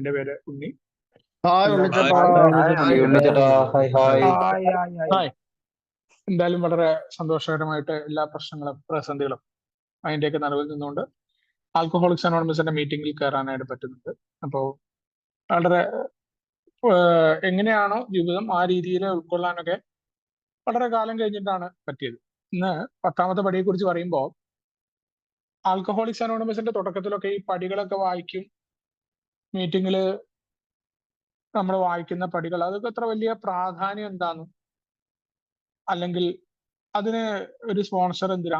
എന്റെ പേര് ഉണ്ണി. ഹായ് ഉണ്ണിച്ചേട്ടാ. ഉണ്ണിച്ചേട്ടാ, ഹായ് ഹായ്. ഹായ്. എന്തായാലും വളരെ സന്തോഷകരമായിട്ട് എല്ലാ പ്രശ്നങ്ങളും പ്രതിസന്ധികളും അതിന്റെയൊക്കെ നടുവിൽ നിന്നുകൊണ്ട് ആൽക്കഹോളിക്സ് അനോണിമസിന്റെ മീറ്റിംഗിൽ കയറാനായിട്ട് പറ്റുന്നുണ്ട്. അപ്പോൾ വളരെ എങ്ങനെയാണോ ജീവിതം ആ രീതിയിൽ ഉൾക്കൊള്ളാനൊക്കെ വളരെ കാലം കഴിഞ്ഞിട്ടാണ് പറ്റിയത്. ഇന്ന് 10ാമത്തെ പടിയെ കുറിച്ച് പറയുമ്പോൾ ആൽക്കഹോളിക്സ് അനോണിമസിന്റെ തുടക്കത്തിലൊക്കെ ഈ പടികളൊക്കെ വായിക്കും. മീറ്റിംഗിൽ നമ്മൾ വായിക്കുന്ന പടികൾ അതൊക്കെ അത്ര വലിയ പ്രാധാന്യം എന്താണെന്നും അല്ലെങ്കിൽ അതിന് ഒരു സ്പോൺസർ എന്തിനാ,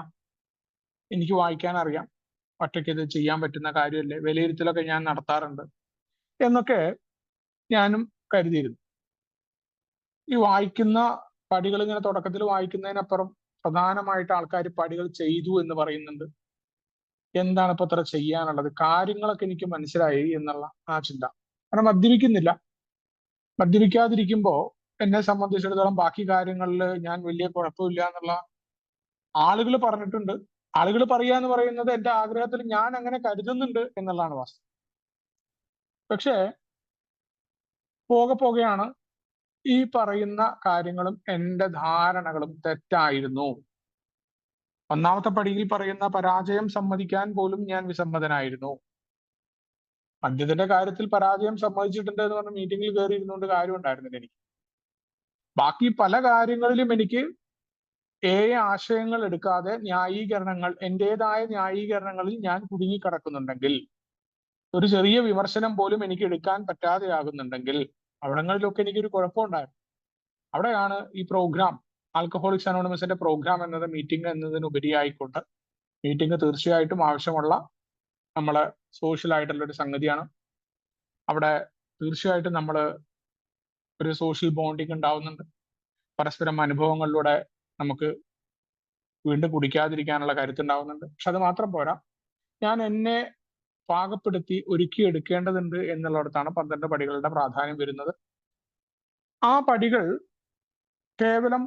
എനിക്ക് വായിക്കാൻ അറിയാം, ഒറ്റയ്ക്ക് ഇത് ചെയ്യാൻ പറ്റുന്ന കാര്യമല്ലേ, വിലയിരുത്തലൊക്കെ ഞാൻ നടത്താറുണ്ട് എന്നൊക്കെ ഞാനും കരുതിയിരുന്നു. ഈ വായിക്കുന്ന പടികൾ ഇങ്ങനെ തുടക്കത്തിൽ വായിക്കുന്നതിനപ്പുറം പ്രധാനമായിട്ട് ആൾക്കാർ പടികൾ ചെയ്തു എന്ന് പറയുന്നുണ്ട്. എന്താണ് ഇപ്പൊ അത്ര ചെയ്യാനുള്ളത്, കാര്യങ്ങളൊക്കെ എനിക്ക് മനസ്സിലായി എന്നുള്ള ആ ചിന്ത. കാരണം മദ്യപിക്കാതിരിക്കുമ്പോൾ എന്നെ സംബന്ധിച്ചിടത്തോളം ബാക്കി കാര്യങ്ങളിൽ ഞാൻ വലിയ കുഴപ്പമില്ല എന്നുള്ള ആളുകൾ പറഞ്ഞിട്ടുണ്ട്. ആളുകൾ പറയുക എന്ന് പറയുന്നത് എന്റെ ആഗ്രഹത്തിൽ ഞാൻ അങ്ങനെ കരുതുന്നുണ്ട് എന്നുള്ളതാണ് വാസ്തവം. പക്ഷേ പോകെയാണ് ഈ പറയുന്ന കാര്യങ്ങളും എന്റെ ധാരണകളും തെറ്റായിരുന്നു. 1ാമത്തെ പടിയിൽ പറയുന്ന പരാജയം സമ്മതിക്കാൻ പോലും ഞാൻ വിസമ്മതനായിരുന്നു. മദ്യത്തിന്റെ കാര്യത്തിൽ പരാജയം സമ്മതിച്ചിട്ടുണ്ട് എന്ന് പറഞ്ഞ മീറ്റിംഗിൽ കയറി ഇരുന്നുകൊണ്ട് കാര്യം ഉണ്ടായിരുന്നില്ല എനിക്ക്. ബാക്കി പല കാര്യങ്ങളിലും എനിക്ക് ആശയങ്ങൾ എടുക്കാതെ എന്റേതായ ന്യായീകരണങ്ങളിൽ ഞാൻ കുടുങ്ങിക്കിടക്കുന്നുണ്ടെങ്കിൽ, ഒരു ചെറിയ വിമർശനം പോലും എനിക്ക് എടുക്കാൻ പറ്റാതെയാകുന്നുണ്ടെങ്കിൽ അവിടങ്ങളിലൊക്കെ എനിക്കൊരു കുഴപ്പമുണ്ടായിരുന്നു. അവിടെയാണ് ഈ പ്രോഗ്രാം, ആൽക്കഹോളിക്സ് അനോണിമസിന്റെ പ്രോഗ്രാം എന്നത് മീറ്റിംഗ് എന്നതിനുപരിയായിക്കൊണ്ട് മീറ്റിംഗ് തീർച്ചയായിട്ടും ആവശ്യമുള്ള നമ്മളെ സോഷ്യൽ ആയിട്ടുള്ള ഒരു സംഗതിയാണ്. അവിടെ തീർച്ചയായിട്ടും നമ്മൾ ഒരു സോഷ്യൽ ബോണ്ടിങ് ഉണ്ടാവുന്നുണ്ട്. പരസ്പരം അനുഭവങ്ങളിലൂടെ നമുക്ക് വീണ്ടും കുടിക്കാതിരിക്കാനുള്ള കരുത്തുണ്ടാവുന്നുണ്ട്. പക്ഷെ അത് മാത്രം പോരാ, ഞാൻ എന്നെ പാകപ്പെടുത്തി ഒരുക്കിയെടുക്കേണ്ടതുണ്ട് എന്നുള്ളിടത്താണ് 12 പടികളുടെ പ്രാധാന്യം വരുന്നത്. ആ പടികൾ കേവലം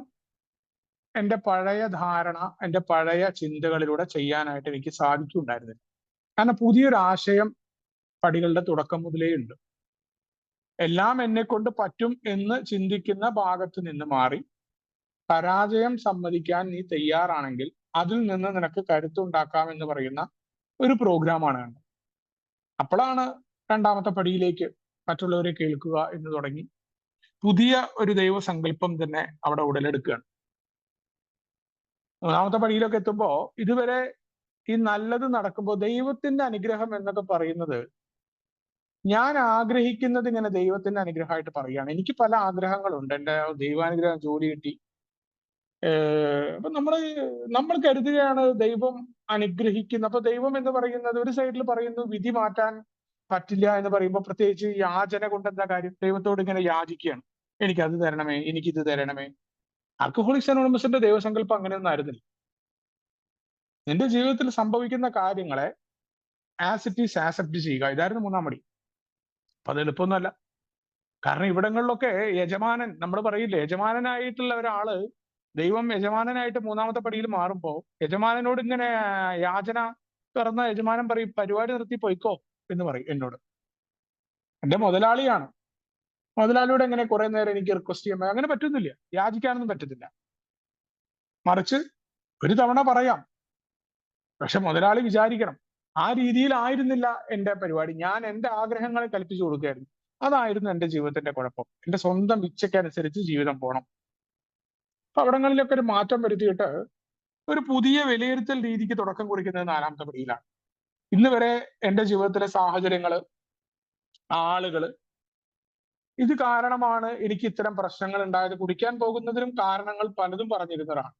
എൻ്റെ പഴയ ധാരണ, എൻ്റെ പഴയ ചിന്തകളിലൂടെ ചെയ്യാനായിട്ട് എനിക്ക് സാധിക്കുന്നുണ്ടായിരുന്നില്ല. കാരണം പുതിയൊരു ആശയം പടികളുടെ തുടക്കം മുതലേ ഉണ്ട്. എല്ലാം എന്നെ കൊണ്ട് പറ്റും എന്ന് ചിന്തിക്കുന്ന ഭാഗത്ത് നിന്ന് മാറി പരാജയം സമ്മതിക്കാൻ നീ തയ്യാറാണെങ്കിൽ അതിൽ നിന്ന് നിനക്ക് കരുത്തുണ്ടാക്കാം എന്ന് പറയുന്ന ഒരു പ്രോഗ്രാമാണ്. അപ്പോഴാണ് 2ാമത്തെ പടിയിലേക്ക് മറ്റുള്ളവരെ കേൾക്കുക എന്ന് തുടങ്ങി പുതിയ ഒരു ദൈവസങ്കല്പം തന്നെ അവിടെ ഉടലെടുക്കുകയാണ്. 3ാമത്തെ പടിയിലൊക്കെ എത്തുമ്പോൾ ഇതുവരെ ഈ നല്ലത് നടക്കുമ്പോൾ ദൈവത്തിന്റെ അനുഗ്രഹം എന്നൊക്കെ പറയുന്നത് ഞാൻ ആഗ്രഹിക്കുന്നത് ഇങ്ങനെ ദൈവത്തിന്റെ അനുഗ്രഹമായിട്ട് പറയുകയാണ്. എനിക്ക് പല ആഗ്രഹങ്ങളുണ്ട്. എൻ്റെ ദൈവാനുഗ്രഹം, ജോലി കിട്ടി. അപ്പൊ നമ്മൾ കരുതുകയാണ് ദൈവം അനുഗ്രഹിക്കുന്ന. അപ്പൊ ദൈവം എന്ന് പറയുന്നത് ഒരു സൈഡിൽ പറയുന്നു വിധി മാറ്റാൻ പറ്റില്ല എന്ന് പറയുമ്പോൾ, പ്രത്യേകിച്ച് യാചന കൊണ്ട് എന്താ കാര്യം? ദൈവത്തോട് ഇങ്ങനെ യാചിക്കുകയാണ്, എനിക്കത് തരണമേ, എനിക്കിത് തരണമേ. ആൽക്കഹോളിക്സ് അനോണിമസിന്റെ ദൈവസങ്കല്പം അങ്ങനെയൊന്നും ആയിരുന്നില്ല. നിന്റെ ജീവിതത്തിൽ സംഭവിക്കുന്ന കാര്യങ്ങളെ ആസ് ഇറ്റ് ഈസ് ആക്സെപ്റ്റ് ചെയ്യുക, ഇതായിരുന്നു 3ാം പടി. അപ്പൊ അത് എളുപ്പമൊന്നുമല്ല. കാരണം ഇവിടങ്ങളിലൊക്കെ യജമാനൻ, നമ്മൾ പറയില്ലേ, യജമാനനായിട്ടുള്ള ഒരാള്, ദൈവം യജമാനനായിട്ട് 3ാമത്തെ പടിയിൽ മാറുമ്പോൾ യജമാനനോട് ഇങ്ങനെ യാചന തുറന്ന യജമാനൻ പറയും, പരിപാടി നിർത്തി പോയിക്കോ എന്ന് പറയും എന്നോട്. എന്റെ മുതലാളിയാണ്. മുതലാളിയോട് എങ്ങനെ കുറെ നേരം എനിക്ക് റിക്വസ്റ്റ് ചെയ്യാൻ അങ്ങനെ പറ്റുന്നില്ല, യാചിക്കാനൊന്നും പറ്റത്തില്ല. മറിച്ച് ഒരു തവണ പറയാം, പക്ഷെ മുതലാളി വിചാരിക്കണം. ആ രീതിയിലായിരുന്നില്ല എൻ്റെ പരിപാടി. ഞാൻ എൻ്റെ ആഗ്രഹങ്ങളെ കൽപ്പിച്ചു കൊടുക്കുകയായിരുന്നു. അതായിരുന്നു എൻ്റെ ജീവിതത്തിന്റെ കുഴപ്പം. എൻ്റെ സ്വന്തം ഇച്ഛയ്ക്കനുസരിച്ച് ജീവിതം പോകണം. അപ്പൊ അവിടങ്ങളിലൊക്കെ ഒരു മാറ്റം വരുത്തിയിട്ട് ഒരു പുതിയ വിലയിരുത്തൽ രീതിക്ക് തുടക്കം കുറിക്കുന്നത് 4ാമത്തെ പടിയിലാണ്. ഇന്ന് വരെ എൻ്റെ ജീവിതത്തിലെ സാഹചര്യങ്ങള്, ആളുകള്, ഇത് കാരണമാണ് എനിക്ക് ഇത്തരം പ്രശ്നങ്ങൾ ഉണ്ടായത്. കുടിക്കാൻ പോകുന്നതിനും കാരണങ്ങൾ പലതും പറഞ്ഞിരുന്നതാണ്.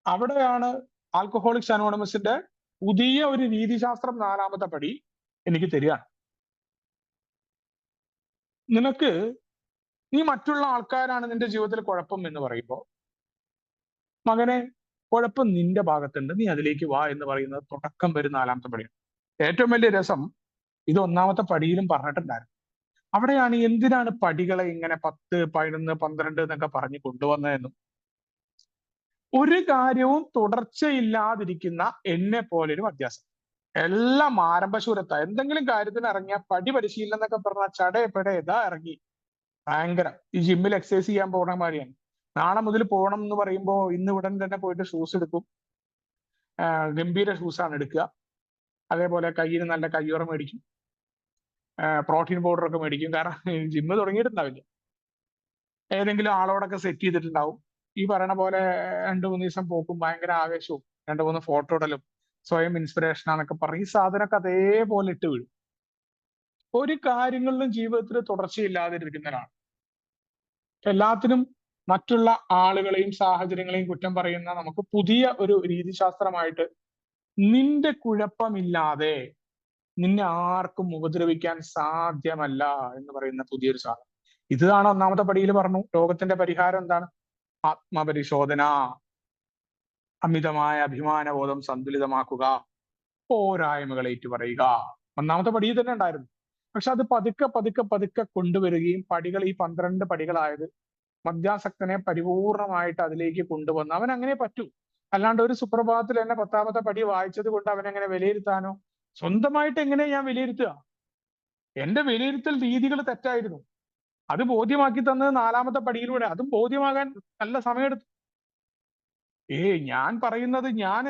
അവിടെയാണ് ആൽക്കഹോളിക്സ് അനോണിമസിന്റെ പുതിയ ഒരു രീതിശാസ്ത്രം 4ാമത്തെ പടി എനിക്ക് തരികയാണ്. നീ മറ്റുള്ള ആൾക്കാരാണ് നിന്റെ ജീവിതത്തിൽ കുഴപ്പം എന്ന് പറയുമ്പോൾ, മകനെ, കുഴപ്പം നിന്റെ ഭാഗത്തുണ്ട്, നീ അതിലേക്ക് വാ എന്ന് പറയുന്നത് തുടക്കം വരും 4ാമത്തെ പടിയാണ്. ഏറ്റവും വലിയ രസം, ഇത് 1ാമത്തെ പടിയിലും പറഞ്ഞിട്ടുണ്ടായിരുന്നു. അവിടെയാണ് എന്തിനാണ് പടികളെ ഇങ്ങനെ 10, 11, 12 എന്നൊക്കെ പറഞ്ഞു കൊണ്ടുവന്നതെന്നും, ഒരു കാര്യവും തുടർച്ചയില്ലാതിരിക്കുന്ന എന്നെ പോലൊരു അഭ്യാസം. എല്ലാം ആരംഭശൂരത്ത. എന്തെങ്കിലും കാര്യത്തിന് ഇറങ്ങിയ പടി പരിശീലനം എന്നൊക്കെ പറഞ്ഞാൽ ചടയപ്പെടെ ഇതാ ഇറങ്ങി. ഭയങ്കര ഈ ജിമ്മിൽ എക്സസൈസ് ചെയ്യാൻ പോകണ മാതിരിയാണ്. നാളെ മുതൽ പോകണം എന്ന് പറയുമ്പോൾ ഇന്ന് ഉടൻ തന്നെ പോയിട്ട് ഷൂസ് എടുക്കും. ഗംഭീര ഷൂസാണ് എടുക്കുക. അതേപോലെ കയ്യിന് നല്ല കയ്യുറ മേടിക്കും, പ്രോട്ടീൻ പൗഡർ ഒക്കെ മേടിക്കും. കാരണം ജിമ്മ് തുടങ്ങിയിട്ടുണ്ടാവില്ല. ഏതെങ്കിലും ആളോടൊക്കെ സെറ്റ് ചെയ്തിട്ടുണ്ടാവും. ഈ പറയണ പോലെ 2-3 ദിവസം പോക്കും ഭയങ്കര ആവേശവും 2-3 ഫോട്ടോ ഇടലും സ്വയം ഇൻസ്പിറേഷൻ ആണെന്നൊക്കെ പറഞ്ഞ് ഈ സാധനമൊക്കെ അതേപോലെ ഇട്ട് വീഴും. ഒരു കാര്യങ്ങളിലും ജീവിതത്തിൽ തുടർച്ചയില്ലാതിരിക്കുന്നവരാണ്. എല്ലാത്തിനും മറ്റുള്ള ആളുകളെയും സാഹചര്യങ്ങളെയും കുറ്റം പറയുന്ന നമുക്ക് പുതിയ ഒരു രീതിശാസ്ത്രമായിട്ട് നിന്റെ കുഴപ്പമില്ലാതെ നിന്നെ ആർക്കും ഉപദ്രവിക്കാൻ സാധ്യമല്ല എന്ന് പറയുന്ന പുതിയൊരു സാധനം. ഇതാണ് ഒന്നാമത്തെ പടിയിൽ പറഞ്ഞു. രോഗത്തിന്റെ പരിഹാരം എന്താണ്? ആത്മപരിശോധന, അമിതമായ അഭിമാനബോധം സന്തുലിതമാക്കുക, പോരായ്മകൾ ഏറ്റുപറയുക. ഒന്നാമത്തെ പടിയിൽ തന്നെ ഉണ്ടായിരുന്നു. പക്ഷെ അത് പതുക്കെ പതുക്കെ പതുക്കെ കൊണ്ടുവരികയും പടികൾ ഈ 12 പടികളായത് മദ്യാസക്തനെ പരിപൂർണമായിട്ട് അതിലേക്ക് കൊണ്ടുവന്ന് അവൻ അങ്ങനെ പറ്റൂ. അല്ലാണ്ട് ഒരു സുപ്രഭാതത്തിൽ എന്നെ 10ാമത്തെ പടി വായിച്ചത് കൊണ്ട് അവനെങ്ങനെ വിലയിരുത്താനോ? സ്വന്തമായിട്ട് എങ്ങനെ ഞാൻ വിലയിരുത്തുക? എന്റെ വിലയിരുത്തൽ രീതികൾ തെറ്റായിരുന്നു. അത് ബോധ്യമാക്കി തന്നത് 4ാമത്തെ പടിയിലൂടെ. അതും ബോധ്യമാകാൻ നല്ല സമയമെടുത്തു. ഞാൻ പറയുന്നത് ഞാൻ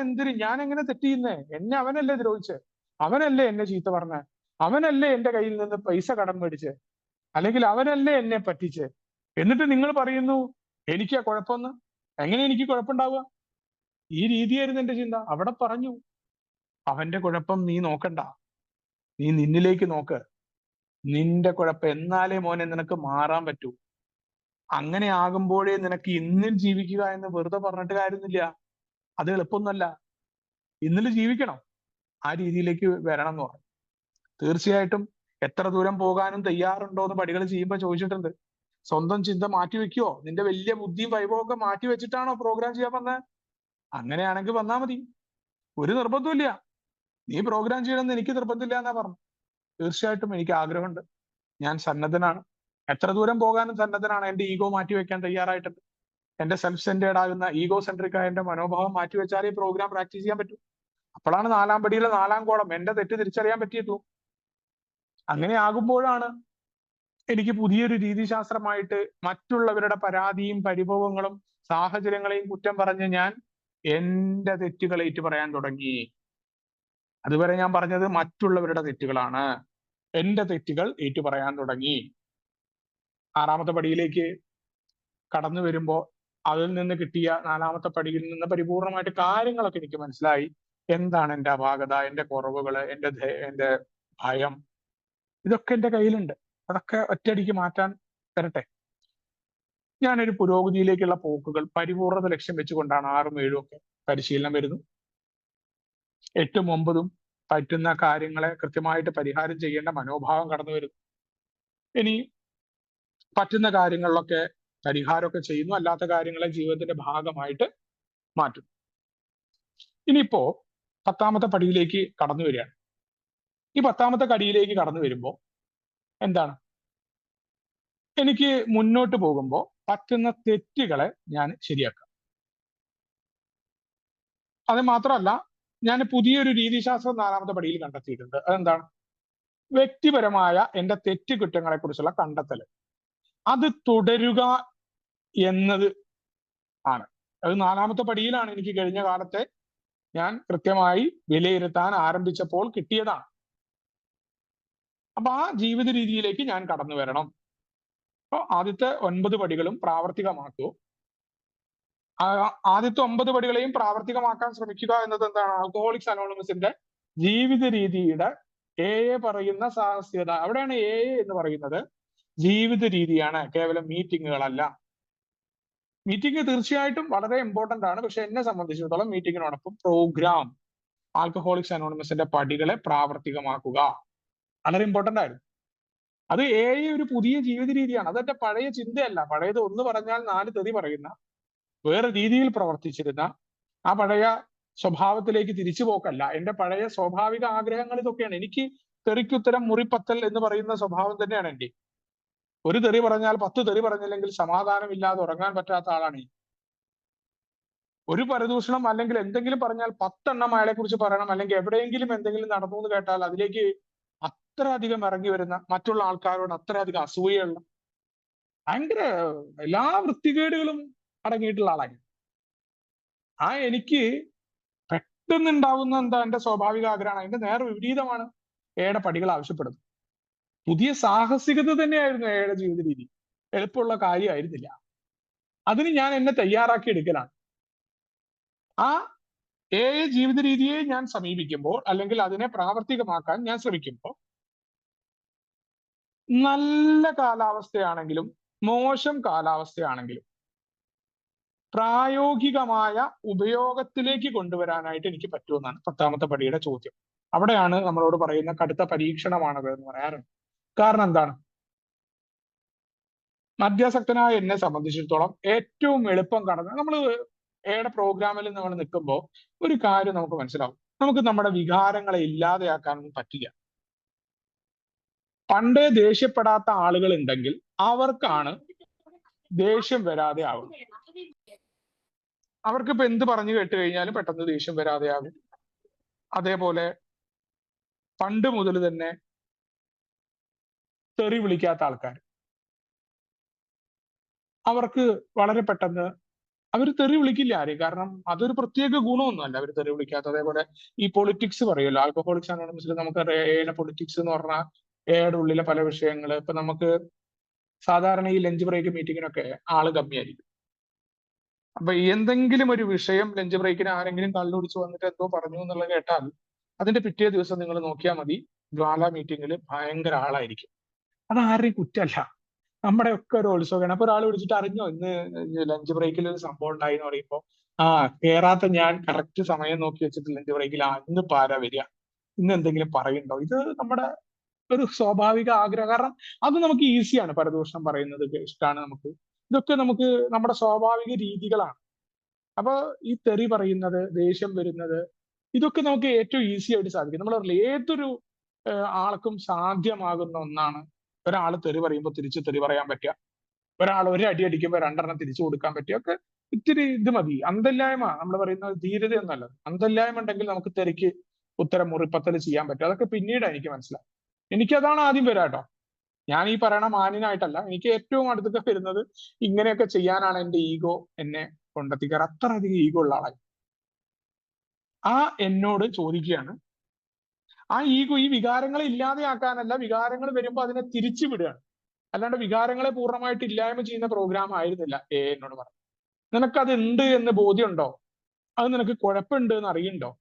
എങ്ങനെ തെറ്റ് ചെയ്യുന്നേ? എന്നെ അവനല്ലേ ദ്രോഹിച്ചേ? അവനല്ലേ എന്നെ ചീത്ത പറഞ്ഞേ? അവനല്ലേ എന്റെ കയ്യിൽ നിന്ന് പൈസ കടം മേടിച്ചേ? അല്ലെങ്കിൽ അവനല്ലേ എന്നെ പറ്റിച്ചേ? എന്നിട്ട് നിങ്ങൾ പറയുന്നു എനിക്കാ കുഴപ്പമെന്ന്. എങ്ങനെ എനിക്ക് കുഴപ്പമുണ്ടാവുക? ഈ രീതിയായിരുന്നു എന്റെ ചിന്ത. അവിടെ പറഞ്ഞു അവന്റെ കുഴപ്പം നീ നോക്കണ്ട, നീ നിന്നിലേക്ക് നോക്ക്. നിന്റെ കുഴപ്പം എന്നാലേ മോനെ നിനക്ക് മാറാൻ പറ്റൂ. അങ്ങനെ ആകുമ്പോഴേ നിനക്ക് ഇന്നിൽ ജീവിക്കുക എന്ന് വെറുതെ പറഞ്ഞിട്ട് കാര്യമൊന്നുമില്ല. അത് എളുപ്പമൊന്നുമല്ല. ഇന്നിൽ ജീവിക്കണം. ആ രീതിയിലേക്ക് വരണം എന്ന് പറഞ്ഞു. തീർച്ചയായിട്ടും എത്ര ദൂരം പോകാനും തയ്യാറുണ്ടോ എന്ന് പടികൾ ചെയ്യുമ്പോൾ ചോദിച്ചിട്ടുണ്ട്. സ്വന്തം ചിന്ത മാറ്റിവെക്കുവോ? നിന്റെ വലിയ ബുദ്ധിയും വൈഭവം ഒക്കെ മാറ്റി വെച്ചിട്ടാണോ പ്രോഗ്രാം ചെയ്യാൻ വന്നത്? അങ്ങനെയാണെങ്കിൽ വന്നാ മതി. ഒരു നിർബന്ധമില്ല. നീ പ്രോഗ്രാം ചെയ്യണമെന്ന് എനിക്ക് നിർബന്ധമില്ല എന്നാ പറഞ്ഞു. തീർച്ചയായിട്ടും എനിക്ക് ആഗ്രഹമുണ്ട്. ഞാൻ സന്നദ്ധനാണ്. എത്ര ദൂരം പോകാനും സന്നദ്ധനാണ്. എന്റെ ഈഗോ മാറ്റിവെക്കാൻ തയ്യാറായിട്ടുണ്ട്. എന്റെ സെൽഫ് സെന്റേഡ് ആകുന്ന ഈഗോ സെൻട്രിക് ആയ എന്റെ മനോഭാവം മാറ്റിവെച്ചാലേ പ്രോഗ്രാം പ്രാക്ടീസ് ചെയ്യാൻ പറ്റൂ. അപ്പോഴാണ് 4ാം പടിയിലെ 4ാം കോളം എന്റെ തെറ്റ് തിരിച്ചറിയാൻ പറ്റിയിട്ടുള്ളൂ. അങ്ങനെ ആകുമ്പോഴാണ് എനിക്ക് പുതിയൊരു രീതിശാസ്ത്രമായിട്ട് മറ്റുള്ളവരുടെ പരാതിയും പരിഭവങ്ങളും സാഹചര്യങ്ങളെയും കുറ്റം പറഞ്ഞ് ഞാൻ എന്റെ തെറ്റുകൾ ഏറ്റു പറയാൻ തുടങ്ങി. അതുവരെ ഞാൻ പറഞ്ഞത് മറ്റുള്ളവരുടെ തെറ്റുകളാണ്. എന്റെ തെറ്റുകൾ ഏറ്റു പറയാൻ തുടങ്ങി. 6ാമത്തെ പടിയിലേക്ക് കടന്നു വരുമ്പോൾ അതിൽ നിന്ന് കിട്ടിയ 4ാമത്തെ പടിയിൽ നിന്ന് പരിപൂർണമായിട്ട് കാര്യങ്ങളൊക്കെ എനിക്ക് മനസ്സിലായി. എന്താണ് എന്റെ അപാകത, എന്റെ കുറവുകള്, എന്റെ ഭയം, ഇതൊക്കെ എന്റെ കയ്യിലുണ്ട്. അതൊക്കെ ഒറ്റയടിക്ക് മാറ്റാൻ തരട്ടെ. ഞാനൊരു പുരോഗതിയിലേക്കുള്ള പോക്കുകൾ പരിപൂർണത ലക്ഷ്യം വെച്ചുകൊണ്ടാണ് 6ഉം 7ഉം ഒക്കെ പരിശീലനം വരുന്നു. 8ഉം 9ഉം പറ്റുന്ന കാര്യങ്ങളെ കൃത്യമായിട്ട് പരിഹാരം ചെയ്യേണ്ട മനോഭാവം കടന്നു വരുന്നു. ഇനി പറ്റുന്ന കാര്യങ്ങളിലൊക്കെ പരിഹാരമൊക്കെ ചെയ്യുന്നു, അല്ലാത്ത കാര്യങ്ങളെ ജീവിതത്തിന്റെ ഭാഗമായിട്ട് മാറ്റും. ഇനിയിപ്പോ 10ാമത്തെ പടിയിലേക്ക് കടന്നു വരികയാണ്. ഈ 10ാമത്തെ പടിയിലേക്ക് കടന്നു വരുമ്പോൾ എന്താണ്? എനിക്ക് മുന്നോട്ട് പോകുമ്പോൾ പറ്റുന്ന തെറ്റുകളെ ഞാൻ ശരിയാക്കാം. അത് മാത്രമല്ല, ഞാൻ പുതിയൊരു രീതിശാസ്ത്രം 4ാമത്തെ പടിയിൽ കണ്ടെത്തിയിട്ടുണ്ട്. അതെന്താണ്? വ്യക്തിപരമായ എന്റെ തെറ്റുകുറ്റങ്ങളെ കുറിച്ചുള്ള കണ്ടെത്തൽ. അത് തുടരുക എന്നത് ആണ്. അത് 4ാമത്തെ പടിയിലാണ് എനിക്ക് കഴിഞ്ഞ കാലത്തെ ഞാൻ കൃത്യമായി വിലയിരുത്താൻ ആരംഭിച്ചപ്പോൾ കിട്ടിയതാണ്. അപ്പൊ ആ ജീവിത രീതിയിലേക്ക് ഞാൻ കടന്നു വരണം. അപ്പൊ ആദ്യത്തെ 9 പടികളും പ്രാവർത്തികമാക്കൂ. ആദ്യത്തെ 9 പടികളെയും പ്രാവർത്തികമാക്കാൻ ശ്രമിക്കുക എന്നത് എന്താണ്? ആൽക്കഹോളിക്സ് അനോണിമസിന്റെ ജീവിത രീതിയുടെ പറയുന്ന സാഹസികത. അവിടെയാണ് എന്ന് പറയുന്നത് ജീവിത രീതിയാണ്, കേവലം മീറ്റിങ്ങുകളല്ല. മീറ്റിംഗ് തീർച്ചയായിട്ടും വളരെ ഇമ്പോർട്ടന്റ് ആണ്. പക്ഷെ എന്നെ സംബന്ധിച്ചിടത്തോളം മീറ്റിങ്ങിനോടൊപ്പം പ്രോഗ്രാം, ആൽക്കഹോളിക്സ് അനോണിമസിന്റെ പടികളെ പ്രാവർത്തികമാക്കുക വളരെ ഇമ്പോർട്ടന്റ് ആയിരുന്നു. അത് ഒരു പുതിയ ജീവിത രീതിയാണ്. അതെന്റെ പഴയ ചിന്തയല്ല. പഴയത് ഒന്ന് പറഞ്ഞാൽ 4 തെറി പറയുന്ന, വേറെ രീതിയിൽ പ്രവർത്തിച്ചിരുന്ന ആ പഴയ സ്വഭാവത്തിലേക്ക് തിരിച്ചു പോക്കല്ല. എന്റെ പഴയ സ്വാഭാവിക ആഗ്രഹങ്ങൾ ഇതൊക്കെയാണ്. എനിക്ക് തെറിക്കുത്തരം മുറിപ്പത്തൽ എന്ന് പറയുന്ന സ്വഭാവം തന്നെയാണ് എന്റെ. ഒരു തെറി പറഞ്ഞാൽ 10 തെറി പറഞ്ഞില്ലെങ്കിൽ സമാധാനമില്ലാതെ ഉറങ്ങാൻ പറ്റാത്ത ആളാണ്. ഒരു പരദൂഷണം അല്ലെങ്കിൽ എന്തെങ്കിലും പറഞ്ഞാൽ 10 അയാളെ കുറിച്ച് പറയണം, അല്ലെങ്കിൽ എവിടെയെങ്കിലും എന്തെങ്കിലും നടന്നു എന്ന് കേട്ടാൽ അതിലേക്ക് അത്രയധികം ഇറങ്ങി വരുന്ന, മറ്റുള്ള ആൾക്കാരോട് അത്രയധികം അസൂയുള്ള, ഭയങ്കര എല്ലാ വൃത്തികേടുകളും അടങ്ങിയിട്ടുള്ള ആളാണ്. എനിക്ക് പെട്ടെന്നുണ്ടാവുന്ന എന്താ എന്റെ സ്വാഭാവിക ആഗ്രഹമാണ്, അതിന്റെ നേരെ വിപരീതമാണ് എയുടെ പടികൾ ആവശ്യപ്പെടുന്നത്. പുതിയ സാഹസികത തന്നെയായിരുന്നു എയുടെ ജീവിത രീതി. എളുപ്പമുള്ള കാര്യമായിരുന്നില്ല. അതിന് ഞാൻ എന്നെ തയ്യാറാക്കി എടുക്കലാണ്. ആ ജീവിത രീതിയെ ഞാൻ സമീപിക്കുമ്പോൾ, അല്ലെങ്കിൽ അതിനെ പ്രാവർത്തികമാക്കാൻ ഞാൻ ശ്രമിക്കുമ്പോൾ, നല്ല കാലാവസ്ഥയാണെങ്കിലും മോശം കാലാവസ്ഥയാണെങ്കിലും പ്രായോഗികമായ ഉപയോഗത്തിലേക്ക് കൊണ്ടുവരാനായിട്ട് എനിക്ക് പറ്റുമെന്നാണ് 10ാമത്തെ പടിയുടെ ചോദ്യം. അവിടെയാണ് നമ്മളോട് പറയുന്ന കടുത്ത പരീക്ഷണമാണത് എന്ന് പറയാറുണ്ട്. കാരണം എന്താണ്? മദ്യാസക്തനായ എന്നെ സംബന്ധിച്ചിടത്തോളം ഏറ്റവും എളുപ്പം കടന്ന് നമ്മൾ എയുടെ പ്രോഗ്രാമിൽ നമ്മൾ നിൽക്കുമ്പോൾ ഒരു കാര്യം നമുക്ക് മനസ്സിലാവും. നമുക്ക് നമ്മുടെ വികാരങ്ങളെ ഇല്ലാതെയാക്കാനൊന്നും പറ്റില്ല. പണ്ടേ ദേഷ്യപ്പെടാത്ത ആളുകൾ ഉണ്ടെങ്കിൽ അവർക്കാണ് ദേഷ്യം വരാതെ ആകും. അവർക്കിപ്പോ എന്ത് പറഞ്ഞു കേട്ട് കഴിഞ്ഞാലും പെട്ടെന്ന് ദേഷ്യം വരാതെ ആകും. അതേപോലെ പണ്ട് മുതൽ തന്നെ തെറി വിളിക്കാത്ത ആൾക്കാർ, അവർക്ക് വളരെ പെട്ടെന്ന് അവർ തെറി വിളിക്കില്ല ആരെയും. കാരണം അതൊരു പ്രത്യേക ഗുണമൊന്നുമല്ല അവർ തെറി വിളിക്കാത്ത. അതേപോലെ ഈ പൊളിറ്റിക്സ് പറയുമല്ലോ, ആൽക്കഹോളിക്സ് അനോണിമസിൽ നമുക്ക് പൊളിറ്റിക്സ് എന്ന് പറഞ്ഞാൽ എയുടെ ഉള്ളിലെ പല വിഷയങ്ങൾ, ഇപ്പൊ നമുക്ക് സാധാരണ ഈ ലഞ്ച് ബ്രേക്ക് മീറ്റിങ്ങിനൊക്കെ ആള് കമ്മിയായിരിക്കും. അപ്പൊ എന്തെങ്കിലും ഒരു വിഷയം ലഞ്ച് ബ്രേക്കിന് ആരെങ്കിലും കള്ളുടിച്ച് വന്നിട്ട് എന്തോ പറഞ്ഞു എന്നുള്ളത് കേട്ടാൽ അതിന്റെ പിറ്റേ ദിവസം നിങ്ങൾ നോക്കിയാൽ മതി, ജ്വാല മീറ്റിങ്ങിൽ ഭയങ്കര ആളായിരിക്കും. അത് ആരുടെയും കുറ്റമല്ല, നമ്മുടെ ഒക്കെ ഒരു ഉത്സവമാണ്. അപ്പൊ ഒരാൾ വിളിച്ചിട്ട് അറിഞ്ഞോ ഇന്ന് ലഞ്ച് ബ്രേക്കിൽ ഒരു സംഭവം ഉണ്ടായി എന്ന് പറയുമ്പോൾ, കേറാത്ത ഞാൻ കറക്റ്റ് സമയം നോക്കി വെച്ചിട്ട് ലഞ്ച് ബ്രേക്കിൽ ഇന്ന് പാരാ വരിക, ഇന്ന് എന്തെങ്കിലും പറയുന്നുണ്ടോ? ഇത് നമ്മുടെ ഒരു സ്വാഭാവിക ആഗ്രഹം. കാരണം അത് നമുക്ക് ഈസിയാണ്. പരദൂഷണം പറയുന്നത് ഇഷ്ടമാണ് നമുക്ക്. ഇതൊക്കെ നമുക്ക് നമ്മുടെ സ്വാഭാവിക രീതികളാണ്. അപ്പൊ ഈ തെറി പറയുന്നത്, ദേഷ്യം വരുന്നത്, ഇതൊക്കെ നമുക്ക് ഏറ്റവും ഈസി ആയിട്ട് സാധിക്കും. നമ്മൾ ഏതൊരു ആൾക്കും സാധ്യമാകുന്ന ഒന്നാണ് ഒരാൾ തെറി പറയുമ്പോൾ തിരിച്ച് തെറി പറയാൻ പറ്റുക, ഒരാൾ ഒരു അടി അടിക്കുമ്പോൾ 2 തിരിച്ചു കൊടുക്കാൻ പറ്റുക. ഒക്കെ ഇത്തിരി ഇത് മതി. അന്തല്ലായ്മ, നമ്മൾ പറയുന്നത് ധീരതയൊന്നല്ല, അന്തല്ലായ്മ ഉണ്ടെങ്കിൽ നമുക്ക് തെറിക്ക് ഉത്തരം മുറിപ്പത്തൽ ചെയ്യാൻ പറ്റും. അതൊക്കെ പിന്നീട് എനിക്ക് മനസ്സിലാവും. എനിക്കതാണ് ആദ്യം വരാട്ടോ. ഞാൻ ഈ പറയണ മാന്യനായിട്ടല്ല, എനിക്ക് ഏറ്റവും അടുത്തൊക്കെ വരുന്നത് ഇങ്ങനെയൊക്കെ ചെയ്യാനാണ് എന്റെ ഈഗോ എന്നെ കൊണ്ടെത്തിക്കാറ്. അത്രയധികം ഈഗോ ഉള്ള ആളായി. എന്നോട് ചോദിക്കുകയാണ്, ആ ഈഗോ ഈ വികാരങ്ങളെ ഇല്ലാതെയാക്കാനല്ല, വികാരങ്ങൾ വരുമ്പോൾ അതിനെ തിരിച്ചു വിടുകയാണ്. അല്ലാണ്ട് വികാരങ്ങളെ പൂർണ്ണമായിട്ട് ഇല്ലായ്മ ചെയ്യുന്ന പ്രോഗ്രാം ആയിരുന്നില്ല എന്നോട് പറഞ്ഞു. നിനക്കത് ഉണ്ട് എന്ന് ബോധ്യമുണ്ടോ? അത് നിനക്ക് കുഴപ്പമുണ്ട് എന്ന് അറിയുന്നുണ്ടോ?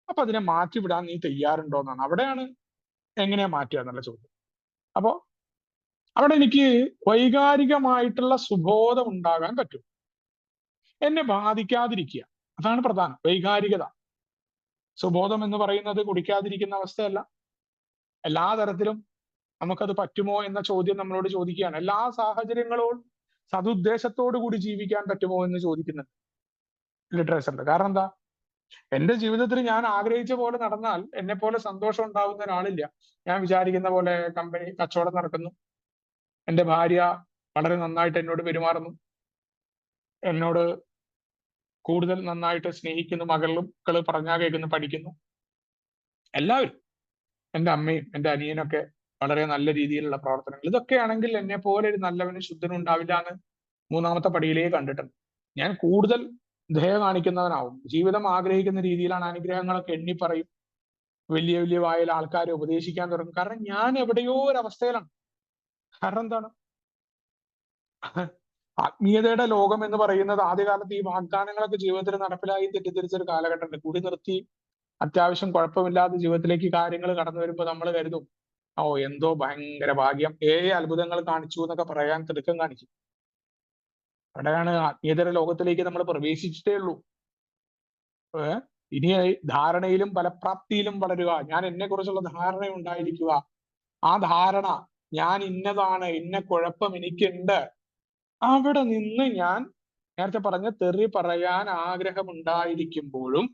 അപ്പൊ അതിനെ മാറ്റിവിടാൻ നീ തയ്യാറുണ്ടോ എന്നാണ്. അവിടെയാണ് എങ്ങനെയാ മാറ്റുക എന്നുള്ള ചോദ്യം. അപ്പോ അവിടെ എനിക്ക് വൈകാരികമായിട്ടുള്ള സുബോധം ഉണ്ടാകാൻ പറ്റും. എന്നെ ബാധിക്കാതിരിക്കുക, അതാണ് പ്രധാനം. വൈകാരികത, സുബോധം എന്ന് പറയുന്നത് കുടിക്കാതിരിക്കുന്ന അവസ്ഥയല്ല. എല്ലാ തരത്തിലും നമുക്കത് പറ്റുമോ എന്ന ചോദ്യം നമ്മളോട് ചോദിക്കുകയാണ്. എല്ലാ സാഹചര്യങ്ങളോടും സതുദ്ദേശത്തോടു കൂടി ജീവിക്കാൻ പറ്റുമോ എന്ന് ചോദിക്കുന്നുണ്ട് ലിറ്ററേച്ചറിൽ. കാരണം എന്താ? എന്റെ ജീവിതത്തിൽ ഞാൻ ആഗ്രഹിച്ച പോലെ നടന്നാൽ എന്നെ പോലെ സന്തോഷം ഉണ്ടാവുന്ന ഒരാളില്ല. ഞാൻ വിചാരിക്കുന്ന പോലെ കമ്പനി കച്ചവടം നടക്കുന്നു, എന്റെ ഭാര്യ വളരെ നന്നായിട്ട് എന്നോട് പെരുമാറുന്നു, എന്നോട് കൂടുതൽ നന്നായിട്ട് സ്നേഹിക്കുന്നു, മക്കള് പറഞ്ഞാൽ കേൾക്കുന്നു, പഠിക്കുന്നു. എല്ലാവരും, എന്റെ അമ്മയും എന്റെ അനിയനൊക്കെ വളരെ നല്ല രീതിയിലുള്ള പ്രവർത്തനങ്ങൾ. ഇതൊക്കെയാണെങ്കിൽ എന്നെ പോലെ ഒരു നല്ലവനും ശുദ്ധനും ഉണ്ടാവില്ല എന്ന് 3ാമത്തെ പടിയിലേക്ക് കണ്ടിട്ടുണ്ട്. ഞാൻ കൂടുതൽ ദയ കാണിക്കുന്നവനാവും. ജീവിതം ആഗ്രഹിക്കുന്ന രീതിയിലാണ് അനുഗ്രഹങ്ങളൊക്കെ എണ്ണി പറയും. വലിയ വലിയ വായിൽ ആൾക്കാരെ ഉപദേശിക്കാൻ തുടങ്ങും. കാരണം ഞാൻ എവിടെയോ ഒരു അവസ്ഥയിലാണ്. കാരണം എന്താണ്? ആത്മീയതയുടെ ലോകം എന്ന് പറയുന്നത് ആദ്യകാലത്ത് ഈ വാഗ്ദാനങ്ങളൊക്കെ ജീവിതത്തിൽ നടപ്പിലായി തെറ്റിദ്ധരിച്ചൊരു കാലഘട്ടമുണ്ട്. കൂടി നിർത്തി അത്യാവശ്യം കുഴപ്പമില്ലാതെ ജീവിതത്തിലേക്ക് കാര്യങ്ങൾ കടന്നു വരുമ്പോൾ നമ്മൾ കരുതും, എന്തോ ഭയങ്കര ഭാഗ്യം, അത്ഭുതങ്ങൾ കാണിച്ചു എന്നൊക്കെ പറയാൻ തിടുക്കം കാണിക്കും. അവിടെയാണ് ആത്മീയതയുടെ ലോകത്തിലേക്ക് നമ്മൾ പ്രവേശിച്ചിട്ടേ ഉള്ളൂ. ഇനി ധാരണയിലും ഫലപ്രാപ്തിയിലും വളരുക, ഞാൻ എന്നെ കുറിച്ചുള്ള ധാരണ ഉണ്ടായിരിക്കുക. ആ ധാരണ, ഞാൻ ഇന്നതാണ്, ഇന്ന കുഴപ്പം എനിക്കുണ്ട്, അവിടെ നിന്ന് ഞാൻ നേരത്തെ പറഞ്ഞ തെറി പറയാൻ ആഗ്രഹമുണ്ടായിരിക്കുമ്പോഴും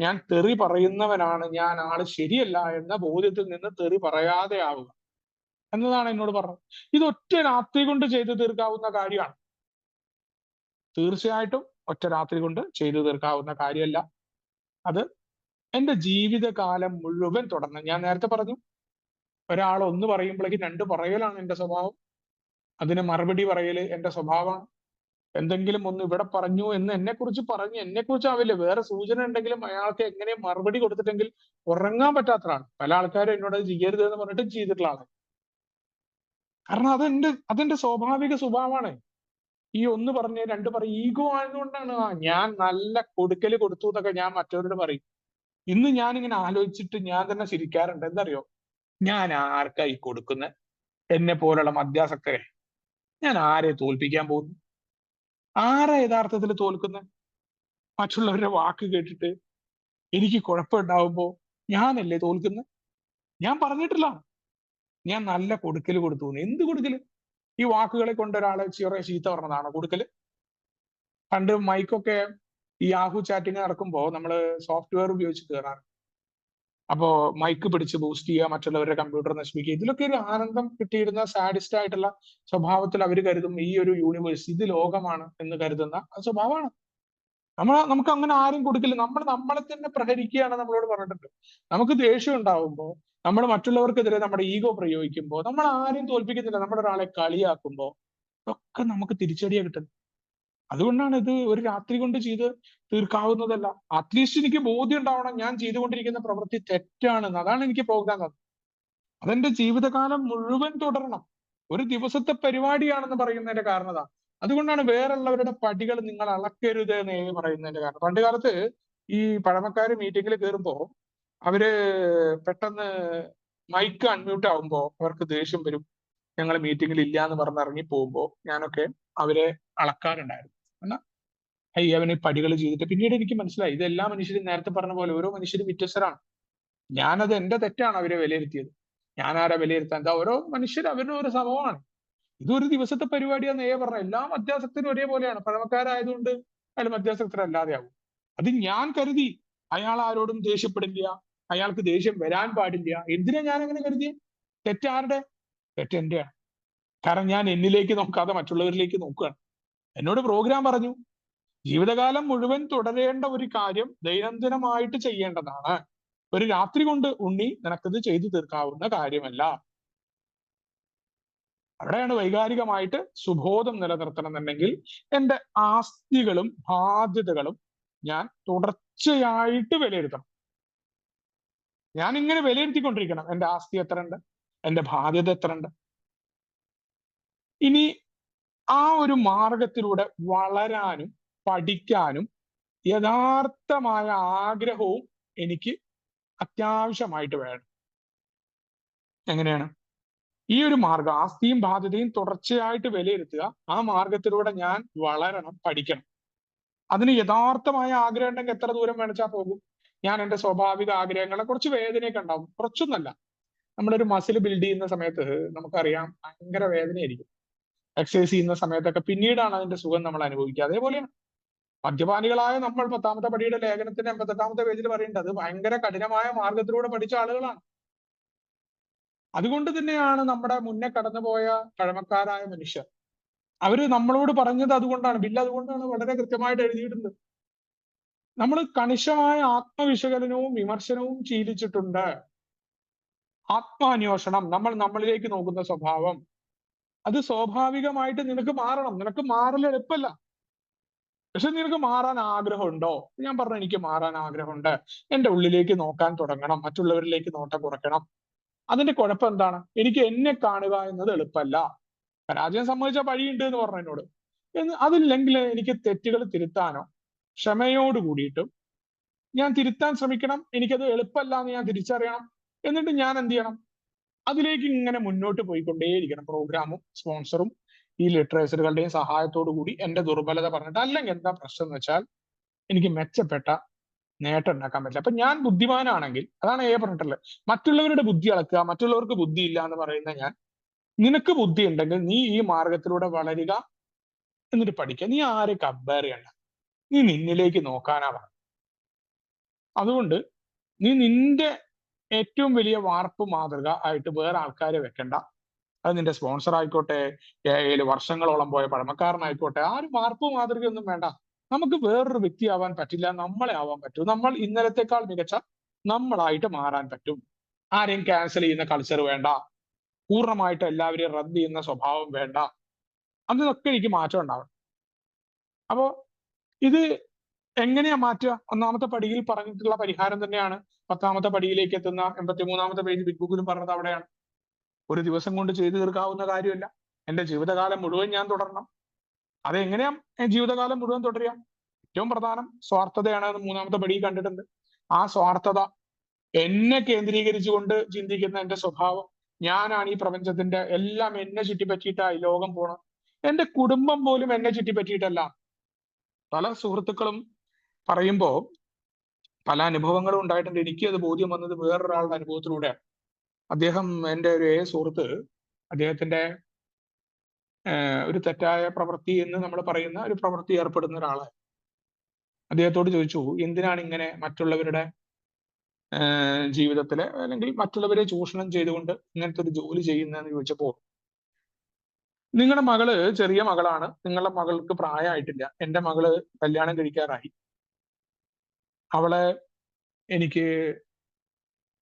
ഞാൻ തെറി പറയുന്നവനാണ്, ഞാൻ ആള് ശരിയല്ല എന്ന ബോധ്യത്തിൽ നിന്ന് തെറി പറയാതെ ആവുക എന്നതാണ് എന്നോട് പറഞ്ഞത്. ഇത് ഒറ്റ രാത്രി കൊണ്ട് ചെയ്തു തീർക്കാവുന്ന കാര്യമാണ്. തീർച്ചയായിട്ടും ഒറ്റ രാത്രി കൊണ്ട് ചെയ്തു തീർക്കാവുന്ന കാര്യമല്ല. അത് എന്റെ ജീവിതകാലം മുഴുവൻ തുടരണം. ഞാൻ നേരത്തെ പറഞ്ഞു, ഒരാൾ ഒന്ന് പറയുമ്പോഴേക്കും രണ്ട് പറയലാണ് എന്റെ സ്വഭാവം. അതിന് മറുപടി പറയല് എന്റെ സ്വഭാവമാണ്. എന്തെങ്കിലും ഒന്ന് ഇവിടെ പറഞ്ഞു എന്ന് എന്നെക്കുറിച്ച് പറഞ്ഞ് എന്നെക്കുറിച്ച് ആവില്ല, വേറെ സൂചന ഉണ്ടെങ്കിലും അയാൾക്ക് എങ്ങനെ മറുപടി കൊടുത്തിട്ടെങ്കിൽ ഉറങ്ങാൻ പറ്റാത്തതാണ്. പല ആൾക്കാരും എന്നോട് അത് ചെയ്യരുത് എന്ന് പറഞ്ഞിട്ട് ചെയ്തിട്ടുള്ള ആളാണ്. കാരണം അതെന്റെ സ്വാഭാവിക സ്വഭാവമാണ്. ഈ ഒന്ന് പറഞ്ഞ് രണ്ട് പറയും ഈഗോ ആയതുകൊണ്ടാണ്. ഞാൻ നല്ല കൊടുക്കല് കൊടുത്തു എന്നൊക്കെ ഞാൻ മറ്റവരോട് പറയും. ഇന്ന് ഞാനിങ്ങനെ ആലോചിച്ചിട്ട് ഞാൻ തന്നെ ചിരിക്കാറുണ്ട്. എന്തറിയോ, ഞാൻ ആർക്കായി കൊടുക്കുന്നത്? എന്നെ പോലുള്ള മദ്യാസക്തരെ ഞാൻ ആരെ തോൽപ്പിക്കാൻ പോകുന്നു? ആരാ യഥാർത്ഥത്തിൽ തോൽക്കുന്നത്? മറ്റുള്ളവരുടെ വാക്ക് കേട്ടിട്ട് എനിക്ക് കുഴപ്പമുണ്ടാവുമ്പോ ഞാനല്ലേ തോൽക്കുന്നത്? ഞാൻ പറഞ്ഞിട്ടില്ല ഞാൻ നല്ല കൊടുക്കല് കൊടുത്തു എന്ന്. എന്ത് കൊടുക്കല്? ഈ വാക്കുകളെ കൊണ്ട് ഒരാളെ ചെറിയ ചീത്ത പറഞ്ഞതാണോ കൊടുക്കല്? പണ്ട് മൈക്കൊക്കെ ഈ യാഹു ചാറ്റിങ് നടക്കുമ്പോൾ നമ്മൾ സോഫ്റ്റ്വെയർ ഉപയോഗിച്ച് കയറാറ്. അപ്പോ മൈക്ക് പിടിച്ച് ബൂസ്റ്റ് ചെയ്യുക, മറ്റുള്ളവരുടെ കമ്പ്യൂട്ടർ നശിപ്പിക്കുക, ഇതിലൊക്കെ ഒരു ആനന്ദം കിട്ടിയിരുന്ന സാഡിസ്റ്റ് ആയിട്ടുള്ള സ്വഭാവത്തിൽ അവർ കരുതും ഈ ഒരു യൂണിവേഴ്സ് ഇത് ലോകമാണ് എന്ന് കരുതുന്ന സ്വഭാവമാണ്. നമുക്ക് അങ്ങനെ ആരും കൊടുക്കില്ല. നമ്മൾ നമ്മളെ തന്നെ പ്രഹരിക്കുകയാണ് നമ്മളോട് പറഞ്ഞിട്ടുണ്ട്. നമുക്ക് ദേഷ്യം ഉണ്ടാവുമ്പോൾ, നമ്മൾ മറ്റുള്ളവർക്കെതിരെ നമ്മുടെ ഈഗോ പ്രയോഗിക്കുമ്പോൾ, നമ്മൾ ആരെയും തോൽപ്പിക്കുന്നില്ല. നമ്മുടെ ഒരാളെ കളിയാക്കുമ്പോൾ ഒക്കെ നമുക്ക് തിരിച്ചടിയാ കിട്ടുന്നത്. അതുകൊണ്ടാണ് ഇത് ഒരു രാത്രി കൊണ്ട് ചെയ്ത് തീർക്കാവുന്നതല്ല. അറ്റ്ലീസ്റ്റ് എനിക്ക് ബോധ്യം ഉണ്ടാവണം ഞാൻ ചെയ്തുകൊണ്ടിരിക്കുന്ന പ്രവൃത്തി തെറ്റാണെന്ന്. അതാണ് എനിക്ക് പ്രോഗ്രാം തന്നത്. അതെന്റെ ജീവിതകാലം മുഴുവൻ തുടരണം. ഒരു ദിവസത്തെ പരിപാടിയാണെന്ന് പറയുന്നതിന്റെ കാരണം അതാ. അതുകൊണ്ടാണ് വേറുള്ളവരുടെ പടികൾ നിങ്ങൾ അളക്കരുത് എന്ന് പറയുന്നതിന്റെ കാരണം. പണ്ട് കാലത്ത് ഈ പഴമക്കാര് മീറ്റിംഗിൽ കയറുമ്പോ അവര് പെട്ടെന്ന് മൈക്ക് അൺമ്യൂട്ട് ആവുമ്പോ അവർക്ക് ദേഷ്യം വരും. ഞങ്ങൾ മീറ്റിംഗിൽ ഇല്ല എന്ന് പറഞ്ഞ് ഇറങ്ങി പോകുമ്പോ ഞാനൊക്കെ അവരെ അളക്കാറുണ്ടായിരുന്നു. എന്നാ അവന് പടികൾ ചെയ്തിട്ട് പിന്നീട് എനിക്ക് മനസ്സിലായി ഇത് എല്ലാ മനുഷ്യരും നേരത്തെ പറഞ്ഞ പോലെ ഓരോ മനുഷ്യരും വ്യത്യസ്തരാണ്. ഞാനത് എന്റെ തെറ്റാണ് അവരെ വിലയിരുത്തിയത്. ഞാൻ ആരാ വിലയിരുത്താൻ? എന്താ ഓരോ മനുഷ്യർ അവരുടെ ഒരു സമൂഹമാണ്. ഇതൊരു ദിവസത്തെ പരിപാടിയാന്ന് പറഞ്ഞ എല്ലാ മധ്യാസക്തരും ഒരേപോലെയാണ്. പഴമക്കാരായതുകൊണ്ട് അയാൾ മധ്യാസക്തരല്ലാതെ ആവും. അത് ഞാൻ കരുതി അയാൾ ആരോടും ദേഷ്യപ്പെടില്ല, അയാൾക്ക് ദേഷ്യം വരാൻ പാടില്ല. എന്തിനാ ഞാൻ അങ്ങനെ കരുതിയേ? തെറ്റാരുടെ? തെറ്റെന്റെയാണ്. കാരണം ഞാൻ എന്നിലേക്ക് നോക്കാതെ മറ്റുള്ളവരിലേക്ക് നോക്കുകയാണ്. എന്നോട് പ്രോഗ്രാം പറഞ്ഞു ജീവിതകാലം മുഴുവൻ തുടരേണ്ട ഒരു കാര്യം ദൈനംദിനമായിട്ട് ചെയ്യേണ്ടതാണ്. ഒരു രാത്രി കൊണ്ട് ഉണ്ണി നിനക്കത് ചെയ്തു തീർക്കാവുന്ന കാര്യമല്ല. അവിടെയാണ് വൈകാരികമായിട്ട് സുബോധം നിലനിർത്തണമെന്നുണ്ടെങ്കിൽ എന്റെ ആസ്തികളും ബാധ്യതകളും ഞാൻ തുടർച്ചയായിട്ട് വിലയിരുത്തണം. ഞാൻ ഇങ്ങനെ വിലയിരുത്തിക്കൊണ്ടിരിക്കണം. എന്റെ ആസ്തി എത്ര ഉണ്ട്, എന്റെ ബാധ്യത എത്ര ഉണ്ട്. ഇനി ആ ഒരു മാർഗത്തിലൂടെ വളരാനും പഠിക്കാനും യഥാർത്ഥമായ ആഗ്രഹവും എനിക്ക് അത്യാവശ്യമായിട്ട് വേണം. എങ്ങനെയാണ് ഈ ഒരു മാർഗം, ആസ്തിയും ബാധ്യതയും തുടർച്ചയായിട്ട് വിലയിരുത്തുക, ആ മാർഗത്തിലൂടെ ഞാൻ വളരണം, പഠിക്കണം. അതിന് യഥാർത്ഥമായ ആഗ്രഹം ഉണ്ടെങ്കിൽ എത്ര ദൂരം വേണിച്ചാൽ പോകും. ഞാൻ എന്റെ സ്വാഭാവിക ആഗ്രഹങ്ങളെ കുറച്ച് വേദനയൊക്കെ ഉണ്ടാവും, കുറച്ചൊന്നല്ല. നമ്മളൊരു മസിൽ ബിൽഡ് ചെയ്യുന്ന സമയത്ത് നമുക്കറിയാം ഭയങ്കര വേദനയായിരിക്കും. എക്സസൈസ് ചെയ്യുന്ന സമയത്തൊക്കെ പിന്നീടാണ് അതിന്റെ സുഖം നമ്മൾ അനുഭവിക്കുക. അതേപോലെയാണ് മദ്യപാനികളായ നമ്മൾ 10ാമത്തെ പടിയുടെ ലേഖനത്തിന്റെ 88ാമത്തെ പേജിൽ പറയുന്നത് അത് ഭയങ്കര കഠിനമായ മാർഗത്തിലൂടെ പഠിച്ച ആളുകളാണ്. അതുകൊണ്ട് തന്നെയാണ് നമ്മുടെ മുന്നേ കടന്നുപോയ പഴമക്കാരായ മനുഷ്യർ അവര് നമ്മളോട് പറഞ്ഞത് അതുകൊണ്ടാണ്. ബില്ല് അതുകൊണ്ടാണ് വളരെ കൃത്യമായിട്ട് എഴുതിയിട്ടുണ്ട്. നമ്മൾ കണിശമായ ആത്മവിശകലനവും വിമർശനവും ശീലിച്ചിട്ടുണ്ട്. ആത്മാന്വേഷണം, നമ്മൾ നമ്മളിലേക്ക് നോക്കുന്ന സ്വഭാവം, അത് സ്വാഭാവികമായിട്ട് നിനക്ക് മാറണം. നിനക്ക് മാറൽ എളുപ്പമല്ല, പക്ഷെ നിനക്ക് മാറാൻ ആഗ്രഹമുണ്ടോ? ഞാൻ പറഞ്ഞു എനിക്ക് മാറാൻ ആഗ്രഹമുണ്ട്. എന്റെ ഉള്ളിലേക്ക് നോക്കാൻ തുടങ്ങണം, മറ്റുള്ളവരിലേക്ക് നോട്ടം കുറയ്ക്കണം. അതിന്റെ കുഴപ്പം എന്താണ്? എനിക്ക് എന്നെ കാണുക എന്നത് എളുപ്പമല്ല. പരാജയം സംഭവിച്ച വഴിയുണ്ട് എന്ന് പറഞ്ഞു എന്നോട്. അതില്ലെങ്കിൽ എനിക്ക് തെറ്റുകൾ തിരുത്താനോ ക്ഷമയോട് കൂടിയിട്ടും ഞാൻ തിരുത്താൻ ശ്രമിക്കണം. എനിക്കത് എളുപ്പമല്ല എന്ന് ഞാൻ തിരിച്ചറിയണം. എന്നിട്ട് ഞാൻ എന്ത് ചെയ്യണം? അതിലേക്ക് ഇങ്ങനെ മുന്നോട്ട് പോയിക്കൊണ്ടേയിരിക്കണം. പ്രോഗ്രാമും സ്പോൺസറും ഈ ലിറ്ററേച്ചറുകളുടെയും സഹായത്തോടു കൂടി എന്റെ ദുർബലത പറഞ്ഞിട്ട്. അല്ലെങ്കിൽ എന്താ പ്രശ്നം എന്ന് വെച്ചാൽ എനിക്ക് മെച്ചപ്പെട്ട നേട്ടം ഉണ്ടാക്കാൻ പറ്റില്ല. അപ്പൊ ഞാൻ ബുദ്ധിമാനാണെങ്കിൽ, അതാണ് പറഞ്ഞിട്ടുള്ളത്, മറ്റുള്ളവരുടെ ബുദ്ധി അളക്കുക, മറ്റുള്ളവർക്ക് ബുദ്ധി ഇല്ല എന്ന് പറയുന്ന ഞാൻ, നിനക്ക് ബുദ്ധി ഉണ്ടെങ്കിൽ നീ ഈ മാർഗത്തിലൂടെ വളരുക, എന്നിട്ട് പഠിക്കുക. നീ ആരെ കമ്പയർ ചെയ്യണ്ട, നീ നിന്നിലേക്ക് നോക്കാനാ പറഞ്ഞു. അതുകൊണ്ട് നീ നിന്റെ ഏറ്റവും വലിയ വാർപ്പ് മാതൃക ആയിട്ട് വേറെ ആൾക്കാരെ വെക്കണ്ട. അത് നിന്റെ സ്പോൺസർ ആയിക്കോട്ടെ, വർഷങ്ങളോളം പോയ പഴമക്കാരനായിക്കോട്ടെ, ആ ഒരു വാർപ്പ് മാതൃകയൊന്നും വേണ്ട. നമുക്ക് വേറൊരു വ്യക്തിയാവാൻ പറ്റില്ല, നമ്മളെ ആവാൻ പറ്റൂ. നമ്മൾ ഇന്നലത്തെക്കാൾ മികച്ച നമ്മളായിട്ട് മാറാൻ പറ്റും. ആരെയും ക്യാൻസൽ ചെയ്യുന്ന കൾച്ചർ വേണ്ട, പൂർണ്ണമായിട്ട് എല്ലാവരെയും റദ്ദ് ചെയ്യുന്ന സ്വഭാവം വേണ്ട. അതിനൊക്കെ എനിക്ക് മാറ്റം ഉണ്ടാവണം. അപ്പോ ഇത് എങ്ങനെയാ മാറ്റുക? ഒന്നാമത്തെ പടിയിൽ പറഞ്ഞിട്ടുള്ള പരിഹാരം തന്നെയാണ് 10ാമത്തെ പടിയിലേക്ക് എത്തുന്ന 83ാമത്തെ പേജ് ബിഗ് ബുക്കിലും പറഞ്ഞത് അവിടെയാണ്. ഒരു ദിവസം കൊണ്ട് ചെയ്തു തീർക്കാവുന്ന കാര്യമല്ല. എന്റെ ജീവിതകാലം മുഴുവൻ ഞാൻ തുടരണം. അതെങ്ങനെയാ ജീവിതകാലം മുഴുവൻ തുടരുക? ഏറ്റവും പ്രധാനം സ്വാർത്ഥതയാണ് എന്ന് 3ാമത്തെ പടിയിൽ കണ്ടിട്ടുണ്ട്. ആ സ്വാർത്ഥത, എന്നെ കേന്ദ്രീകരിച്ചുകൊണ്ട് ചിന്തിക്കുന്ന എന്റെ സ്വഭാവം, ഞാനാണ് ഈ പ്രപഞ്ചത്തിന്റെ എല്ലാം, എന്നെ ചുറ്റിപ്പറ്റിയിട്ടായി ലോകം പോണം. എന്റെ കുടുംബം പോലും എന്നെ ചുറ്റിപ്പറ്റിയിട്ടല്ല. പല സുഹൃത്തുക്കളും പറയുമ്പോ പല അനുഭവങ്ങളും ഉണ്ടായിട്ടുണ്ട്. എനിക്ക് അത് ബോധ്യം വന്നത് വേറൊരാളുടെ അനുഭവത്തിലൂടെയാണ്. അദ്ദേഹം, എന്റെ ഒരു സുഹൃത്ത്, അദ്ദേഹത്തിന്റെ ഒരു തെറ്റായ പ്രവൃത്തി എന്ന് നമ്മൾ പറയുന്ന ഒരു പ്രവൃത്തി ഏർപ്പെടുന്ന ഒരാളാണ്. അദ്ദേഹത്തോട് ചോദിച്ചു, എന്തിനാണ് ഇങ്ങനെ മറ്റുള്ളവരുടെ ജീവിതത്തിലെ അല്ലെങ്കിൽ മറ്റുള്ളവരെ ചൂഷണം ചെയ്തുകൊണ്ട് ഇങ്ങനത്തെ ഒരു ജോലി ചെയ്യുന്നതെന്ന് ചോദിച്ചപ്പോൾ, നിങ്ങളുടെ മകള് ചെറിയ മകളാണ്, നിങ്ങളുടെ മകൾക്ക് പ്രായമായിട്ടില്ല, എന്റെ മകള് കല്യാണം കഴിക്കാറായി, അവളെ എനിക്ക്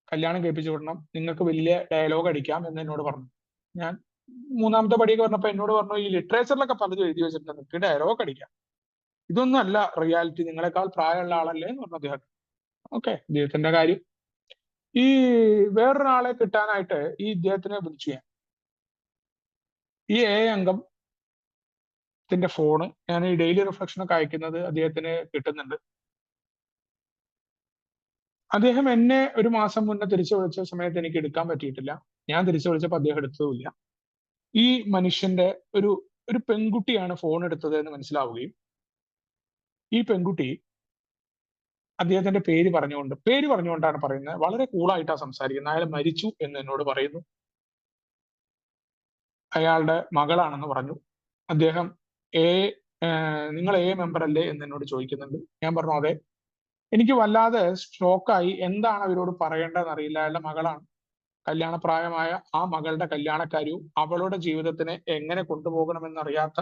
കല്യാണം കഴിപ്പിച്ചു വിടണം, നിങ്ങൾക്ക് വലിയ ഡയലോഗ് അടിക്കാം എന്ന് എന്നോട് പറഞ്ഞു. ഞാൻ 3ാമത്തെ പടിയൊക്കെ പറഞ്ഞപ്പോ എന്നോട് പറഞ്ഞു, ഈ ലിറ്ററേച്ചറിലൊക്കെ പലതും എഴുതി വെച്ചിട്ടുണ്ട്, നിങ്ങൾക്ക് ഡയലോഗ് അടിക്കാം, ഇതൊന്നും അല്ല റിയാലിറ്റി, നിങ്ങളെക്കാൾ പ്രായമുള്ള ആളല്ലേ എന്ന് പറഞ്ഞു അദ്ദേഹം. ഓക്കെ, ഇദ്ദേഹത്തിന്റെ കാര്യം. ഈ വേറൊരാളെ കിട്ടാനായിട്ട് ഈ ഇദ്ദേഹത്തിനെ വിളിച്ചു ഞാൻ. ഈ അംഗത്തിന്റെ ഫോണ് ഞാൻ ഈ ഡെയിലി റിഫ്ലക്ഷനൊക്കെ അയക്കുന്നത് അദ്ദേഹത്തിന് കിട്ടുന്നുണ്ട്. അദ്ദേഹം എന്നെ ഒരു മാസം മുന്നേ തിരിച്ചു വിളിച്ച സമയത്ത് എനിക്ക് എടുക്കാൻ പറ്റിയിട്ടില്ല. ഞാൻ തിരിച്ചു വിളിച്ചപ്പോൾ അദ്ദേഹം എടുത്തതുമില്ല. ഈ മനുഷ്യന്റെ ഒരു ഒരു പെൺകുട്ടിയാണ് ഫോൺ എടുത്തത് എന്ന് മനസ്സിലാവുകയും, ഈ പെൺകുട്ടി അദ്ദേഹത്തിന്റെ പേര് പറഞ്ഞുകൊണ്ടാണ് പറയുന്നത്. വളരെ കൂളായിട്ടാണ് സംസാരിക്കുന്നത്. അയാൾ മരിച്ചു എന്ന് എന്നോട് പറയുന്നു. അയാളുടെ മകളാണെന്ന് പറഞ്ഞു. അദ്ദേഹം നിങ്ങൾ മെമ്പർ അല്ലേ എന്ന് എന്നോട് ചോദിക്കുന്നുണ്ട്. ഞാൻ പറഞ്ഞു അതെ. എനിക്ക് വല്ലാതെ ഷോക്കായി. എന്താണ് അവരോട് പറയേണ്ടതെന്ന് അറിയില്ല. അയാളുടെ മകളാണ്, കല്യാണപ്രായമായ ആ മകളുടെ കല്യാണക്കാര്യവും അവളുടെ ജീവിതത്തിനെ എങ്ങനെ കൊണ്ടുപോകണമെന്നറിയാത്ത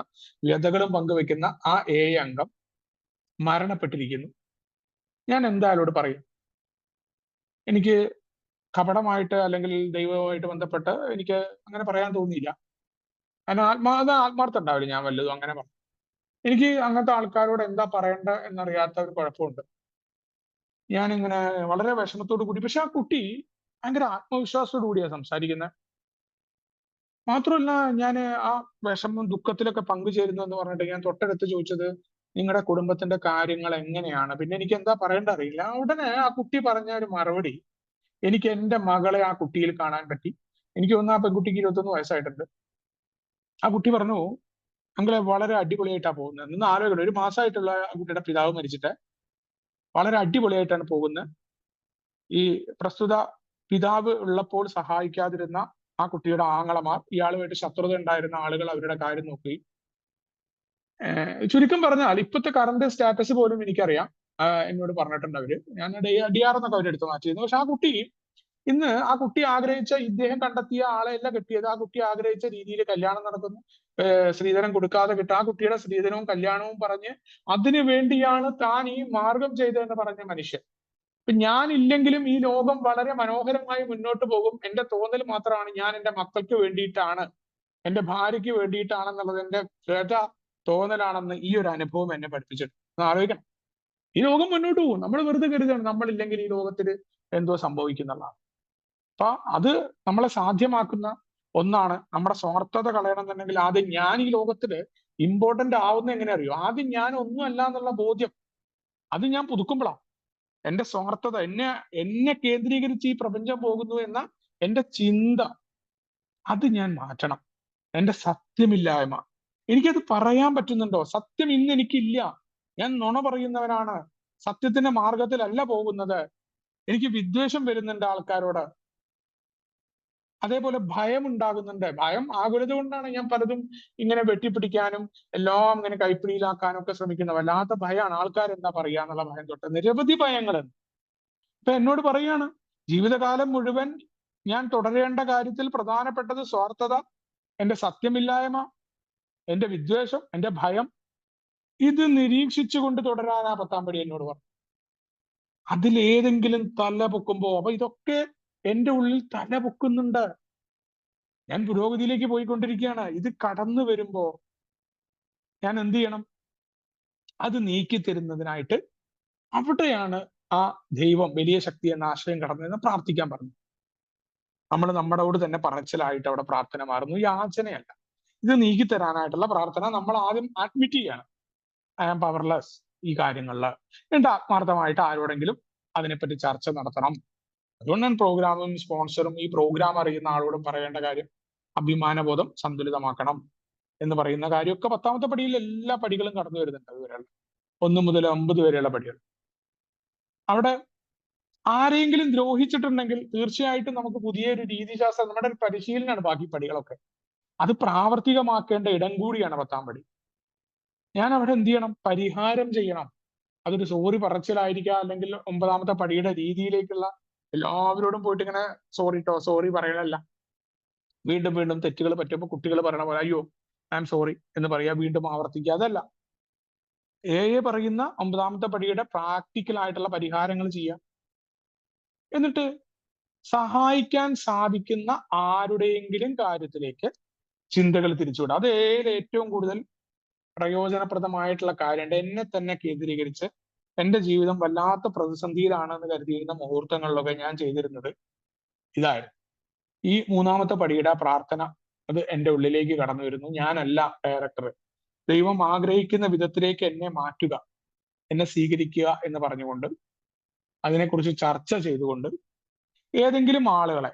വ്യതകളും പങ്കുവെക്കുന്ന ആ അംഗം മരണപ്പെട്ടിരിക്കുന്നു. ഞാൻ എന്തായാലോട് പറയും? എനിക്ക് കപടമായിട്ട് അല്ലെങ്കിൽ ദൈവവുമായിട്ട് ബന്ധപ്പെട്ട് എനിക്ക് അങ്ങനെ പറയാൻ തോന്നിയില്ല. കാരണം ആത്മാർത്ഥം ഉണ്ടാവില്ല. ഞാൻ വല്ലതും അങ്ങനെ പറഞ്ഞു. എനിക്ക് അങ്ങനത്തെ ആൾക്കാരോട് എന്താ പറയേണ്ട എന്നറിയാത്ത ഒരു കുഴപ്പമുണ്ട്. ഞാനിങ്ങനെ വളരെ വിഷമത്തോടു കൂടി, പക്ഷെ ആ കുട്ടി ഭയങ്കര ആത്മവിശ്വാസത്തോടു കൂടിയാണ് സംസാരിക്കുന്നത്. മാത്രമല്ല, ഞാൻ ആ വിഷമം ദുഃഖത്തിലൊക്കെ പങ്കുചേരുന്നു എന്ന് പറഞ്ഞിട്ട് ഞാൻ തൊട്ടടുത്ത് ചോദിച്ചത്, നിങ്ങളുടെ കുടുംബത്തിന്റെ കാര്യങ്ങൾ എങ്ങനെയാണ്? പിന്നെ എനിക്ക് എന്താ പറയേണ്ട അറിയില്ല. ഉടനെ ആ കുട്ടി പറഞ്ഞ ഒരു മറുപടി, എനിക്ക് എന്റെ മകളെ ആ കുട്ടിയിൽ കാണാൻ പറ്റി. എനിക്ക് തോന്നുന്നു ആ പെൺകുട്ടിക്ക് 21 വയസ്സായിട്ടുണ്ട്. ആ കുട്ടി പറഞ്ഞു, അങ്ങളെ വളരെ അടിപൊളിയായിട്ടാ പോകുന്നത്. നിന്ന് ആലോചിക്കണം, ഒരു മാസമായിട്ടുള്ള ആ കുട്ടിയുടെ പിതാവ് മരിച്ചിട്ട് വളരെ അടിപൊളിയായിട്ടാണ് പോകുന്നത്. ഈ പ്രസ്തുത പിതാവ് ഉള്ളപ്പോൾ സഹായിക്കാതിരുന്ന ആ കുട്ടിയുടെ ആങ്ങളമാർ, ഇയാളുമായിട്ട് ശത്രുത ഉണ്ടായിരുന്ന ആളുകൾ അവരുടെ കാര്യം നോക്കി. ചുരുക്കം പറഞ്ഞാൽ ഇപ്പോഴത്തെ കറണ്ട് സ്റ്റാറ്റസ് പോലും എനിക്കറിയാം. എന്നോട് പറഞ്ഞിട്ടുണ്ട് അവര്. ഞാൻ DR എന്നൊക്കെ അവരെടുത്ത് മാറ്റിയിരുന്നു. പക്ഷെ ആ കുട്ടി ആഗ്രഹിച്ച, ഇദ്ദേഹം കണ്ടെത്തിയ ആളെയല്ല കെട്ടിയത്. ആ കുട്ടി ആഗ്രഹിച്ച രീതിയിൽ കല്യാണം നടക്കുന്നു. സ്ത്രീധനം കൊടുക്കാതെ കിട്ടുക. ആ കുട്ടിയുടെ സ്ത്രീധനവും കല്യാണവും പറഞ്ഞ് അതിനു വേണ്ടിയാണ് താൻ ഈ മാർഗം ചെയ്തതെന്ന് പറഞ്ഞ മനുഷ്യൻ. ഇപ്പൊ ഞാനില്ലെങ്കിലും ഈ ലോകം വളരെ മനോഹരമായി മുന്നോട്ട് പോകും. എന്റെ തോന്നൽ മാത്രമാണ്, ഞാൻ എന്റെ മക്കൾക്ക് വേണ്ടിയിട്ടാണ്, എന്റെ ഭാര്യയ്ക്ക് വേണ്ടിയിട്ടാണെന്നുള്ളത് എന്റെ തോന്നലാണെന്ന് ഈ ഒരു അനുഭവം എന്നെ പഠിപ്പിച്ചിട്ടുണ്ട്. ആലോചിക്കണം, ഈ ലോകം മുന്നോട്ട് പോകും. നമ്മൾ വെറുതെ കരുതാണ് നമ്മളില്ലെങ്കിൽ ഈ ലോകത്തിൽ എന്തോ സംഭവിക്കുന്നതാണ്. അപ്പൊ അത് നമ്മളെ സാധ്യമാക്കുന്ന ഒന്നാണ്. നമ്മുടെ സ്വാർത്ഥത കളയണമെന്നുണ്ടെങ്കിൽ ആദ്യം ഞാൻ ഈ ലോകത്തില് ഇമ്പോർട്ടന്റ് ആവുന്ന എങ്ങനെ അറിയോ? ആദ്യം ഞാൻ ഒന്നും അല്ല എന്നുള്ള ബോധ്യം അത് ഞാൻ പുതുക്കുമ്പോഴാണ്. എന്റെ സ്വാർത്ഥത, എന്നെ കേന്ദ്രീകരിച്ച് ഈ പ്രപഞ്ചം പോകുന്നു എന്ന എന്റെ ചിന്ത, അത് ഞാൻ മാറ്റണം. എന്റെ സത്യമില്ലായ്മ, എനിക്കത് പറയാൻ പറ്റുന്നുണ്ടോ? സത്യം ഇന്ന് എനിക്കില്ല. ഞാൻ നുണ പറയുന്നവനാണ്. സത്യത്തിന്റെ മാർഗത്തിലല്ല പോകുന്നത്. എനിക്ക് വിദ്വേഷം വരുന്നുണ്ട് ആൾക്കാരോട്. അതേപോലെ ഭയം ഉണ്ടാകുന്നുണ്ട്. ഭയം, ആകുലത കൊണ്ടാണ് ഞാൻ പലതും ഇങ്ങനെ വെട്ടിപ്പിടിക്കാനും എല്ലാം ഇങ്ങനെ കൈപ്പിടിയിലാക്കാനും ഒക്കെ ശ്രമിക്കുന്നത്. വല്ലാത്ത ഭയമാണ്. ആൾക്കാരെന്താ പറയുക എന്നുള്ള ഭയം തൊട്ട് നിരവധി ഭയങ്ങളുണ്ട്. ഇപ്പൊ എന്നോട് പറയാണ്, ജീവിതകാലം മുഴുവൻ ഞാൻ തുടരേണ്ട കാര്യത്തിൽ പ്രധാനപ്പെട്ടത് സ്വാർത്ഥത, എന്റെ സത്യമില്ലായ്മ, എന്റെ വിദ്വേഷം, എന്റെ ഭയം. ഇത് നിരീക്ഷിച്ചുകൊണ്ട് തുടരാനാ 10-ാം പടി എന്നോട് പറഞ്ഞു. അതിലേതെങ്കിലും തല പൊക്കുമ്പോ, അപ്പൊ ഇതൊക്കെ എന്റെ ഉള്ളിൽ തല പൊക്കുന്നുണ്ട്. ഞാൻ പുരോഗതിയിലേക്ക് പോയിക്കൊണ്ടിരിക്കുകയാണ്. ഇത് കടന്നു വരുമ്പോ ഞാൻ എന്ത് ചെയ്യണം? അത് നീക്കി തരുന്നതിനായിട്ട് അവിടെയാണ് ആ ദൈവം, വലിയ ശക്തി എന്ന ആശയം കടന്നു പ്രാർത്ഥിക്കാൻ പറഞ്ഞു. നമ്മൾ നമ്മളോട് തന്നെ പറച്ചിലായിട്ട് അവിടെ പ്രാർത്ഥന മാറുന്നു, യാചനയല്ല. ഇത് നീക്കി തരാനായിട്ടുള്ള പ്രാർത്ഥന നമ്മൾ ആദ്യം അഡ്മിറ്റ് ചെയ്യാണ്. ഐ ആം പവർലെസ് ഈ കാര്യങ്ങളിൽ. എന്നിട്ട് ആത്മാർത്ഥമായിട്ട് ആരോടെങ്കിലും അതിനെപ്പറ്റി ചർച്ച നടത്തണം. അതുകൊണ്ടാണ് പ്രോഗ്രാമും സ്പോൺസറും ഈ പ്രോഗ്രാം അറിയുന്ന ആളോടും പറയേണ്ട കാര്യം അഭിമാനബോധം സന്തുലിതമാക്കണം എന്ന് പറയുന്ന കാര്യമൊക്കെ 10-ാമത്തെ പടിയിൽ എല്ലാ പടികളും കടന്നു വരുന്നുണ്ട്. അതുവരെയുള്ള 1 മുതൽ 9 വരെയുള്ള പടികൾ. അവിടെ ആരെങ്കിലും ദ്രോഹിച്ചിട്ടുണ്ടെങ്കിൽ തീർച്ചയായിട്ടും നമുക്ക് പുതിയൊരു രീതിശാസ്ത്രം, നമ്മുടെ ഒരു പരിശീലനമാണ് ബാക്കി പടികളൊക്കെ. അത് പ്രാവർത്തികമാക്കേണ്ട ഇടം കൂടിയാണ് 10-ാം പടി. ഞാൻ അവിടെ എന്ത് ചെയ്യണം? പരിഹാരം ചെയ്യണം. അതൊരു സോറി പറച്ചിലായിരിക്കാം, അല്ലെങ്കിൽ 9-ാമത്തെ പടിയുടെ രീതിയിലേക്കുള്ള എല്ലാവരോടും പോയിട്ട് ഇങ്ങനെ സോറി പറയണല്ല. വീണ്ടും വീണ്ടും തെറ്റുകൾ പറ്റുമ്പോൾ കുട്ടികൾ പറയണ പോലെ അയ്യോ ഐ ആം സോറി എന്ന് പറയാ, വീണ്ടും ആവർത്തിക്കുക. അതല്ല. പറയുന്ന 9-ാമത്തെ പടിയുടെ പ്രാക്ടിക്കൽ ആയിട്ടുള്ള പരിഹാരങ്ങൾ ചെയ്യുക. എന്നിട്ട് സഹായിക്കാൻ സാധിക്കുന്ന ആരുടെയെങ്കിലും കാര്യത്തിലേക്ക് ചിന്തകൾ തിരിച്ചുവിടുക. അത് ഏറ്റവും കൂടുതൽ പ്രയോജനപ്രദമായിട്ടുള്ള കാര്യമുണ്ട്. എന്നെ തന്നെ കേന്ദ്രീകരിച്ച് എന്റെ ജീവിതം വല്ലാത്ത പ്രതിസന്ധിയിലാണെന്ന് കരുതിയിരുന്ന മുഹൂർത്തങ്ങളിലൊക്കെ ഞാൻ ചെയ്തിരുന്നത് ഇതായിരുന്നു. ഈ 3-ാമത്തെ പടിയുടെ പ്രാർത്ഥന അത് എന്റെ ഉള്ളിലേക്ക് കടന്നു വരുന്നു. ഞാനല്ല ഡയറക്ടർ, ദൈവം ആഗ്രഹിക്കുന്ന വിധത്തിലേക്ക് എന്നെ മാറ്റുക, എന്നെ സ്വീകരിക്കുക എന്ന് പറഞ്ഞുകൊണ്ട് അതിനെക്കുറിച്ച് ചർച്ച ചെയ്തുകൊണ്ട് ഏതെങ്കിലും ആളുകളെ,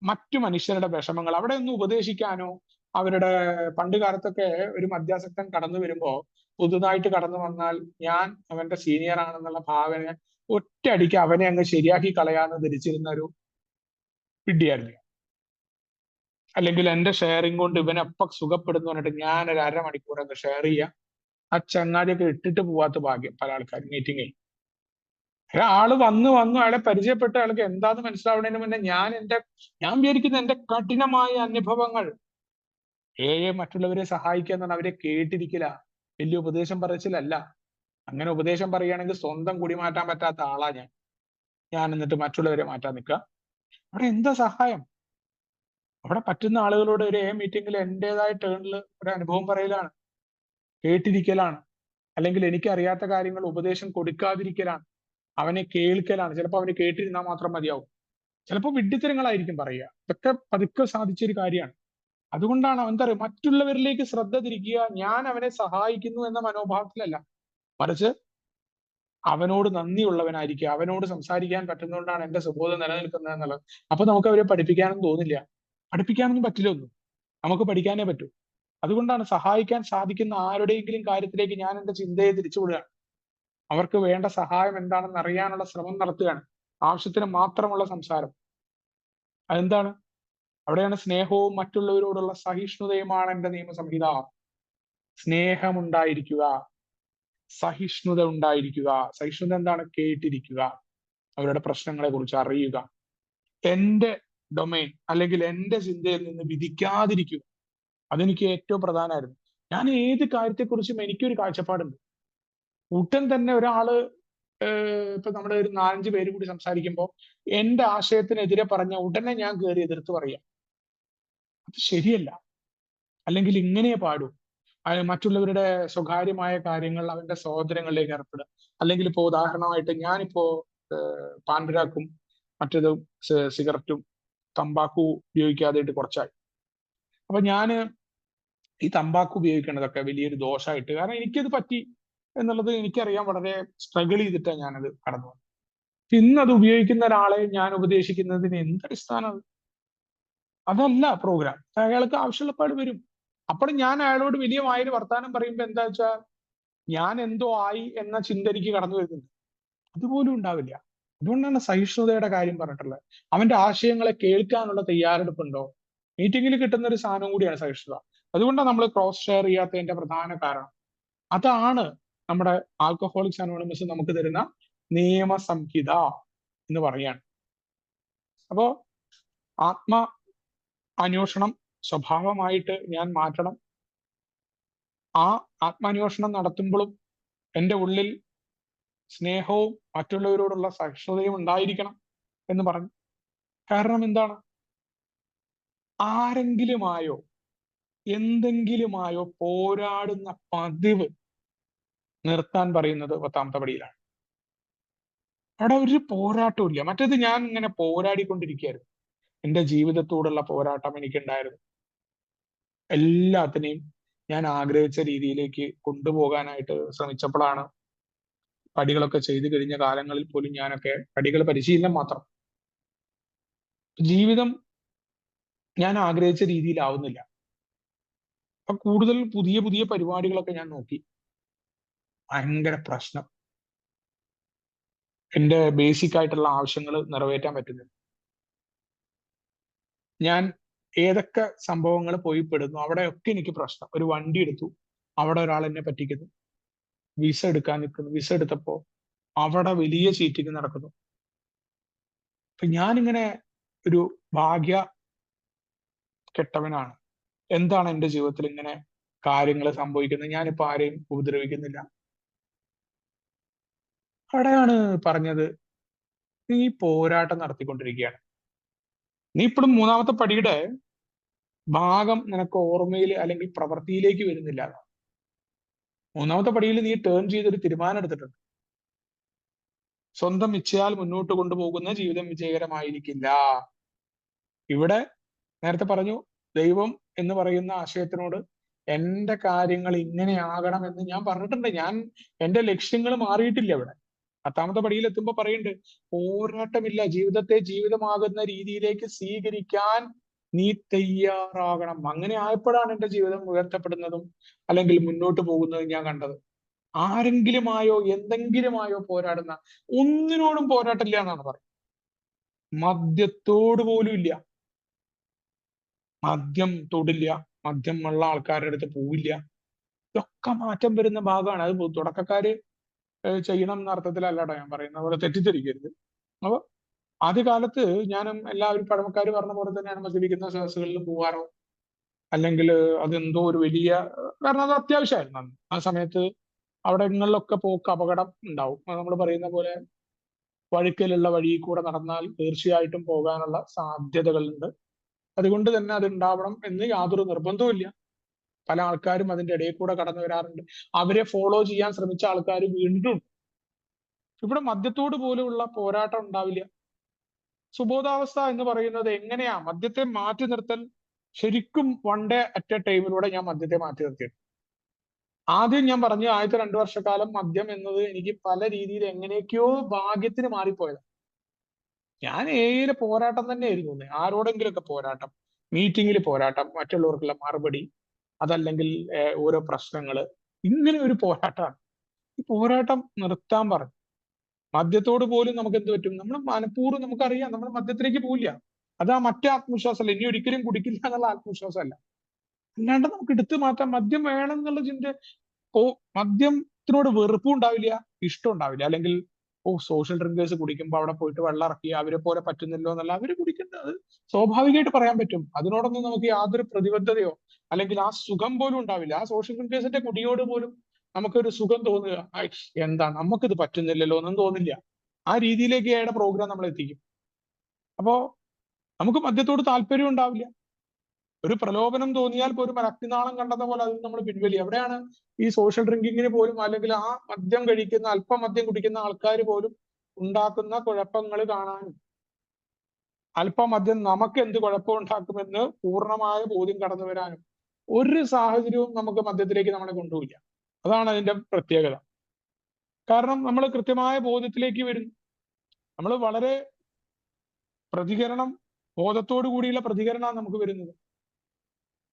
മറ്റു മനുഷ്യരുടെ വിഷമങ്ങൾ അവിടെ ഒന്ന് ഉപദേശിക്കാനോ, അവരുടെ പണ്ട് കാലത്തൊക്കെ ഒരു മദ്യാസക്തൻ കടന്നു വരുമ്പോ പുതുതായിട്ട് കടന്നു വന്നാൽ ഞാൻ അവന്റെ സീനിയർ ആണെന്നുള്ള ഭാവന ഒറ്റയടിക്ക് അവനെ അങ്ങ് ശരിയാക്കി കളയാന്ന് ധരിച്ചിരുന്ന ഒരു വിഡ്ഢിയായിരുന്നു. അല്ലെങ്കിൽ എന്റെ ഷെയറിംഗ് കൊണ്ട് ഇവനെപ്പം സുഖപ്പെടുന്നു പറഞ്ഞിട്ട് ഞാൻ ഒരു 1/2 മണിക്കൂർ അങ്ങ് ഷെയർ ചെയ്യുക. ആ ചങ്ങാതിയൊക്കെ ഇട്ടിട്ട് പോവാത്ത ഭാഗ്യം പല ആൾക്കാർ മീറ്റിങ്ങിൽ. ഒരാള് വന്നു അയാളെ പരിചയപ്പെട്ട ആൾക്ക് എന്താന്ന് മനസ്സിലാവുന്നതിന് മുന്നേ ഞാൻ വിചാരിക്കുന്ന എന്റെ കഠിനമായ അനുഭവങ്ങൾ മറ്റുള്ളവരെ സഹായിക്കുക എന്നാണ്. അവരെ കേട്ടിരിക്കില്ല, വലിയ ഉപദേശം പറച്ചിലല്ല. അങ്ങനെ ഉപദേശം പറയുകയാണെങ്കിൽ സ്വന്തം കുടി മാറ്റാൻ പറ്റാത്ത ആളാ ഞാൻ എന്നിട്ട് മറ്റുള്ളവരെ മാറ്റാൻ നിൽക്കുക. അവിടെ എന്താ സഹായം? അവിടെ പറ്റുന്ന ആളുകളോട് ഒരു മീറ്റിംഗിൽ എന്റേതായ ടേണിൽ ഒരു അനുഭവം പറയലാണ്, കേട്ടിരിക്കലാണ്. അല്ലെങ്കിൽ എനിക്കറിയാത്ത കാര്യങ്ങൾ ഉപദേശം കൊടുക്കാതിരിക്കലാണ്, അവനെ കേൾക്കലാണ്. ചിലപ്പോൾ അവന് കേട്ടിരുന്നാൽ മാത്രം മതിയാവും. ചിലപ്പോൾ വിഡ്ഢിത്തരങ്ങളായിരിക്കും പറയുക. ഇതൊക്കെ പതുക്കെ സാധിച്ചൊരു കാര്യമാണ്. അതുകൊണ്ടാണ് എന്താ പറയുക, മറ്റുള്ളവരിലേക്ക് ശ്രദ്ധ തിരിക്കുക. ഞാൻ അവനെ സഹായിക്കുന്നു എന്ന മനോഭാവത്തിലല്ല, മറിച്ച് അവനോട് നന്ദിയുള്ളവനായിരിക്കുക. അവനോട് സംസാരിക്കാൻ പറ്റുന്നതുകൊണ്ടാണ് എന്റെ സുബോധം നിലനിൽക്കുന്നത് എന്നുള്ളത്. അപ്പൊ നമുക്ക് അവരെ പഠിപ്പിക്കാനൊന്നും തോന്നില്ല. പഠിപ്പിക്കാനൊന്നും പറ്റില്ല ഒന്നും, നമുക്ക് പഠിക്കാനേ പറ്റൂ. അതുകൊണ്ടാണ് സഹായിക്കാൻ സാധിക്കുന്ന ആരുടെയെങ്കിലും കാര്യത്തിലേക്ക് ഞാൻ എന്റെ ചിന്തയെ തിരിച്ചുവിടുകയാണ്. അവർക്ക് വേണ്ട സഹായം എന്താണെന്ന് അറിയാനുള്ള ശ്രമം നടത്തുകയാണ്. ആവശ്യത്തിന് മാത്രമുള്ള സംസാരം. അതെന്താണ്? അവിടെയാണ് സ്നേഹവും മറ്റുള്ളവരോടുള്ള സഹിഷ്ണുതയുമാണ് എന്റെ നിയമസംഹിത. സ്നേഹമുണ്ടായിരിക്കുക, സഹിഷ്ണുത ഉണ്ടായിരിക്കുക. സഹിഷ്ണുത എന്താണ്? കേട്ടിരിക്കുക, അവരുടെ പ്രശ്നങ്ങളെ കുറിച്ച് അറിയുക, എന്റെ ഡൊമൈൻ അല്ലെങ്കിൽ എന്റെ ചിന്തയിൽ നിന്ന് വിധിക്കാതിരിക്കുക. അതെനിക്ക് ഏറ്റവും പ്രധാനമായിരുന്നു. ഞാൻ ഏത് കാര്യത്തെക്കുറിച്ചും എനിക്കൊരു കാഴ്ചപ്പാടുണ്ട്. ഉടൻ തന്നെ ഒരാള് ഇപ്പൊ നമ്മുടെ ഒരു 4-5 പേര് കൂടി സംസാരിക്കുമ്പോൾ എന്റെ ആശയത്തിനെതിരെ പറഞ്ഞ ഉടനെ ഞാൻ കയറി എതിർത്ത് പറയാം. അത് ശരിയല്ല. അല്ലെങ്കിൽ ഇങ്ങനെ പാടൂ. മറ്റുള്ളവരുടെ സ്വകാര്യമായ കാര്യങ്ങൾ അവന്റെ സഹോദരങ്ങളിലേക്ക് ഏർപ്പെടുക. അല്ലെങ്കിൽ ഇപ്പോ ഉദാഹരണമായിട്ട് ഞാനിപ്പോ പാൻപരാക്കും മറ്റേതും സിഗരറ്റും തമ്പാക്കു ഉപയോഗിക്കാതെയായിട്ട് കുറച്ചായി. അപ്പൊ ഞാന് ഈ തമ്പാക്കു ഉപയോഗിക്കേണ്ടതൊക്കെ വലിയൊരു ദോഷമായിട്ട്, കാരണം എനിക്കത് പറ്റി എന്നുള്ളത് എനിക്കറിയാം. വളരെ സ്ട്രഗിൾ ചെയ്തിട്ടാണ് ഞാനത് കടന്നു വന്നത്. ഇന്ന് അത് ഉപയോഗിക്കുന്ന ഒരാളെ ഞാൻ ഉപദേശിക്കുന്നതിന് എന്തടിസ്ഥാനം? അതല്ല പ്രോഗ്രാം. അയാൾക്ക് ആവശ്യമുള്ളപ്പാട് വരും. അപ്പോൾ ഞാൻ അയാളോട് വലിയ വായിൽ വർത്താനം പറയുമ്പോൾ എന്താ വെച്ചാൽ ഞാൻ എന്തോ ആയി എന്ന ചിന്ത എനിക്ക് കടന്നു വരുന്നുണ്ട്. അതുപോലും ഉണ്ടാവില്ല. അതുകൊണ്ടാണ് സഹിഷ്ണുതയുടെ കാര്യം പറഞ്ഞിട്ടുള്ളത്. അവന്റെ ആശയങ്ങളെ കേൾക്കാനുള്ള തയ്യാറെടുപ്പുണ്ടോ? മീറ്റിംഗിൽ കിട്ടുന്ന ഒരു സാധനം കൂടിയാണ് സഹിഷ്ണുത. അതുകൊണ്ടാണ് നമ്മൾ ക്രോസ് ഷെയർ ചെയ്യാത്തതിന്റെ പ്രധാന കാരണം. അതാണ് നമ്മുടെ ആൽക്കഹോളിക്സ് അനോണിമസ് നമുക്ക് തരുന്ന നിയമസംഹിത എന്ന് പറയാണ്. അപ്പോ അന്വേഷണം സ്വഭാവമായിട്ട് ഞാൻ മാറ്റണം. ആ ആത്മാന്വേഷണം നടത്തുമ്പോഴും എൻ്റെ ഉള്ളിൽ സ്നേഹവും മറ്റുള്ളവരോടുള്ള സഹിഷ്ണുതയും ഉണ്ടായിരിക്കണം എന്ന് പറഞ്ഞു. കാരണം എന്താണ്? ആരെങ്കിലുമായോ എന്തെങ്കിലുമായോ പോരാടുന്ന പതിവ് നിർത്താൻ പറയുന്നത് 10ാമത്തെ പടിയിലാണ്. അവിടെ ഒരു പോരാട്ടവും ഇല്ല. മറ്റേത് ഞാൻ ഇങ്ങനെ പോരാടിക്കൊണ്ടിരിക്കുകയായിരുന്നു. എൻ്റെ ജീവിതത്തോടുള്ള പോരാട്ടം എനിക്കുണ്ടായിരുന്നു. എല്ലാത്തിനെയും ഞാൻ ആഗ്രഹിച്ച രീതിയിലേക്ക് കൊണ്ടുപോകാനായിട്ട് ശ്രമിച്ചപ്പോഴാണ് പടികളൊക്കെ ചെയ്തു കഴിഞ്ഞ കാലങ്ങളിൽ പോലും ഞാനൊക്കെ പടികൾ പരിശീലനം മാത്രം, ജീവിതം ഞാൻ ആഗ്രഹിച്ച രീതിയിലാവുന്നില്ല. അപ്പൊ കൂടുതൽ പുതിയ പുതിയ പരിപാടികളൊക്കെ ഞാൻ നോക്കി. ഭയങ്കര പ്രശ്നം. എൻ്റെ ബേസിക് ആയിട്ടുള്ള ആവശ്യങ്ങൾ നിറവേറ്റാൻ പറ്റുന്നില്ല. ഞാൻ ഏതൊക്കെ സംഭവങ്ങൾ പോയി പെടുന്നു അവിടെയൊക്കെ എനിക്ക് പ്രശ്നം. ഒരു വണ്ടി എടുത്തു, അവിടെ ഒരാൾ എന്നെ പറ്റിക്കുന്നു. വിസ എടുക്കാൻ നിൽക്കുന്നു, വിസ എടുത്തപ്പോ അവിടെ വലിയ ചീറ്റിംഗ് നടക്കുന്നു. അപ്പൊ ഞാനിങ്ങനെ ഒരു ഭാഗ്യ കെട്ടവനാണ്. എന്താണ് എൻ്റെ ജീവിതത്തിൽ ഇങ്ങനെ കാര്യങ്ങൾ സംഭവിക്കുന്നത്? ഞാനിപ്പോ ആരെയും ഉപദ്രവിക്കുന്നില്ല. അവിടെയാണ് പറഞ്ഞത്, നീ പോരാട്ടം നടത്തിക്കൊണ്ടിരിക്കുകയാണ്. നീ ഇപ്പോഴും 3ാമത്തെ പടിയുടെ ഭാഗം നിനക്ക് ഓർമ്മയിൽ അല്ലെങ്കിൽ പ്രവൃത്തിയിലേക്ക് വരുന്നില്ല. 3ാമത്തെ പടിയിൽ നീ ടേൺ ചെയ്തൊരു തീരുമാനം എടുത്തിട്ടുണ്ട്. സ്വന്തം ഇച്ഛയാൽ മുന്നോട്ട് കൊണ്ടുപോകുന്ന ജീവിതം വിജയകരമായിരിക്കില്ല. ഇവിടെ നേരത്തെ പറഞ്ഞു, ദൈവം എന്ന് പറയുന്ന ആശയത്തിനോട് എൻ്റെ കാര്യങ്ങൾ ഇങ്ങനെയാകണം എന്ന് ഞാൻ പറഞ്ഞിട്ടുണ്ട്. എൻ്റെ ലക്ഷ്യങ്ങൾ മാറിയിട്ടില്ല. ഇവിടെ 10ാമത്തെ പടിയിൽ എത്തുമ്പോൾ പറയുന്നുണ്ട്, പോരാട്ടമില്ല, ജീവിതത്തെ ജീവിതമാകുന്ന രീതിയിലേക്ക് സ്വീകരിക്കാൻ നീ തയ്യാറാകണം. അങ്ങനെ ആയപ്പോഴാണ് എൻ്റെ ജീവിതം ഉയർത്തപ്പെടുന്നതും അല്ലെങ്കിൽ മുന്നോട്ട് പോകുന്നതും ഞാൻ കണ്ടത്. ആരെങ്കിലുമായോ എന്തെങ്കിലുമായോ പോരാടുന്ന, ഒന്നിനോടും പോരാട്ടില്ല എന്നാണ് പറയുന്നത്. മദ്യത്തോട് പോലും ഇല്ല. മദ്യം തൊടില്ല, മദ്യം ഉള്ള ആൾക്കാരുടെ അടുത്ത് പോവില്ല. ഇതൊക്കെ മാറ്റം വരുന്ന ഭാഗമാണ്. അത് തുടക്കക്കാര് ചെയ്യണം എന്ന അർത്ഥത്തിലല്ലാട്ടോ ഞാൻ പറയുന്നത്, പോലെ തെറ്റിദ്ധരിക്കരുത്. അപ്പൊ ആദ്യകാലത്ത് ഞാനും എല്ലാവരും പഴമക്കാർ പറഞ്ഞ പോലെ തന്നെയാണ് മദ്യപിക്കുന്ന സദസ്സുകളിൽ പോവാറോ, അല്ലെങ്കിൽ അതെന്തോ ഒരു വലിയ, കാരണം അത് അത്യാവശ്യമായിരുന്നു അന്ന്. ആ സമയത്ത് അവിടങ്ങളിലൊക്കെ പോക്ക് അപകടം ഉണ്ടാവും. നമ്മൾ പറയുന്ന പോലെ വഴുക്കലുള്ള വഴിയിൽ കൂടെ നടന്നാൽ തീർച്ചയായിട്ടും പോകാനുള്ള സാധ്യതകളുണ്ട്. അതുകൊണ്ട് തന്നെ അത് ഉണ്ടാവണം എന്ന് യാതൊരു നിർബന്ധവും. പല ആൾക്കാരും അതിന്റെ ഇടയിൽ കൂടെ കടന്നു വരാറുണ്ട്. അവരെ ഫോളോ ചെയ്യാൻ ശ്രമിച്ച ആൾക്കാർ വീണ്ടും. ഇവിടെ മദ്യത്തോട് പോലുമുള്ള പോരാട്ടം ഉണ്ടാവില്ല. സുബോധാവസ്ഥ എന്ന് പറയുന്നത് എങ്ങനെയാ മദ്യത്തെ മാറ്റി നിർത്തൽ? ശരിക്കും വൺ ഡേ അറ്റ് എ ടൈമിലൂടെ ഞാൻ മദ്യത്തെ മാറ്റി നിർത്തിയത്. ആദ്യം ഞാൻ പറഞ്ഞു, ആദ്യത്തെ 2 വർഷക്കാലം മദ്യം എന്നത് എനിക്ക് പല രീതിയിൽ എങ്ങനെയൊക്കെയോ ഭാഗ്യത്തിന് മാറിപ്പോയത്. ഞാൻ ഏതിലെ പോരാട്ടം തന്നെയായിരുന്നു. ആരോടെങ്കിലുമൊക്കെ പോരാട്ടം, മീറ്റിങ്ങിൽ പോരാട്ടം, മറ്റുള്ളവർക്കുള്ള മറുപടി, അതല്ലെങ്കിൽ ഓരോ പ്രശ്നങ്ങള്, ഇങ്ങനെ ഒരു പോരാട്ടമാണ്. ഈ പോരാട്ടം നിർത്താൻ പറഞ്ഞു. മദ്യത്തോട് പോലും നമുക്ക് എന്ത് പറ്റും? നമ്മൾ മനഃപൂർവ്വം, നമുക്കറിയാം നമ്മൾ മദ്യത്തിലേക്ക് പോവില്ല. അത് ആ മറ്റേ ആത്മവിശ്വാസമല്ല, ഇനി ഒരിക്കലും കുടിക്കില്ല എന്നുള്ള ആത്മവിശ്വാസമല്ല. അല്ലാണ്ട് നമുക്ക് എടുത്തു മാറ്റാം. മദ്യം വേണം എന്നുള്ള ചിന്ത, മദ്യത്തിനോട് വെറുപ്പും ഉണ്ടാവില്ല, ഇഷ്ടം ഉണ്ടാവില്ല. അല്ലെങ്കിൽ സോഷ്യൽ ഡ്രിങ്കേഴ്സ് കുടിക്കുമ്പോൾ അവിടെ പോയിട്ട് വെള്ളം ഇറക്കി അവരെ പോലെ പറ്റുന്നില്ലോ എന്നല്ല, അവര് കുടിക്കുന്നത് അത് സ്വാഭാവികമായിട്ട് പറയാൻ പറ്റും. അതിനോടൊന്നും നമുക്ക് യാതൊരു പ്രതിബദ്ധതയോ അല്ലെങ്കിൽ ആ സുഖം പോലും ഉണ്ടാവില്ല. ആ സോഷ്യൽ ഡ്രിങ്കേഴ്സിന്റെ കുടിയോട് പോലും നമുക്കൊരു സുഖം തോന്നുക, എന്താ നമുക്കിത് പറ്റുന്നില്ലല്ലോ എന്നും തോന്നില്ല. ആ രീതിയിലേക്ക് അയാളുടെ പ്രോഗ്രാം നമ്മൾ എത്തിക്കും. അപ്പോ നമുക്ക് മദ്യത്തോട് താല്പര്യം ഉണ്ടാവില്ല. ഒരു പ്രലോഭനം തോന്നിയാൽ പോലും രക്തനാളം കണ്ടെന്ന പോലെ അതിൽ നമ്മൾ പിൻവലി. എവിടെയാണ് ഈ സോഷ്യൽ ഡ്രിങ്കിങ്ങിന് പോലും, അല്ലെങ്കിൽ ആ മദ്യം കഴിക്കുന്ന, അല്പം മദ്യം കുടിക്കുന്ന ആൾക്കാർ പോലും ഉണ്ടാക്കുന്ന കുഴപ്പങ്ങൾ കാണാനും, അല്പം മദ്യം നമുക്ക് എന്ത് കുഴപ്പമുണ്ടാക്കുമെന്ന് പൂർണ്ണമായ ബോധ്യം കടന്നു വരാനും ഒരു സാഹചര്യവും നമുക്ക് മദ്യത്തിലേക്ക് നമ്മളെ കൊണ്ടുപോയില്ല. അതാണ് അതിന്റെ പ്രത്യേകത. കാരണം നമ്മൾ കൃത്യമായ ബോധ്യത്തിലേക്ക് വരുന്നു. നമ്മൾ വളരെ പ്രതികരണം, ബോധത്തോടു കൂടിയുള്ള പ്രതികരണമാണ് നമുക്ക് വരുന്നത്.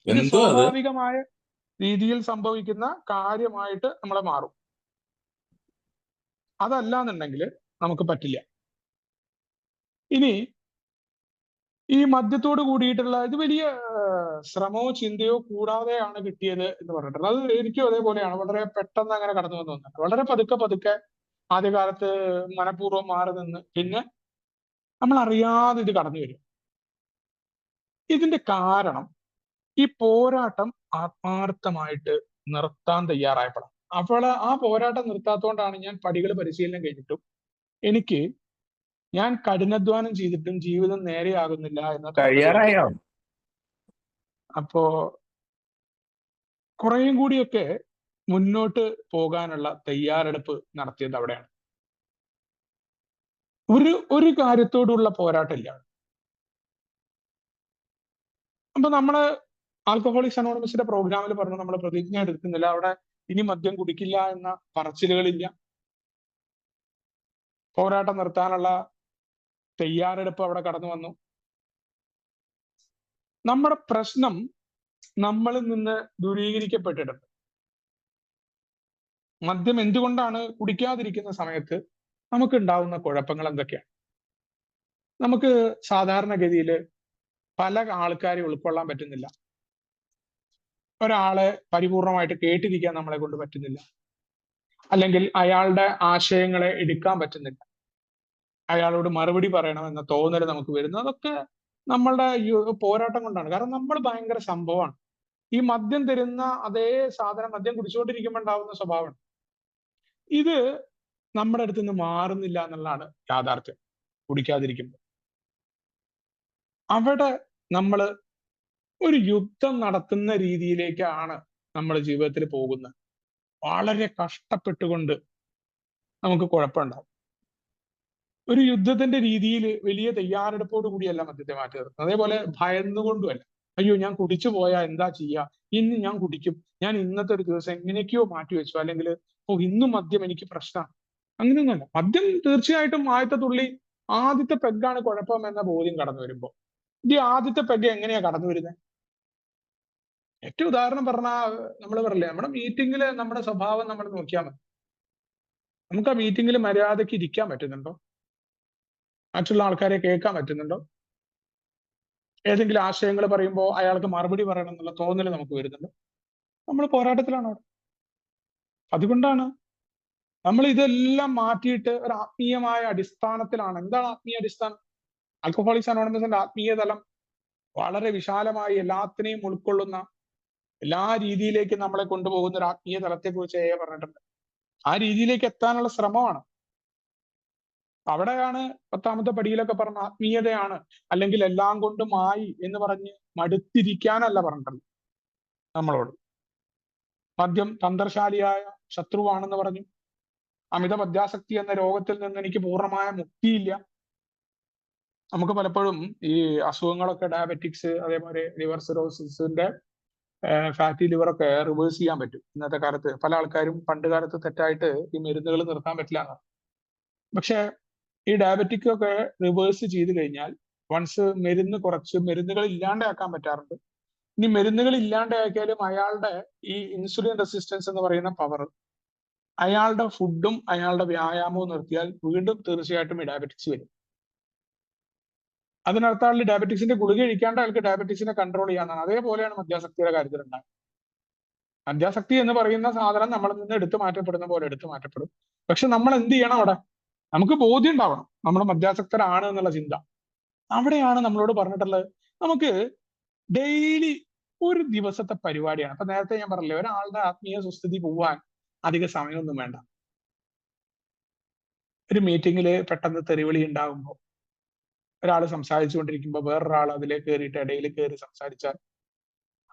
ഒരു സ്വാഭാവികമായ രീതിയിൽ സംഭവിക്കുന്ന കാര്യമായിട്ട് നമ്മളെ മാറും. അതല്ല എന്നുണ്ടെങ്കിൽ നമുക്ക് പറ്റില്ല. ഇനി ഈ മദ്യത്തോട് കൂടിയിട്ടുള്ള ഇത് വലിയ ശ്രമമോ ചിന്തയോ കൂടാതെയാണ് കിട്ടിയത് എന്ന് പറഞ്ഞിട്ടുണ്ട്. അത് എനിക്കും അതേപോലെയാണ്. വളരെ പെട്ടെന്ന് അങ്ങനെ കടന്നു വന്നു വന്നിട്ട് വളരെ പതുക്കെ പതുക്കെ ആദ്യകാലത്ത് മനഃപൂർവ്വം മാറി നിന്ന് പിന്നെ നമ്മൾ അറിയാതെ ഇത് കടന്നു വരും. ഇതിന്റെ കാരണം ഈ പോരാട്ടം ആത്മാർത്ഥമായിട്ട് നിർത്താൻ തയ്യാറായപ്പോഴാണ്. അപ്പോൾ ആ പോരാട്ടം നിർത്താത്തതുകൊണ്ടാണ് ഞാൻ പടികൾ പരിശീലനം കഴിഞ്ഞിട്ടും എനിക്ക് ഞാൻ കഠിനാധ്വാനം ചെയ്തിട്ടും ജീവിതം നേരെയാകുന്നില്ല എന്ന് കഴിയാറായോ? അപ്പോ കുറേയും കൂടിയൊക്കെ മുന്നോട്ട് പോകാനുള്ള തയ്യാറെടുപ്പ് നടത്തിയത് അവിടെയാണ്. ഒരു കാര്യത്തോടുള്ള പോരാട്ടമില്ല. അപ്പൊ നമ്മള് ആൽക്കഹോളിക്സ് അനോണിമസിന്റെ പ്രോഗ്രാമിൽ പറഞ്ഞു നമ്മൾ പ്രതിജ്ഞ എടുക്കുന്നില്ല, അവിടെ ഇനി മദ്യം കുടിക്കില്ല എന്ന പറച്ചിലുകളില്ല. പോരാട്ടം നിർത്താനുള്ള തയ്യാറെടുപ്പ് അവിടെ കടന്നു വന്നു. നമ്മുടെ പ്രശ്നം നമ്മളിൽ നിന്ന് ദൂരീകരിക്കപ്പെട്ടിട്ടുണ്ട്. മദ്യം എന്തുകൊണ്ടാണ് കുടിക്കാതിരിക്കുന്ന സമയത്ത് നമുക്ക് ഉണ്ടാവുന്ന കുഴപ്പങ്ങൾ എന്തൊക്കെയാണ്? നമുക്ക് സാധാരണഗതിയിൽ പല ആൾക്കാരെ ഉൾക്കൊള്ളാൻ പറ്റുന്നില്ല. ഒരാളെ പരിപൂർണമായിട്ട് കേട്ടിരിക്കാൻ നമ്മളെ കൊണ്ട് പറ്റുന്നില്ല, അല്ലെങ്കിൽ അയാളുടെ ആശയങ്ങളെ എടുക്കാൻ പറ്റുന്നില്ല, അയാളോട് മറുപടി പറയണമെന്ന തോന്നൽ നമുക്ക് വരുന്നു. അതൊക്കെ നമ്മളുടെ പോരാട്ടം കൊണ്ടാണ്. കാരണം നമ്മൾ ഭയങ്കര സംഭവമാണ്. ഈ മദ്യം തരുന്ന അതേ സാധനം മദ്യം കുടിച്ചുകൊണ്ടിരിക്കുമ്പോൾ ഉണ്ടാവുന്ന സ്വഭാവമാണ്. ഇത് നമ്മുടെ അടുത്ത് നിന്ന് മാറുന്നില്ല എന്നുള്ളതാണ് യാഥാർത്ഥ്യം. കുടിക്കാതിരിക്കുമ്പോൾ അവിടെ നമ്മൾ ഒരു യുദ്ധം നടത്തുന്ന രീതിയിലേക്കാണ് നമ്മൾ ജീവിതത്തിൽ പോകുന്നത്. വളരെ കഷ്ടപ്പെട്ടുകൊണ്ട് നമുക്ക് കുഴപ്പമുണ്ടാവും. ഒരു യുദ്ധത്തിന്റെ രീതിയിൽ വലിയ തയ്യാറെടുപ്പോട് കൂടിയല്ല മദ്യത്തെ മാറ്റി നിർത്തുന്നത്. അതേപോലെ ഭയന്നുകൊണ്ടുമല്ല. അയ്യോ ഞാൻ കുടിച്ചു പോയാൽ എന്താ ചെയ്യുക, ഇന്ന് ഞാൻ കുടിക്കും, ഞാൻ ഇന്നത്തെ ഒരു ദിവസം എങ്ങനെയൊക്കെയോ മാറ്റി വെച്ചു, അല്ലെങ്കിൽ ഇന്നും മദ്യം എനിക്ക് പ്രശ്നമാണ്, അങ്ങനെയൊന്നുമല്ല. മദ്യം തീർച്ചയായിട്ടും ആദ്യത്തെ തുള്ളി, ആദ്യത്തെ പെഗ്ഗാണ് കുഴപ്പം എന്ന ബോധ്യം കടന്നു വരുമ്പോൾ ഈ ആദ്യത്തെ പെഗ് എങ്ങനെയാ കടന്നു വരുന്നത്? ഏറ്റവും ഉദാഹരണം പറഞ്ഞാൽ നമ്മൾ പറയില്ലേ, നമ്മുടെ മീറ്റിംഗിൽ നമ്മുടെ സ്വഭാവം നമ്മൾ നോക്കിയാൽ മതി. നമുക്ക് ആ മീറ്റിംഗിൽ മര്യാദയ്ക്ക് ഇരിക്കാൻ പറ്റുന്നുണ്ടോ? മറ്റുള്ള ആൾക്കാരെ കേൾക്കാൻ പറ്റുന്നുണ്ടോ? ഏതെങ്കിലും ആശയങ്ങൾ പറയുമ്പോൾ അയാൾക്ക് മറുപടി പറയണം എന്നുള്ള തോന്നൽ നമുക്ക് വരുന്നുണ്ടോ? നമ്മൾ പോരാട്ടത്തിലാണ് അവിടെ. അതുകൊണ്ടാണ് നമ്മൾ ഇതെല്ലാം മാറ്റിയിട്ട് ഒരു ആത്മീയമായ അടിസ്ഥാനത്തിലാണ്. എന്താണ് ആത്മീയ അടിസ്ഥാനം? ആൽക്കഹോളിക്സ് അനോണിമസിന്റെ ആത്മീയ തലം വളരെ വിശാലമായി എല്ലാത്തിനെയും ഉൾക്കൊള്ളുന്ന, എല്ലാ രീതിയിലേക്ക് നമ്മളെ കൊണ്ടുപോകുന്ന ഒരു ആത്മീയ തലത്തെ കുറിച്ച് പറഞ്ഞിട്ടുണ്ട്. ആ രീതിയിലേക്ക് എത്താനുള്ള ശ്രമമാണ്. അവിടെയാണ് 10ാമത്തെ പടിയിലൊക്കെ പറഞ്ഞ ആത്മീയതയാണ്, അല്ലെങ്കിൽ എല്ലാം കൊണ്ടും ആയി എന്ന് പറഞ്ഞ് മടുത്തിരിക്കാനല്ല പറഞ്ഞിട്ടുള്ളത് നമ്മളോട്. മദ്യം തന്ത്രശാലിയായ ശത്രുവാണെന്ന് പറഞ്ഞു. അമിത മദ്യാസക്തി എന്ന രോഗത്തിൽ നിന്ന് എനിക്ക് പൂർണ്ണമായ മുക്തിയില്ല. നമുക്ക് പലപ്പോഴും ഈ അസുഖങ്ങളൊക്കെ, ഡയബറ്റിക്സ്, അതേപോലെ ലിവർ സിറോസിന്റെ ഫാറ്റി ലിവറൊക്കെ റിവേഴ്സ് ചെയ്യാൻ പറ്റും. ഇന്നത്തെ കാലത്ത് പല ആൾക്കാരും പണ്ട് കാലത്ത് തെറ്റായിട്ട് ഈ മരുന്നുകൾ നിർത്താൻ പറ്റില്ല എന്നാണ്. പക്ഷെ ഈ ഡയബറ്റിക് ഒക്കെ റിവേഴ്സ് ചെയ്ത് കഴിഞ്ഞാൽ വൺസ് മരുന്നുകൾ ഇല്ലാണ്ടാക്കാൻ പറ്റാറുണ്ട്. ഇനി മരുന്നുകൾ ഇല്ലാണ്ടാക്കിയാലും അയാളുടെ ഈ ഇൻസുലിൻ റെസിസ്റ്റൻസ് എന്ന് പറയുന്ന പവർ, അയാളുടെ ഫുഡും അയാളുടെ വ്യായാമവും നിർത്തിയാൽ വീണ്ടും തീർച്ചയായിട്ടും ഈ ഡയബറ്റിക്സ് വരും. അതിനർത്ഥം ഡയബറ്റിക്സിന്റെ ഗുളിക കഴിക്കാണ്ട് അയാൾക്ക് ഡയബറ്റിക്സിനെ കൺട്രോൾ ചെയ്യാന്നാണ്. അതേപോലെയാണ് മദ്യാസക്തിയുടെ കാര്യത്തിൽ ഉണ്ടാകുന്നത്. മദ്യാസക്തി എന്ന് പറയുന്ന സാധനം നമ്മളിൽ നിന്ന് എടുത്തു മാറ്റപ്പെടുന്ന പോലെ എടുത്തു മാറ്റപ്പെടും. പക്ഷെ നമ്മൾ എന്ത് ചെയ്യണം? അവിടെ നമുക്ക് ബോധ്യം ഉണ്ടാവണം നമ്മൾ മദ്യാസക്തരാണ് എന്നുള്ള ചിന്ത. അവിടെയാണ് നമ്മളോട് പറഞ്ഞിട്ടുള്ളത് നമുക്ക് ഡെയിലി ഒരു ദിവസത്തെ പരിപാടിയാണ്. അപ്പൊ നേരത്തെ ഞാൻ പറഞ്ഞില്ലേ, ഒരാളുടെ ആത്മീയ സുസ്ഥിതി പോവാൻ അധിക സമയമൊന്നും വേണ്ട. ഒരു മീറ്റിംഗിൽ പെട്ടെന്ന് തെറിവിളി ഉണ്ടാകുമ്പോൾ, ഒരാൾ സംസാരിച്ചുകൊണ്ടിരിക്കുമ്പോൾ വേറൊരാൾ അതിലേക്ക് കയറിയിട്ട് ഇടയിൽ കയറി സംസാരിച്ചാൽ,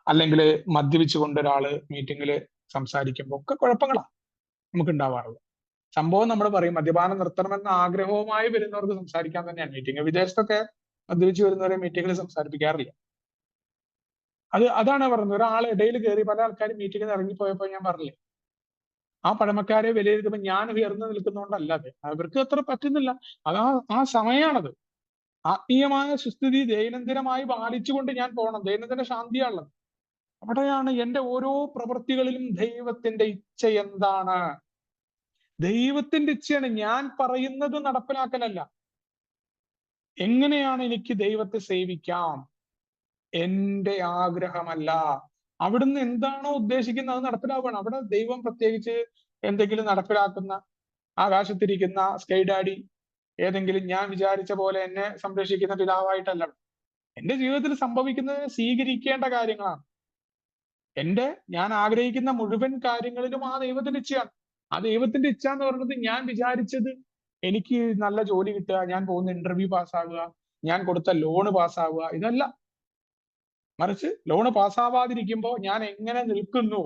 അല്ലെങ്കിൽ മദ്യപിച്ചുകൊണ്ട് ഒരാള് മീറ്റിംഗിൽ സംസാരിക്കുമ്പോൾ ഒക്കെ കുഴപ്പങ്ങളാണ് നമുക്ക് ഉണ്ടാവാറുള്ളത്. സംഭവം നമ്മൾ പറയും മദ്യപാനം നിർത്തണമെന്ന ആഗ്രഹവുമായി വരുന്നവർക്ക് സംസാരിക്കാൻ തന്നെയാണ് മീറ്റിംഗ്. വിദേശത്തൊക്കെ മദ്യപിച്ച് വരുന്നവരെ മീറ്റിംഗിൽ സംസാരിപ്പിക്കാറില്ല. അതാണ് പറയുന്നത്. ഒരാൾ ഇടയിൽ കയറി, പല ആൾക്കാരും മീറ്റിംഗിൽ ഇറങ്ങിപ്പോയപ്പോൾ ഞാൻ പറഞ്ഞില്ലേ, ആ പഴമക്കാരെ വിലയിരുത്തുമ്പോൾ ഞാൻ ഉയർന്നു നിൽക്കുന്നതുകൊണ്ടല്ലാതെ അവർക്ക് അത്ര പറ്റുന്നില്ല. ആ സമയമാണത്. ആത്മീയമായ സുസ്ഥിതി ദൈനംദിനമായി പാലിച്ചുകൊണ്ട് ഞാൻ പോകണം. ദൈനംദിന ശാന്തിയാണുള്ളത്. അവിടെയാണ് എന്റെ ഓരോ പ്രവൃത്തികളിലും ദൈവത്തിന്റെ ഇച്ഛ എന്താണ്? ദൈവത്തിന്റെ ഇച്ഛയാണ്. ഞാൻ പറയുന്നത് നടപ്പിലാക്കലല്ല. എങ്ങനെയാണ് എനിക്ക് ദൈവത്തെ സേവിക്കാം? എന്റെ ആഗ്രഹമല്ല. അവിടുന്ന് എന്താണോ ഉദ്ദേശിക്കുന്നത് അത് നടപ്പിലാവുകയാണ്. അവിടെ ദൈവം പ്രത്യേകിച്ച് എന്തെങ്കിലും നടപ്പിലാക്കുന്ന, ആകാശത്തിരിക്കുന്ന സ്കൈ ഡാഡി, ഏതെങ്കിലും ഞാൻ വിചാരിച്ച പോലെ എന്നെ സംരക്ഷിക്കുന്ന പിതാവായിട്ടല്ല. എന്റെ ജീവിതത്തിൽ സംഭവിക്കുന്നത് സ്വീകരിക്കേണ്ട കാര്യങ്ങളാണ്. ഞാൻ ആഗ്രഹിക്കുന്ന മുഴുവൻ കാര്യങ്ങളിലും ആ ദൈവത്തിന്റെ ഇച്ഛയാണ്. ആ ദൈവത്തിന്റെ ഇച്ഛ എന്ന് പറയുന്നത് ഞാൻ വിചാരിച്ചത് എനിക്ക് നല്ല ജോലി കിട്ടുക, ഞാൻ പോകുന്ന ഇന്റർവ്യൂ പാസ്സാവുക, ഞാൻ കൊടുത്ത ലോണ് പാസ്സാവുക, ഇതല്ല. മറിച്ച് ലോണ് പാസ്സാവാതിരിക്കുമ്പോൾ ഞാൻ എങ്ങനെ നിൽക്കുന്നു,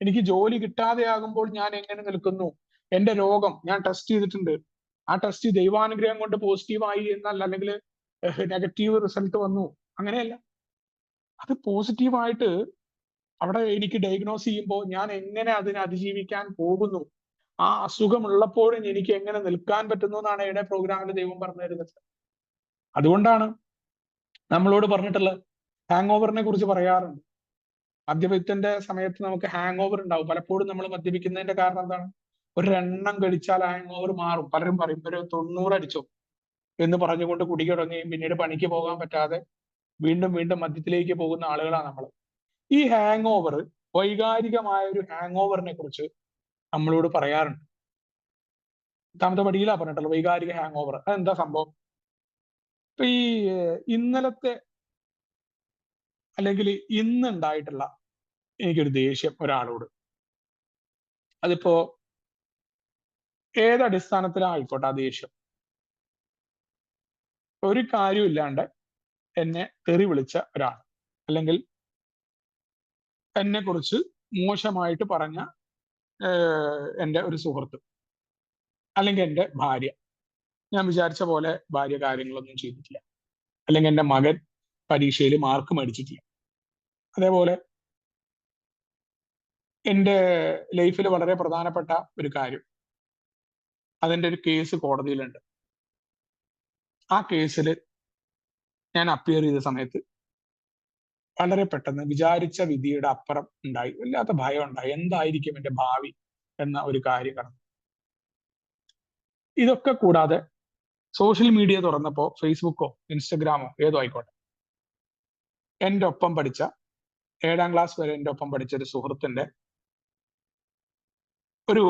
എനിക്ക് ജോലി കിട്ടാതെയാകുമ്പോൾ ഞാൻ എങ്ങനെ നിൽക്കുന്നു, എന്റെ രോഗം ഞാൻ ടെസ്റ്റ് ചെയ്തിട്ടുണ്ട്, ആ ടെസ്റ്റ് ദൈവാനുഗ്രഹം കൊണ്ട് പോസിറ്റീവായി എന്നല്ല, അല്ലെങ്കിൽ നെഗറ്റീവ് റിസൾട്ട് വന്നു, അങ്ങനെയല്ല. അത് പോസിറ്റീവായിട്ട് അവിടെ എനിക്ക് ഡയഗ്നോസ് ചെയ്യുമ്പോൾ ഞാൻ എങ്ങനെ അതിനെ അതിജീവിക്കാൻ പോകുന്നു, ആ അസുഖമുള്ളപ്പോഴും എനിക്ക് എങ്ങനെ നിൽക്കാൻ പറ്റുന്നു എന്നാണ് ഇവിടെ പ്രോഗ്രാമിൽ ദൈവം പറഞ്ഞു തരുന്നത്. അതുകൊണ്ടാണ് നമ്മളോട് പറഞ്ഞിട്ടുള്ളത്. ഹാങ് ഓവറിനെ കുറിച്ച് പറയാറുണ്ട്. മദ്യപത്തിന്റെ സമയത്ത് നമുക്ക് ഹാങ് ഓവർ ഉണ്ടാവും. പലപ്പോഴും നമ്മൾ മദ്യപിക്കുന്നതിന്റെ കാരണം എന്താണ്? ഒരെണ്ണം കഴിച്ചാൽ ഹാങ് ഓവർ മാറും. പലരും പറയും ഒരു 90 അടിച്ചോ എന്ന് പറഞ്ഞുകൊണ്ട് കുടി തുടങ്ങുകയും പിന്നീട് പണിക്ക് പോകാൻ പറ്റാതെ വീണ്ടും വീണ്ടും മദ്യത്തിലേക്ക് പോകുന്ന ആളുകളാണ് നമ്മൾ. ഈ ഹാങ് ഓവർ, വൈകാരികമായ ഒരു ഹാങ് ഓവറിനെ കുറിച്ച് നമ്മളോട് പറയാറുണ്ട്. 8ാമത്തെ പടിയിലാ പറഞ്ഞിട്ടുള്ളത് വൈകാരിക ഹാങ് ഓവർ. അതെന്താ സംഭവം? ഇപ്പൊ ഈ ഇന്നലത്തെ അല്ലെങ്കിൽ ഇന്ന് ഉണ്ടായിട്ടുള്ള എനിക്കൊരു ദേഷ്യം ഒരാളോട്, അതിപ്പോ ഏതടിസ്ഥാനത്തിലായിക്കോട്ടെ ആ ദേഷ്യം, ഒരു കാര്യമില്ലാണ്ട് എന്നെ തെറി വിളിച്ച ഒരാൾ, അല്ലെങ്കിൽ എന്നെ കുറിച്ച് മോശമായിട്ട് പറഞ്ഞ എൻ്റെ ഒരു സുഹൃത്ത്, അല്ലെങ്കിൽ എൻ്റെ ഭാര്യ, ഞാൻ വിചാരിച്ച പോലെ ഭാര്യ കാര്യങ്ങളൊന്നും ചെയ്തിട്ടില്ല, അല്ലെങ്കിൽ എൻ്റെ മകൻ പരീക്ഷയിൽ മാർക്ക് മേടിച്ചിട്ടില്ല, അതേപോലെ എൻ്റെ ലൈഫിൽ വളരെ പ്രധാനപ്പെട്ട ഒരു കാര്യം, അതിൻ്റെ ഒരു കേസ് കോടതിയിലുണ്ട്. ആ കേസിൽ ഞാൻ അപ്പിയർ ചെയ്ത സമയത്ത് വളരെ പെട്ടെന്ന് വിചാരിച്ച വിധിയുടെ അപ്പുറം ഉണ്ടായി, വല്ലാത്ത ഭയം ഉണ്ടായി, എന്തായിരിക്കും എൻ്റെ ഭാവി എന്ന ഒരു കാര്യം കടന്നു. ഇതൊക്കെ കൂടാതെ സോഷ്യൽ മീഡിയ തുറന്നപ്പോൾ ഫേസ്ബുക്കോ ഇൻസ്റ്റഗ്രാമോ ഏതോ ആയിക്കോട്ടെ, എൻ്റെ ഒപ്പം പഠിച്ച 7ാം ക്ലാസ് വരെ എൻ്റെ ഒപ്പം പഠിച്ച ഒരു സുഹൃത്തിന്റെ ഒരു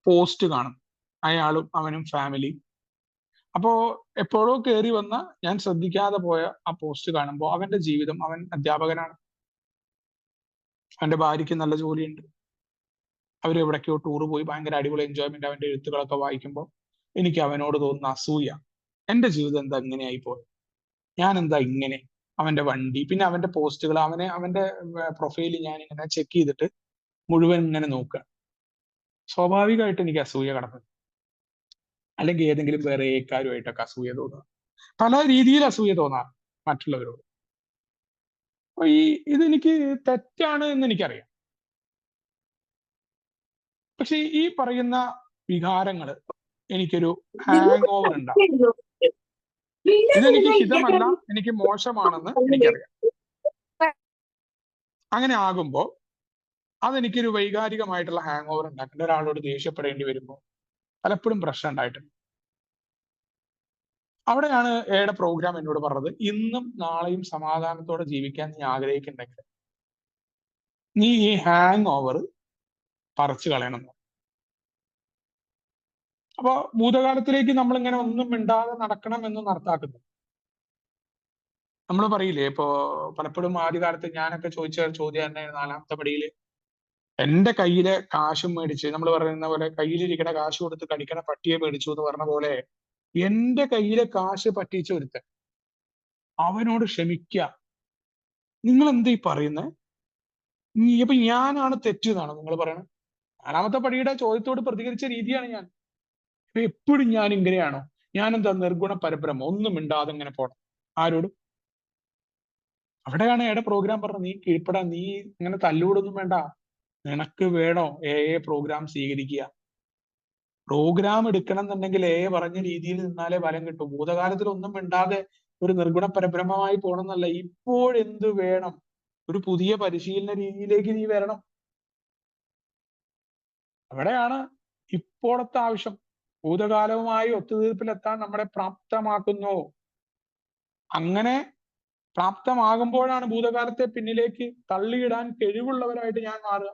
പോസ്റ്റ് കാണും, അയാളും അവനും ഫാമിലി. അപ്പോ എപ്പോഴോ കയറി വന്ന ഞാൻ ശ്രദ്ധിക്കാതെ പോയ ആ പോസ്റ്റ് കാണുമ്പോൾ അവന്റെ ജീവിതം, അവൻ അധ്യാപകനാണ്, അവന്റെ ഭാര്യയ്ക്ക് നല്ല ജോലിയുണ്ട്, അവർ എവിടേക്കോ ടൂർ പോയി ഭയങ്കര അടിപൊളി എൻജോയ്മെന്റ്, അവന്റെ എഴുത്തുകളൊക്കെ വായിക്കുമ്പോൾ എനിക്ക് അവനോട് തോന്നുന്ന അസൂയ. എന്റെ ജീവിതം എന്താ ഇങ്ങനെയായി പോയത്, ഞാൻ എന്താ ഇങ്ങനെ. അവന്റെ വണ്ടി, പിന്നെ അവന്റെ പോസ്റ്റുകൾ, അവന്റെ പ്രൊഫൈൽ ഞാൻ ഇങ്ങനെ ചെക്ക് ചെയ്തിട്ട് മുഴുവൻ ഇങ്ങനെ നോക്കുക. സ്വാഭാവികമായിട്ട് എനിക്ക് അസൂയ കടന്നു, അല്ലെങ്കിൽ ഏതെങ്കിലും വേറെ ഏക്കാരുമായിട്ടൊക്കെ അസൂയ തോന്നുക, പല രീതിയിൽ അസൂയ തോന്നാറ് മറ്റുള്ളവരോട്. അപ്പൊ ഇതെനിക്ക് തെറ്റാണ് എന്ന് എനിക്കറിയാം. പക്ഷെ ഈ പറയുന്ന വികാരങ്ങൾ എനിക്കൊരു ഹാങ് ഓവർ ഉണ്ടാവും. ഇതെനിക്ക് ഹിതമല്ല, എനിക്ക് മോശമാണെന്ന് എനിക്കറിയാം. അങ്ങനെ ആകുമ്പോൾ അതെനിക്കൊരു വൈകാരികമായിട്ടുള്ള ഹാങ് ഓവർ ഉണ്ടാക്കേണ്ട, ഒരാളോട് ദേഷ്യപ്പെടേണ്ടി വരുമ്പോൾ പലപ്പോഴും പ്രശ്നം ഉണ്ടായിട്ടുണ്ട്. അവിടെയാണ് എയുടെ പ്രോഗ്രാം എന്നോട് പറഞ്ഞത്, ഇന്നും നാളെയും സമാധാനത്തോടെ ജീവിക്കാൻ നീ ആഗ്രഹിക്കുന്നുണ്ടെങ്കിൽ നീ ഈ ഹാങ് ഓവർ പറിച്ചു കളയണം. അപ്പൊ ഭൂതകാലത്തിലേക്ക് നമ്മൾ ഇങ്ങനെ ഒന്നും മിണ്ടാതെ നടക്കണം എന്ന് നടത്താക്കുന്നു. നമ്മൾ പറയില്ലേ, ഇപ്പോ പലപ്പോഴും ആദ്യകാലത്ത് ഞാനൊക്കെ ചോദിച്ച ചോദ്യം തന്നെ 4ാമത്തെ പടിയിൽ എന്റെ കയ്യിലെ കാശും മേടിച്ച്, നമ്മൾ പറയുന്ന പോലെ കയ്യിലിരിക്കണ കാശ് കൊടുത്ത് കടിക്കണ പട്ടിയെ മേടിച്ചു എന്ന് പറഞ്ഞ പോലെ, എന്റെ കയ്യിലെ കാശ് പറ്റിച്ച ഒരുത്തൻ, അവനോട് ക്ഷമിക്കുക. നിങ്ങൾ എന്താ ഈ പറയുന്നത്? അപ്പൊ ഞാനാണ് തെറ്റെന്നാണ് നിങ്ങൾ പറയണത്? 4ാമത്തെ പടിയുടെ ചോദ്യത്തോട് പ്രതികരിച്ച രീതിയാണ് ഞാൻ. അപ്പൊ എപ്പോഴും ഞാൻ ഇങ്ങനെയാണോ? ഞാനെന്താ നിർഗുണ പരബ്രഹ്മം, ഒന്നും മിണ്ടാതെ ഇങ്ങനെ പോണം ആരോടും? അവിടെയാണ് എയുടെ പ്രോഗ്രാം പറഞ്ഞത്, നീ കീഴ്പ്പെടാൻ, നീ ഇങ്ങനെ തല്ലുകൂടൊന്നും വേണ്ട, നിനക്ക് വേണോ പ്രോഗ്രാം സ്വീകരിക്കുക. പ്രോഗ്രാം എടുക്കണം എന്നുണ്ടെങ്കിൽ പറഞ്ഞ രീതിയിൽ നിന്നാലേ ഫലം കിട്ടും. ഭൂതകാലത്തിൽ ഒന്നും മിണ്ടാതെ ഒരു നിർഗുണ പരബ്രഹ്മമായി പോകണമെന്നല്ല, ഇപ്പോഴെന്ത് വേണം, ഒരു പുതിയ പരിശീലന രീതിയിലേക്ക് നീ വരണം. അവിടെയാണ് ഇപ്പോഴത്തെ ആവശ്യം. ഭൂതകാലവുമായി ഒത്തുതീർപ്പിലെത്താൻ നമ്മളെ പ്രാപ്തമാക്കുന്നു. അങ്ങനെ പ്രാപ്തമാകുമ്പോഴാണ് ഭൂതകാലത്തെ പിന്നിലേക്ക് തള്ളിയിടാൻ കഴിവുള്ളവരായിട്ട് ഞാൻ മാറുക.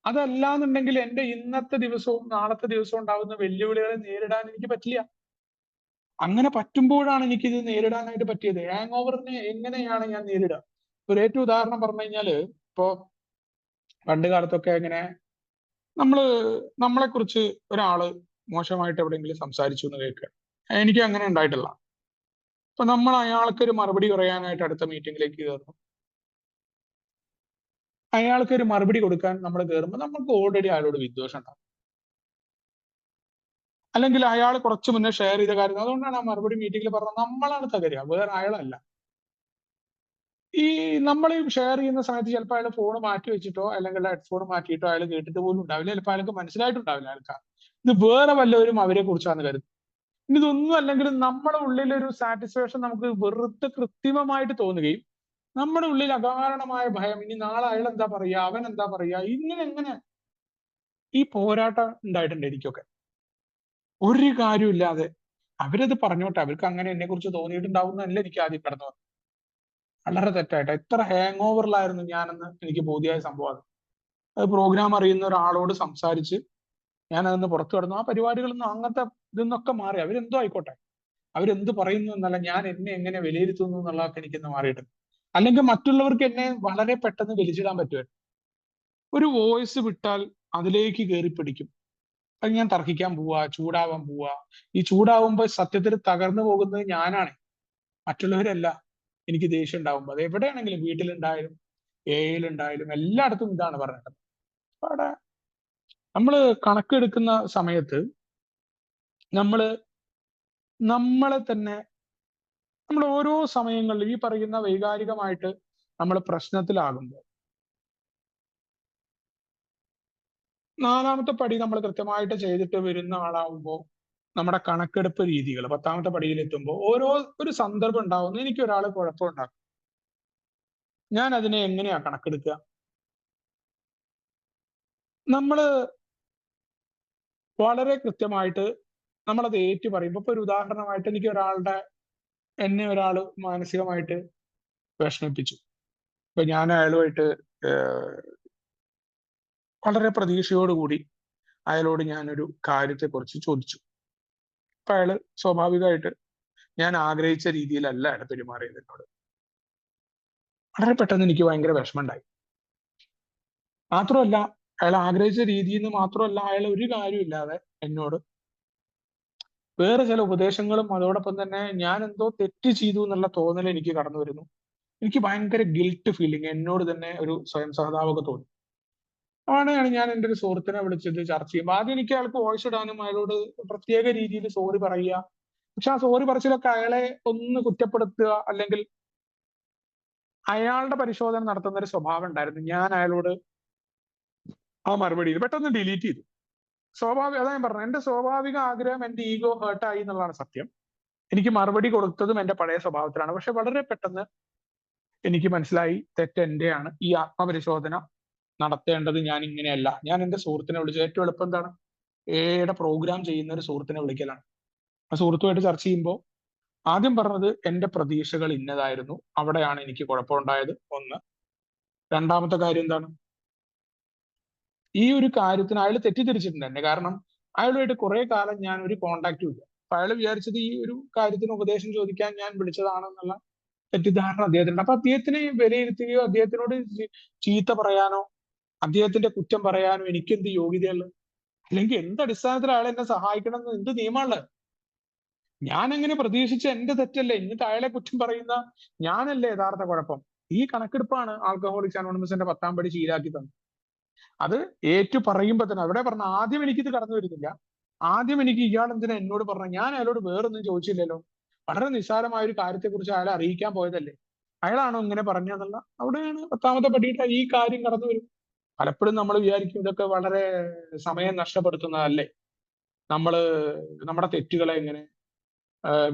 അതല്ലാന്നുണ്ടെങ്കിൽ എൻ്റെ ഇന്നത്തെ ദിവസവും നാളത്തെ ദിവസവും ഉണ്ടാകുന്ന വെല്ലുവിളികളെ നേരിടാൻ എനിക്ക് പറ്റില്ല. അങ്ങനെ പറ്റുമ്പോഴാണ് എനിക്കിത് നേരിടാനായിട്ട് പറ്റിയത്. ഹാങ് ഓവറിനെ എങ്ങനെയാണ് ഞാൻ നേരിടുക? ഒരു ഏറ്റവും ഉദാഹരണം പറഞ്ഞു കഴിഞ്ഞാല്, ഇപ്പോ പണ്ട് കാലത്തൊക്കെ ഇങ്ങനെ നമ്മളെ കുറിച്ച് ഒരാള് മോശമായിട്ട് എവിടെയെങ്കിലും സംസാരിച്ചു എന്ന് കേൾക്കുക. എനിക്ക് അങ്ങനെ ഉണ്ടായിട്ടില്ല. അപ്പൊ നമ്മൾ അയാൾക്ക് ഒരു മറുപടി പറയാനായിട്ട് അടുത്ത മീറ്റിംഗിലേക്ക് കയറുന്നു. അയാൾക്ക് ഒരു മറുപടി കൊടുക്കാൻ നമ്മൾ കയറുമ്പോൾ നമുക്ക് ഓൾറെഡി അയാളോട് വിദ്വേഷം ഉണ്ടാവും. അല്ലെങ്കിൽ അയാൾ കുറച്ച് മുന്നേ ഷെയർ ചെയ്ത കാര്യം അതുകൊണ്ടാണ് ആ മറുപടി മീറ്റിംഗിൽ പറഞ്ഞത് നമ്മളാണ് തകരുക, വേറെ അയാളല്ല. ഈ നമ്മൾ ഷെയർ ചെയ്യുന്ന സമയത്ത് ചിലപ്പോൾ അയാൾ ഫോൺ മാറ്റി വെച്ചിട്ടോ അല്ലെങ്കിൽ ഹെഡ്ഫോൺ മാറ്റിയിട്ടോ അയാൾ കേട്ടിട്ട് പോലും ഉണ്ടാവില്ല. ചിലപ്പോൾ അയാൾക്ക് മനസ്സിലായിട്ടുണ്ടാവില്ല ആൾക്കാർ ഇത് വേറെ വല്ലവരും അവരെ കുറിച്ചാണ് കരുതുന്നത്. ഇനി ഇതൊന്നും അല്ലെങ്കിലും നമ്മുടെ ഉള്ളിൽ ഒരു സാറ്റിസ്ഫാക്ഷൻ നമുക്ക് വെറുതെ കൃത്രിമമായിട്ട് തോന്നുകയും നമ്മുടെ ഉള്ളിൽ അകാരണമായ ഭയം, ഇനി നാളെ അയാൾ എന്താ പറയുക, അവൻ എന്താ പറയുക, ഇങ്ങനെ എങ്ങനെ ഈ പോരാട്ടം ഉണ്ടായിട്ടുണ്ട് എനിക്കൊക്കെ. ഒരു കാര്യമില്ലാതെ അവരത് പറഞ്ഞോട്ടെ, അവർക്ക് അങ്ങനെ എന്നെ കുറിച്ച് തോന്നിയിട്ടുണ്ടാവുന്നതല്ല എനിക്ക് ആദ്യം കടന്നു വന്നത്. വളരെ തെറ്റായിട്ട് എത്ര ഹാങ് ഓവറിലായിരുന്നു ഞാനെന്ന് എനിക്ക് ബോധ്യമായ സംഭവം. അത് പ്രോഗ്രാം അറിയുന്ന ഒരാളോട് സംസാരിച്ച് ഞാൻ അതിന്ന് പുറത്തു കടന്നു. ആ പരിപാടികളൊന്നും അങ്ങനത്തെ ഇതൊന്നൊക്കെ മാറി. അവരെന്തോ ആയിക്കോട്ടെ, അവരെന്ത് പറയുന്നു എന്നല്ല, ഞാൻ എന്നെ എങ്ങനെ വിലയിരുത്തുന്നു എന്നുള്ളതൊക്കെ എനിക്കിന്ന് മാറിയിട്ടുണ്ട്. അല്ലെങ്കിൽ മറ്റുള്ളവർക്ക് എന്നെ വളരെ പെട്ടെന്ന് വലിച്ചിടാൻ പറ്റുമായിരുന്നു. ഒരു വോയിസ് വിട്ടാൽ അതിലേക്ക് കയറി പിടിക്കും. അത് ഞാൻ തർക്കിക്കാൻ പോവാ, ചൂടാവാൻ പോവാ. ഈ ചൂടാവുമ്പോൾ സത്യത്തിൽ തകർന്നു പോകുന്നത് ഞാനാണ്, മറ്റുള്ളവരല്ല. എനിക്ക് ദേഷ്യം ഉണ്ടാവുമ്പോൾ അത് എവിടെയാണെങ്കിലും, വീട്ടിലുണ്ടായാലും എയിലുണ്ടായാലും എല്ലായിടത്തും ഇതാണ് പറഞ്ഞത്. അവിടെ നമ്മൾ കണക്കെടുക്കുന്ന സമയത്ത് നമ്മളെ തന്നെ നമ്മൾ ഓരോ സമയങ്ങളിലും ഈ പറയുന്ന വൈകാരികമായിട്ട് നമ്മൾ പ്രശ്നത്തിലാകുമ്പോൾ, നാലാമത്തെ പടി നമ്മൾ കൃത്യമായിട്ട് ചെയ്തിട്ട് വരുന്ന ആളാവുമ്പോൾ നമ്മുടെ കണക്കെടുപ്പ് രീതികൾ 10ാമത്തെ പടിയിൽ എത്തുമ്പോൾ ഒരു സന്ദർഭം ഉണ്ടാവുന്നു, എനിക്ക് ഒരാൾ കുഴപ്പമുണ്ടാക്കും, ഞാൻ അതിനെ എങ്ങനെയാ കണക്കെടുക്കുക? നമ്മൾ വളരെ കൃത്യമായിട്ട് നമ്മളത് ഏറ്റു പറയുമ്പോൾ, ഇപ്പൊ ഒരു ഉദാഹരണമായിട്ട് എന്നെ ഒരാൾ മാനസികമായിട്ട് വിഷമിപ്പിച്ചു. ഇപ്പൊ ഞാൻ അയാളുമായിട്ട് വളരെ പ്രതീക്ഷയോടുകൂടി അയാളോട് ഞാനൊരു കാര്യത്തെക്കുറിച്ച് ചോദിച്ചു. അപ്പൊ അയാള് സ്വാഭാവികമായിട്ട് ഞാൻ ആഗ്രഹിച്ച രീതിയിലല്ല അയാൾ പെരുമാറിയത് എന്നോട്. വളരെ പെട്ടെന്ന് എനിക്ക് ഭയങ്കര വിഷമമുണ്ടായി. മാത്രമല്ല, അയാൾ ആഗ്രഹിച്ച രീതിയിൽ നിന്ന് മാത്രമല്ല, അയാൾ ഒരു കാര്യമില്ലാതെ എന്നോട് വേറെ ചില ഉപദേശങ്ങളും അതോടൊപ്പം തന്നെ ഞാൻ എന്തോ തെറ്റ് ചെയ്തു എന്നുള്ള തോന്നൽ എനിക്ക് കടന്നു വരുന്നു. എനിക്ക് ഭയങ്കര ഗിൽട്ട് ഫീലിംഗ്, എന്നോട് തന്നെ ഒരു സ്വയം സഹതാപമൊക്കെ തോന്നി. അങ്ങനെയാണ് ഞാൻ എൻ്റെ ഒരു സുഹൃത്തിനെ വിളിച്ചത് ചർച്ച ചെയ്യുമ്പോൾ ആദ്യം എനിക്ക് അയാൾക്ക് വോയിസ് ഇടാനും അയാളോട് പ്രത്യേക രീതിയിൽ സോറി പറയുക. പക്ഷെ ആ സോറി പറച്ചിലൊക്കെ അയാളെ ഒന്ന് കുറ്റപ്പെടുത്തുക, അല്ലെങ്കിൽ അയാളുടെ പരിശോധന നടത്തുന്ന ഒരു സ്വഭാവം ഉണ്ടായിരുന്നു. ഞാൻ അയാളോട് ആ മറുപടി പെട്ടെന്ന് ഡിലീറ്റ് ചെയ്തു. അതാ ഞാൻ പറഞ്ഞു, എന്റെ സ്വാഭാവിക ആഗ്രഹം, എന്റെ ഈഗോ ഹേർട്ടായി എന്നുള്ളതാണ് സത്യം. എനിക്ക് മറുപടി കൊടുത്തതും എന്റെ പഴയ സ്വഭാവത്തിലാണ്. പക്ഷെ വളരെ പെട്ടെന്ന് എനിക്ക് മനസ്സിലായി തെറ്റ് എന്റെയാണ്. ഈ ആത്മപരിശോധന നടത്തേണ്ടത് ഞാൻ ഇങ്ങനെയല്ല. ഞാൻ എന്റെ സുഹൃത്തിനെ വിളിച്ചു. ഏറ്റവും എളുപ്പം എന്താണ്? എയുടെ പ്രോഗ്രാം ചെയ്യുന്ന ഒരു സുഹൃത്തിനെ വിളിക്കലാണ്. ആ സുഹൃത്തുമായിട്ട് ചർച്ച ചെയ്യുമ്പോൾ ആദ്യം പറഞ്ഞത് എന്റെ പ്രതീക്ഷകൾ ഇന്നതായിരുന്നു, അവിടെയാണ് എനിക്ക് കുഴപ്പമുണ്ടായത് ഒന്ന്. രണ്ടാമത്തെ കാര്യം എന്താണ്? ഈ ഒരു കാര്യത്തിന് അയാൾ തെറ്റിദ്ധരിച്ചിട്ടുണ്ട് എന്നെ. കാരണം അയാളുമായിട്ട് കുറെ കാലം ഞാൻ ഒരു കോണ്ടാക്റ്റും ഇല്ല. അപ്പൊ അയാൾ വിചാരിച്ചത് ഈ ഒരു കാര്യത്തിന് ഉപദേശം ചോദിക്കാൻ ഞാൻ വിളിച്ചതാണെന്നുള്ള തെറ്റിദ്ധാരണ അദ്ദേഹത്തിനുണ്ട്. അപ്പൊ അദ്ദേഹത്തിനെ വിലയിരുത്തുകയോ അദ്ദേഹത്തിനോട് ചീത്ത പറയാനോ അദ്ദേഹത്തിന്റെ കുറ്റം പറയാനോ എനിക്ക് എന്ത് യോഗ്യതയുള്ളത്? അല്ലെങ്കിൽ എന്ത് അടിസ്ഥാനത്തിൽ അയാൾ എന്നെ സഹായിക്കണം എന്ന് എന്ത് നിയമമുള്ളത്? ഞാൻ എങ്ങനെ പ്രതീക്ഷിച്ച എന്റെ തെറ്റല്ലേ, എന്നിട്ട് അയാളെ കുറ്റം പറയുന്ന ഞാനല്ലേ യഥാർത്ഥ കുഴപ്പം? ഈ കണക്കെടുപ്പാണ് ആൽക്കഹോളിക്സ് അനോണിമസിന്റെ 10ാം പടി ശീലാക്കി തന്നത്. അത് ഏറ്റു പറയുമ്പോ തന്നെ അവിടെ പറഞ്ഞ ആദ്യം എനിക്കിത് കടന്നു വരുന്നില്ല. ആദ്യം എനിക്ക് ഇയാൾ എന്തിനാ എന്നോട് പറഞ്ഞ, ഞാൻ അയാളോട് വേറൊന്നും ചോദിച്ചില്ലല്ലോ, വളരെ നിസ്സാരമായ ഒരു കാര്യത്തെക്കുറിച്ച് അയാളെ അറിയിക്കാൻ പോയതല്ലേ, അയാളാണോ ഇങ്ങനെ പറഞ്ഞതെന്നുള്ള അവിടെയാണ് 10ാമത്തെ പടിയിട്ട് ഈ കാര്യം കടന്നു വരും. പലപ്പോഴും നമ്മൾ വിചാരിക്കും ഇതൊക്കെ വളരെ സമയം നഷ്ടപ്പെടുത്തുന്നതല്ലേ, നമ്മുടെ തെറ്റുകളെ എങ്ങനെ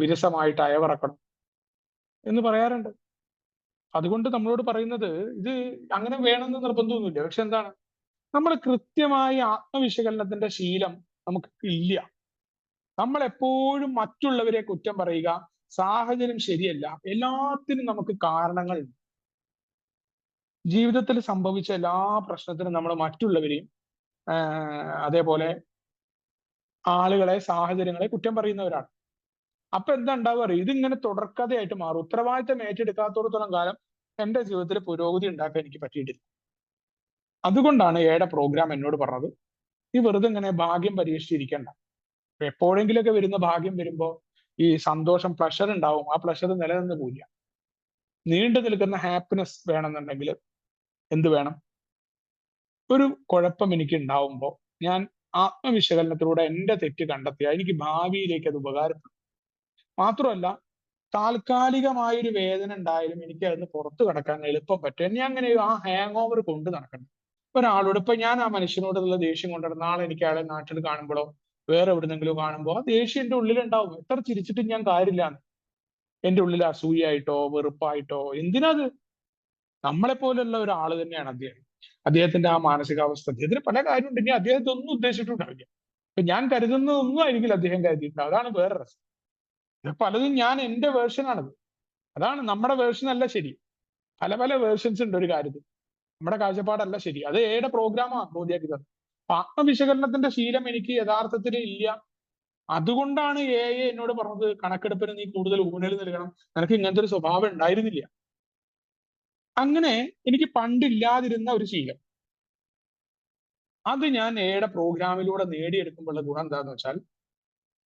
വിരസമായിട്ട് അയവിറക്കണം എന്ന് പറയാറുണ്ട്. അതുകൊണ്ട് നമ്മളോട് പറയുന്നത് ഇത് അങ്ങനെ വേണമെന്ന് നിർബന്ധമൊന്നുമില്ല. പക്ഷെ എന്താണ്, നമ്മൾ കൃത്യമായി ആത്മവിശകലനത്തിന്റെ ശീലം നമുക്ക് ഇല്ല. നമ്മൾ എപ്പോഴും മറ്റുള്ളവരെ കുറ്റം പറയുക, സാഹചര്യം ശരിയല്ല, എല്ലാത്തിനും നമുക്ക് കാരണങ്ങളുണ്ട്. ജീവിതത്തിൽ സംഭവിച്ച എല്ലാ പ്രശ്നത്തിനും നമ്മൾ മറ്റുള്ളവരെയും അതേപോലെ ആളുകളെ, സാഹചര്യങ്ങളെ കുറ്റം പറയുന്നവരാണ്. അപ്പൊ എന്താ ഉണ്ടാവുക? ഇതിങ്ങനെ തുടർക്കഥയായിട്ട് മാറും. ഉത്തരവാദിത്തം ഏറ്റെടുക്കാത്തോടത്തോളം കാലം എന്റെ ജീവിതത്തിൽ പുരോഗതി ഉണ്ടാക്കാൻ എനിക്ക് പറ്റിയിട്ടില്ല. അതുകൊണ്ടാണ് എയുടെ പ്രോഗ്രാം എന്നോട് പറഞ്ഞത്, നീ വെറുതെ ഇങ്ങനെ ഭാഗ്യം പരീക്ഷിച്ചിരിക്കണ്ട. എപ്പോഴെങ്കിലൊക്കെ വരുന്ന ഭാഗ്യം വരുമ്പോ ഈ സന്തോഷം, പ്ലഷർ ഉണ്ടാവും. ആ പ്ലഷർ നിലനിന്ന് പോവില്ല. നീണ്ടു നിൽക്കുന്ന ഹാപ്പിനെസ് വേണമെന്നുണ്ടെങ്കിൽ എന്ത് വേണം? ഒരു കുഴപ്പം എനിക്ക് ഉണ്ടാവുമ്പോൾ ഞാൻ ആത്മവിശകലനത്തിലൂടെ എന്റെ തെറ്റ് കണ്ടെത്തിയാൽ എനിക്ക് ഭാവിയിലേക്ക് അത് ഉപകാരപ്പെടും. മാത്രമല്ല, താൽക്കാലികമായൊരു വേദന ഉണ്ടായാലും എനിക്ക് അതിന് പുറത്തു കടക്കാൻ എളുപ്പം പറ്റും. എന്നെ അങ്ങനെ ആ ഹാങ് ഓവർ കൊണ്ട് നടക്കണം. ഒരാളോട് ഇപ്പൊ ഞാൻ ആ മനുഷ്യനോടുള്ള ദേഷ്യം കൊണ്ടുവരുന്ന നാളെ എനിക്ക് അയാളെ നാട്ടിൽ കാണുമ്പോഴോ വേറെ എവിടുന്നെങ്കിലും കാണുമ്പോൾ ആ ദേഷ്യം എന്റെ ഉള്ളിലുണ്ടാവും. എത്ര ചിരിച്ചിട്ടും ഞാൻ കാര്യമില്ല. എന്റെ ഉള്ളിൽ അസൂയായിട്ടോ വെറുപ്പായിട്ടോ എന്തിനാത്? നമ്മളെ പോലുള്ള ഒരാൾ തന്നെയാണ് അദ്ദേഹം. അദ്ദേഹത്തിന്റെ ആ മാനസികാവസ്ഥ, അദ്ദേഹത്തിന് പല കാര്യമുണ്ട്. ഇനി അദ്ദേഹത്തെ ഒന്നും ഉദ്ദേശിച്ചിട്ടുണ്ടാവില്ല. ഇപ്പൊ ഞാൻ കരുതുന്നതൊന്നും ആയിരിക്കില്ല അദ്ദേഹം കരുതിയിട്ടുണ്ടാവും. അതാണ് വേറെ രസം. ഇത് പലതും ഞാൻ എന്റെ വേർഷനാണത്. അതാണ് നമ്മുടെ വേർഷൻ അല്ല ശരി. പല പല വേർഷൻസ് ഉണ്ട് ഒരു കാര്യത്തിൽ. നമ്മുടെ കാഴ്ചപ്പാടല്ല ശരി. അത് എയുടെ പ്രോഗ്രാമാണ് ബോധ്യാക്കി തന്നത്. ആത്മവിശകലനത്തിന്റെ ശീലം എനിക്ക് യഥാർത്ഥത്തിൽ ഇല്ല. അതുകൊണ്ടാണ് എന്നോട് പറഞ്ഞത്, കണക്കെടുപ്പിന് നീ കൂടുതൽ ഊന്നൽ നൽകണം, നിനക്ക് ഇങ്ങനത്തെ ഒരു സ്വഭാവം ഉണ്ടായിരുന്നില്ല. അങ്ങനെ എനിക്ക് പണ്ടില്ലാതിരുന്ന ഒരു ശീലം, അത് ഞാൻ എയുടെ പ്രോഗ്രാമിലൂടെ നേടിയെടുക്കുമ്പോഴുള്ള ഗുണം എന്താന്ന് വെച്ചാൽ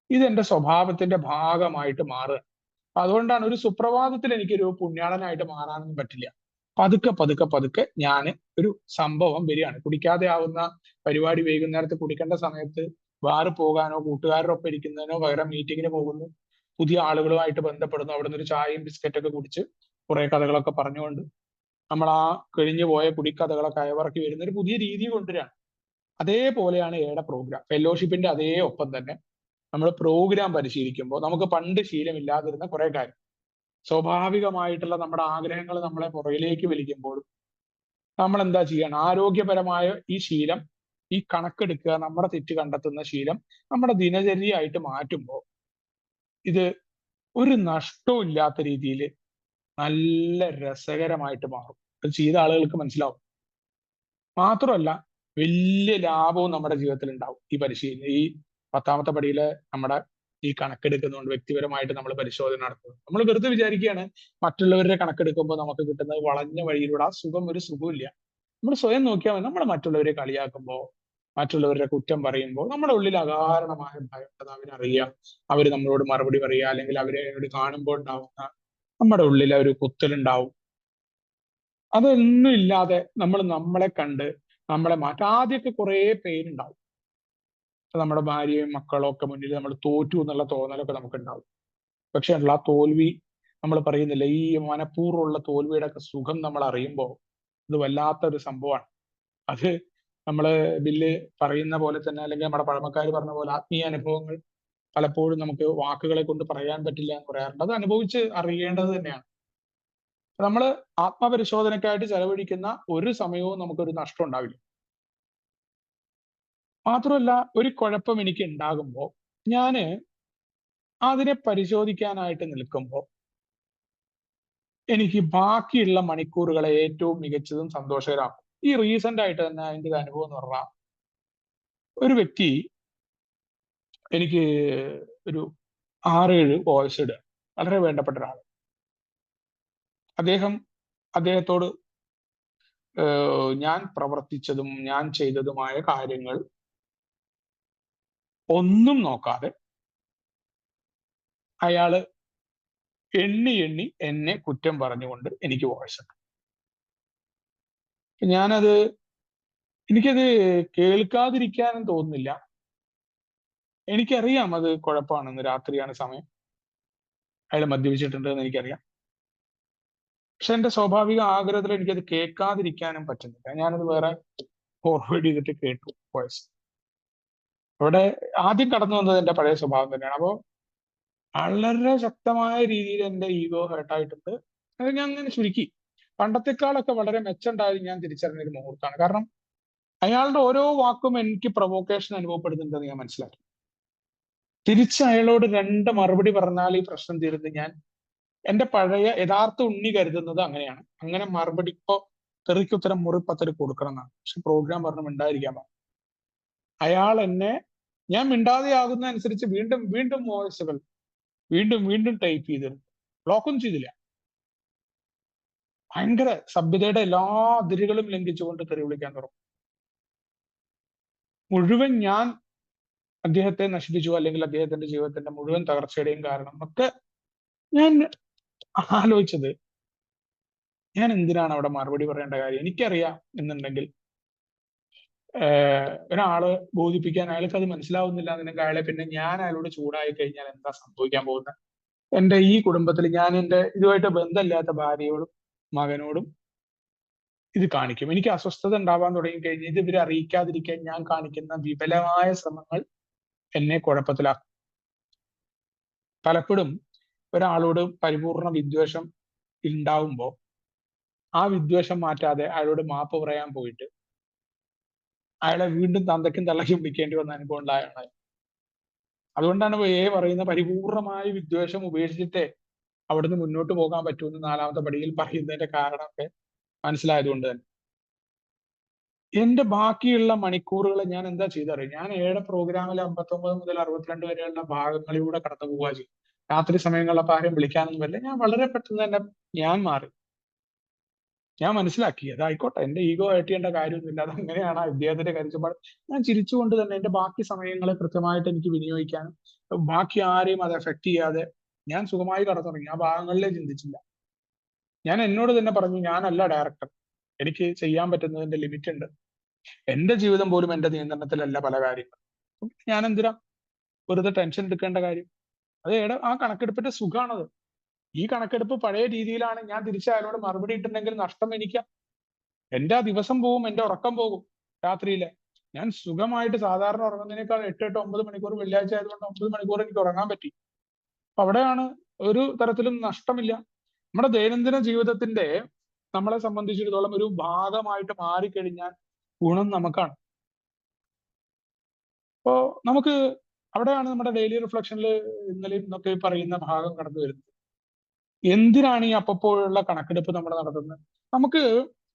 ഇത് എന്റെ സ്വഭാവത്തിന്റെ ഭാഗമായിട്ട് മാറുക. അതുകൊണ്ടാണ് ഒരു സുപ്രഭാതത്തിൽ എനിക്കൊരു പുണ്യാളനായിട്ട് മാറാനൊന്നും പറ്റില്ല. പതുക്കെ പതുക്കെ പതുക്കെ ഞാൻ ഒരു സംഭവം വരികയാണ്. കുടിക്കാതെ ആവുന്ന പരിപാടി വൈകുന്നേരത്ത് കുടിക്കേണ്ട സമയത്ത് ബാറ് പോകാനോ കൂട്ടുകാരുടെ ഒപ്പം ഇരിക്കുന്നതിനോ പകരം മീറ്റിങ്ങിന് പോകുന്നു, പുതിയ ആളുകളുമായിട്ട് ബന്ധപ്പെടുന്നു, അവിടെ നിന്ന് ഒരു ചായയും ബിസ്ക്കറ്റൊക്കെ കുടിച്ച് കുറെ കഥകളൊക്കെ പറഞ്ഞുകൊണ്ട് നമ്മൾ ആ കഴിഞ്ഞു പോയ കുടിക്കഥകളൊക്കെ അയവിറക്കി വരുന്ന ഒരു പുതിയ രീതി കൊണ്ടുവരികയാണ്. അതേപോലെയാണ് എയുടെ പ്രോഗ്രാം. ഫെലോഷിപ്പിന്റെ അതേ ഒപ്പം തന്നെ നമ്മൾ പ്രോഗ്രാം പരിശീലിക്കുമ്പോൾ നമുക്ക് പണ്ട് ശീലമില്ലാതിരുന്ന കുറെ കാര്യം, സ്വാഭാവികമായിട്ടുള്ള നമ്മുടെ ആഗ്രഹങ്ങൾ നമ്മളെ പുറകിലേക്ക് വലിക്കുമ്പോൾ നമ്മൾ എന്താ ചെയ്യണം? ആരോഗ്യപരമായ ഈ ശീലം, ഈ കണക്കെടുക്കുക, നമ്മുടെ തെറ്റ് കണ്ടെത്തുന്ന ശീലം നമ്മുടെ ദിനചര്യയായിട്ട് മാറ്റുമ്പോൾ ഇത് ഒരു നഷ്ടവും ഇല്ലാത്ത രീതിയിൽ നല്ല രസകരമായിട്ട് മാറും. അത് ചെയ്ത ആളുകൾക്ക് മനസ്സിലാവും. മാത്രമല്ല, വലിയ ലാഭവും നമ്മുടെ ജീവിതത്തിൽ ഉണ്ടാവും. ഈ പരിശീലനം, ഈ 10ാമത്തെ പടിയിലെ നമ്മുടെ ഈ കണക്കെടുക്കുന്നതുകൊണ്ട് വ്യക്തിപരമായിട്ട് നമ്മൾ പരിശോധന നടത്തുന്നത്. നമ്മൾ വെറുതെ വിചാരിക്കുകയാണ് മറ്റുള്ളവരുടെ കണക്കെടുക്കുമ്പോൾ നമുക്ക് കിട്ടുന്നത് വളഞ്ഞ വഴിയിലൂടെ ആ സുഖം ഒരു സുഖമില്ല. നമ്മൾ സ്വയം നോക്കിയാൽ മതി. നമ്മൾ മറ്റുള്ളവരെ കളിയാക്കുമ്പോൾ, മറ്റുള്ളവരുടെ കുറ്റം പറയുമ്പോൾ നമ്മുടെ ഉള്ളിൽ അകാരണമായ ഭയം അത് അവരറിയാം. അവര് നമ്മളോട് മറുപടി പറയുക, അല്ലെങ്കിൽ അവരെ കാണുമ്പോൾ ഉണ്ടാവുന്ന നമ്മുടെ ഉള്ളിൽ ഒരു കുത്തലുണ്ടാവും. അതൊന്നും ഇല്ലാതെ നമ്മൾ നമ്മളെ കണ്ട് നമ്മളെ മാറ്റാം. ആദ്യമൊക്കെ കുറെ പെയിൻ ഉണ്ടാവും. നമ്മുടെ ഭാര്യയും മക്കളും ഒക്കെ മുന്നിൽ നമ്മൾ തോറ്റു എന്നുള്ള തോന്നലൊക്കെ നമുക്ക് ഉണ്ടാവും. പക്ഷെ ആ തോൽവി നമ്മൾ പറയുന്നില്ല, ഈ മനഃപൂർവ്വമുള്ള തോൽവിയുടെ ഒക്കെ സുഖം നമ്മൾ അറിയുമ്പോൾ ഇത് വല്ലാത്തൊരു സംഭവമാണ്. അത് നമ്മള് ബില്ല് പറയുന്ന പോലെ തന്നെ, അല്ലെങ്കിൽ നമ്മുടെ പഴമക്കാർ പറഞ്ഞ പോലെ ആത്മീയ അനുഭവങ്ങൾ പലപ്പോഴും നമുക്ക് വാക്കുകളെ കൊണ്ട് പറയാൻ പറ്റില്ല എന്ന് പറയാറുണ്ട്. അത് അനുഭവിച്ച് അറിയേണ്ടത് തന്നെയാണ്. നമ്മൾ ആത്മപരിശോധനയ്ക്കായിട്ട് ചെലവഴിക്കുന്ന ഒരു സമയവും നമുക്കൊരു നഷ്ടം ഉണ്ടാവില്ല. മാത്രമല്ല, ഒരു കുഴപ്പം എനിക്ക് ഉണ്ടാകുമ്പോൾ ഞാന് അതിനെ പരിശോധിക്കാനായിട്ട് നിൽക്കുമ്പോൾ എനിക്ക് ബാക്കിയുള്ള മണിക്കൂറുകളെ ഏറ്റവും മികച്ചതും സന്തോഷകരമാക്കും. ഈ റീസെന്റ് ആയിട്ട് തന്നെ അതിന്റെ ഒരു അനുഭവം എന്ന് പറഞ്ഞാൽ, ഒരു വ്യക്തി എനിക്ക് ഒരു 6-7 വോയിസ് ഇടുക, വളരെ വേണ്ടപ്പെട്ട ഒരാൾ. അദ്ദേഹത്തോട് ഞാൻ പ്രവർത്തിച്ചതും ഞാൻ ചെയ്തതുമായ കാര്യങ്ങൾ ഒന്നും നോക്കാതെ അയാള് എണ്ണി എണ്ണി എന്നെ കുറ്റം പറഞ്ഞുകൊണ്ട് എനിക്ക് വോയിസ് ഇട്ടു. എനിക്കത് കേൾക്കാതിരിക്കാനും തോന്നുന്നില്ല. എനിക്കറിയാം അത് കുഴപ്പമാണെന്ന്. രാത്രിയാണ് സമയം, അയാൾ മദ്യപിച്ചിട്ടുണ്ട് എന്ന് എനിക്കറിയാം. പക്ഷെ എന്റെ സ്വാഭാവിക ആഗ്രഹത്തിൽ എനിക്കത് കേൾക്കാതിരിക്കാനും പറ്റുന്നില്ല. ഞാനത് വേറെ ഫോർവേഡ് ചെയ്തിട്ട് കേട്ടു വോയിസ്. അവിടെ ആദ്യം കടന്നു വന്നത് എന്റെ പഴയ സ്വഭാവം തന്നെയാണ്. അപ്പോൾ വളരെ ശക്തമായ രീതിയിൽ എന്റെ ഈഗോ ഹേർട്ടായിട്ടുണ്ട്. അത് ഞാൻ അങ്ങനെ ചുരുക്കി. പണ്ടത്തെക്കാളൊക്കെ വളരെ മെച്ചമുണ്ടായത് ഞാൻ തിരിച്ചറിഞ്ഞ ഒരു മുഹൂർത്തമാണ്. കാരണം അയാളുടെ ഓരോ വാക്കും എനിക്ക് പ്രൊവോക്കേഷൻ അനുഭവപ്പെടുന്നുണ്ടെന്ന് ഞാൻ മനസ്സിലാക്കി. തിരിച്ച് അയാളോട് 2 മറുപടി പറഞ്ഞാൽ ഈ പ്രശ്നം തീരുന്നത് ഞാൻ എന്റെ പഴയ യഥാർത്ഥ ഉണ്ണി കരുതുന്നത് അങ്ങനെയാണ്. അങ്ങനെ മറുപടി ഇപ്പോ തെറിക്കുത്തരം മുറിപ്പത്തറി കൊടുക്കണം എന്നാണ്. പക്ഷെ പ്രോഗ്രാം പറഞ്ഞു മിണ്ടാതിരിക്കാൻ പറഞ്ഞു. അയാൾ എന്നെ, ഞാൻ മിണ്ടാതെയാകുന്ന അനുസരിച്ച് വീണ്ടും വീണ്ടും വോയിസുകൾ വീണ്ടും വീണ്ടും ടൈപ്പ് ചെയ്തിരുന്നു. ബ്ലോക്കൊന്നും ചെയ്തില്ല. ഭയങ്കര സഭ്യതയുടെ എല്ലാ അതിരുകളും ലംഘിച്ചുകൊണ്ട് തെറി വിളിക്കാൻ തുടങ്ങും. മുഴുവൻ ഞാൻ അദ്ദേഹത്തെ നശിപ്പിച്ചു, അല്ലെങ്കിൽ അദ്ദേഹത്തിന്റെ ജീവിതത്തിന്റെ മുഴുവൻ തകർച്ചയുടെയും കാരണം ഒക്കെ ഞാൻ ആലോചിച്ചത്, ഞാൻ എന്തിനാണ് അവിടെ മറുപടി പറയേണ്ട കാര്യം? എനിക്കറിയാം എന്നുണ്ടെങ്കിൽ ഒരാള് ബോധിപ്പിക്കാൻ അയാൾക്ക് അത് മനസ്സിലാവുന്നില്ല എന്നുണ്ടെങ്കിൽ അയാളെ പിന്നെ ഞാൻ അയാളോട് ചൂടായി കഴിഞ്ഞാൽ എന്താ സംഭവിക്കാൻ പോകുന്നത്? എന്റെ ഈ കുടുംബത്തിൽ ഞാൻ എന്റെ ഇതുമായിട്ട് ബന്ധമില്ലാത്ത ഭാര്യയോടും മകനോടും ഇത് കാണിക്കും. എനിക്ക് അസ്വസ്ഥത ഉണ്ടാവാൻ തുടങ്ങി കഴിഞ്ഞാൽ ഇത് ഇവരെ അറിയിക്കാതിരിക്കാൻ ഞാൻ കാണിക്കുന്ന വിപുലമായ ശ്രമങ്ങൾ എന്നെ കുഴപ്പത്തിലാക്കും. പലപ്പോഴും ഒരാളോട് പരിപൂർണ വിദ്വേഷം ഉണ്ടാവുമ്പോൾ ആ വിദ്വേഷം മാറ്റാതെ അയാളോട് മാപ്പ് പറയാൻ പോയിട്ട് അയാളെ വീണ്ടും തന്തയ്ക്കും തള്ളയ്ക്കും വിളിക്കേണ്ടി വന്ന അനുഭവം ഉണ്ടായ ആളാണ്. അതുകൊണ്ടാണ് പറയുന്ന പരിപൂർണമായ വിദ്വേഷം ഉപേക്ഷിച്ചിട്ടേ അവിടുന്ന് മുന്നോട്ട് പോകാൻ പറ്റുമെന്ന് നാലാമത്തെ പടിയിൽ പറയുന്നതിന്റെ കാരണമൊക്കെ മനസ്സിലായതുകൊണ്ട് തന്നെ. എന്റെ ബാക്കിയുള്ള മണിക്കൂറുകൾ ഞാൻ എന്താ ചെയ്തറിയാം? ഞാൻ പ്രോഗ്രാമിൽ 59 മുതൽ 62 വരെയുള്ള ഭാഗങ്ങളിലൂടെ കടന്നു പോവുക ചെയ്യും. രാത്രി സമയങ്ങളിലപ്പോൾ ആരും വിളിക്കാനൊന്നും വരില്ല. ഞാൻ വളരെ പെട്ടെന്ന് തന്നെ ഞാൻ മാറി. ഞാൻ മനസ്സിലാക്കി അതായിക്കോട്ടെ, എന്റെ ഈഗോ ഹേർട്ട് ചെയ്യേണ്ട കാര്യമൊന്നുമില്ല, അത് അങ്ങനെയാണ് ഇദ്ദേഹത്തിന്റെ കാഴ്ചപ്പാട്. ഞാൻ ചിരിച്ചുകൊണ്ട് തന്നെ എന്റെ ബാക്കി സമയങ്ങളെ കൃത്യമായിട്ട് എനിക്ക് വിനിയോഗിക്കാനും ബാക്കി ആരെയും അത് എഫക്ട് ചെയ്യാതെ ഞാൻ സുഖമായി കടന്നു തുടങ്ങി. ആ ഭാഗങ്ങളിലേ ചിന്തിച്ചില്ല. ഞാൻ എന്നോട് തന്നെ പറഞ്ഞു, ഞാനല്ല ഡയറക്ടർ, എനിക്ക് ചെയ്യാൻ പറ്റുന്നതിന്റെ ലിമിറ്റ് ഉണ്ട്. എന്റെ ജീവിതം പോലും എന്റെ നിയന്ത്രണത്തിലല്ല പല കാര്യങ്ങളും. ഞാൻ എന്തിനാ വെറുതെ ടെൻഷൻ എടുക്കേണ്ട കാര്യം? അത് ആ കണക്കെടുപ്പിന്റെ സുഖാണത്. ഈ കണക്കെടുപ്പ് പഴയ രീതിയിലാണ് ഞാൻ തിരിച്ചയാളോട് മറുപടി ഇട്ടിട്ടുണ്ടെങ്കിൽ നഷ്ടം എനിക്കാ. എന്റെ ആ ദിവസം പോവും, എന്റെ ഉറക്കം പോകും രാത്രിയിലെ. ഞാൻ സുഖമായിട്ട് സാധാരണ ഉറങ്ങുന്നതിനേക്കാൾ 8 9 മണിക്കൂർ വെള്ളിയാഴ്ച ആയതുകൊണ്ട് 9 മണിക്കൂർ എനിക്ക് ഉറങ്ങാൻ പറ്റി. അപ്പൊ അവിടെയാണ് ഒരു തരത്തിലും നഷ്ടമില്ല. നമ്മുടെ ദൈനംദിന ജീവിതത്തിന്റെ നമ്മളെ സംബന്ധിച്ചിടത്തോളം ഒരു ഭാഗമായിട്ട് മാറിക്കഴിഞ്ഞാൽ ഗുണം നമുക്കാണ്. അപ്പോ നമുക്ക് അവിടെയാണ് നമ്മുടെ ഡെയിലി റിഫ്ലക്ഷനിൽ ഇന്നലെ ഇന്നൊക്കെ പറയുന്ന ഭാഗം കടന്നു വരുന്നത്. എന്തിനാണ് ഈ അപ്പപ്പോഴുള്ള കണക്കെടുപ്പ് നമ്മൾ നടത്തുന്നത്? നമുക്ക്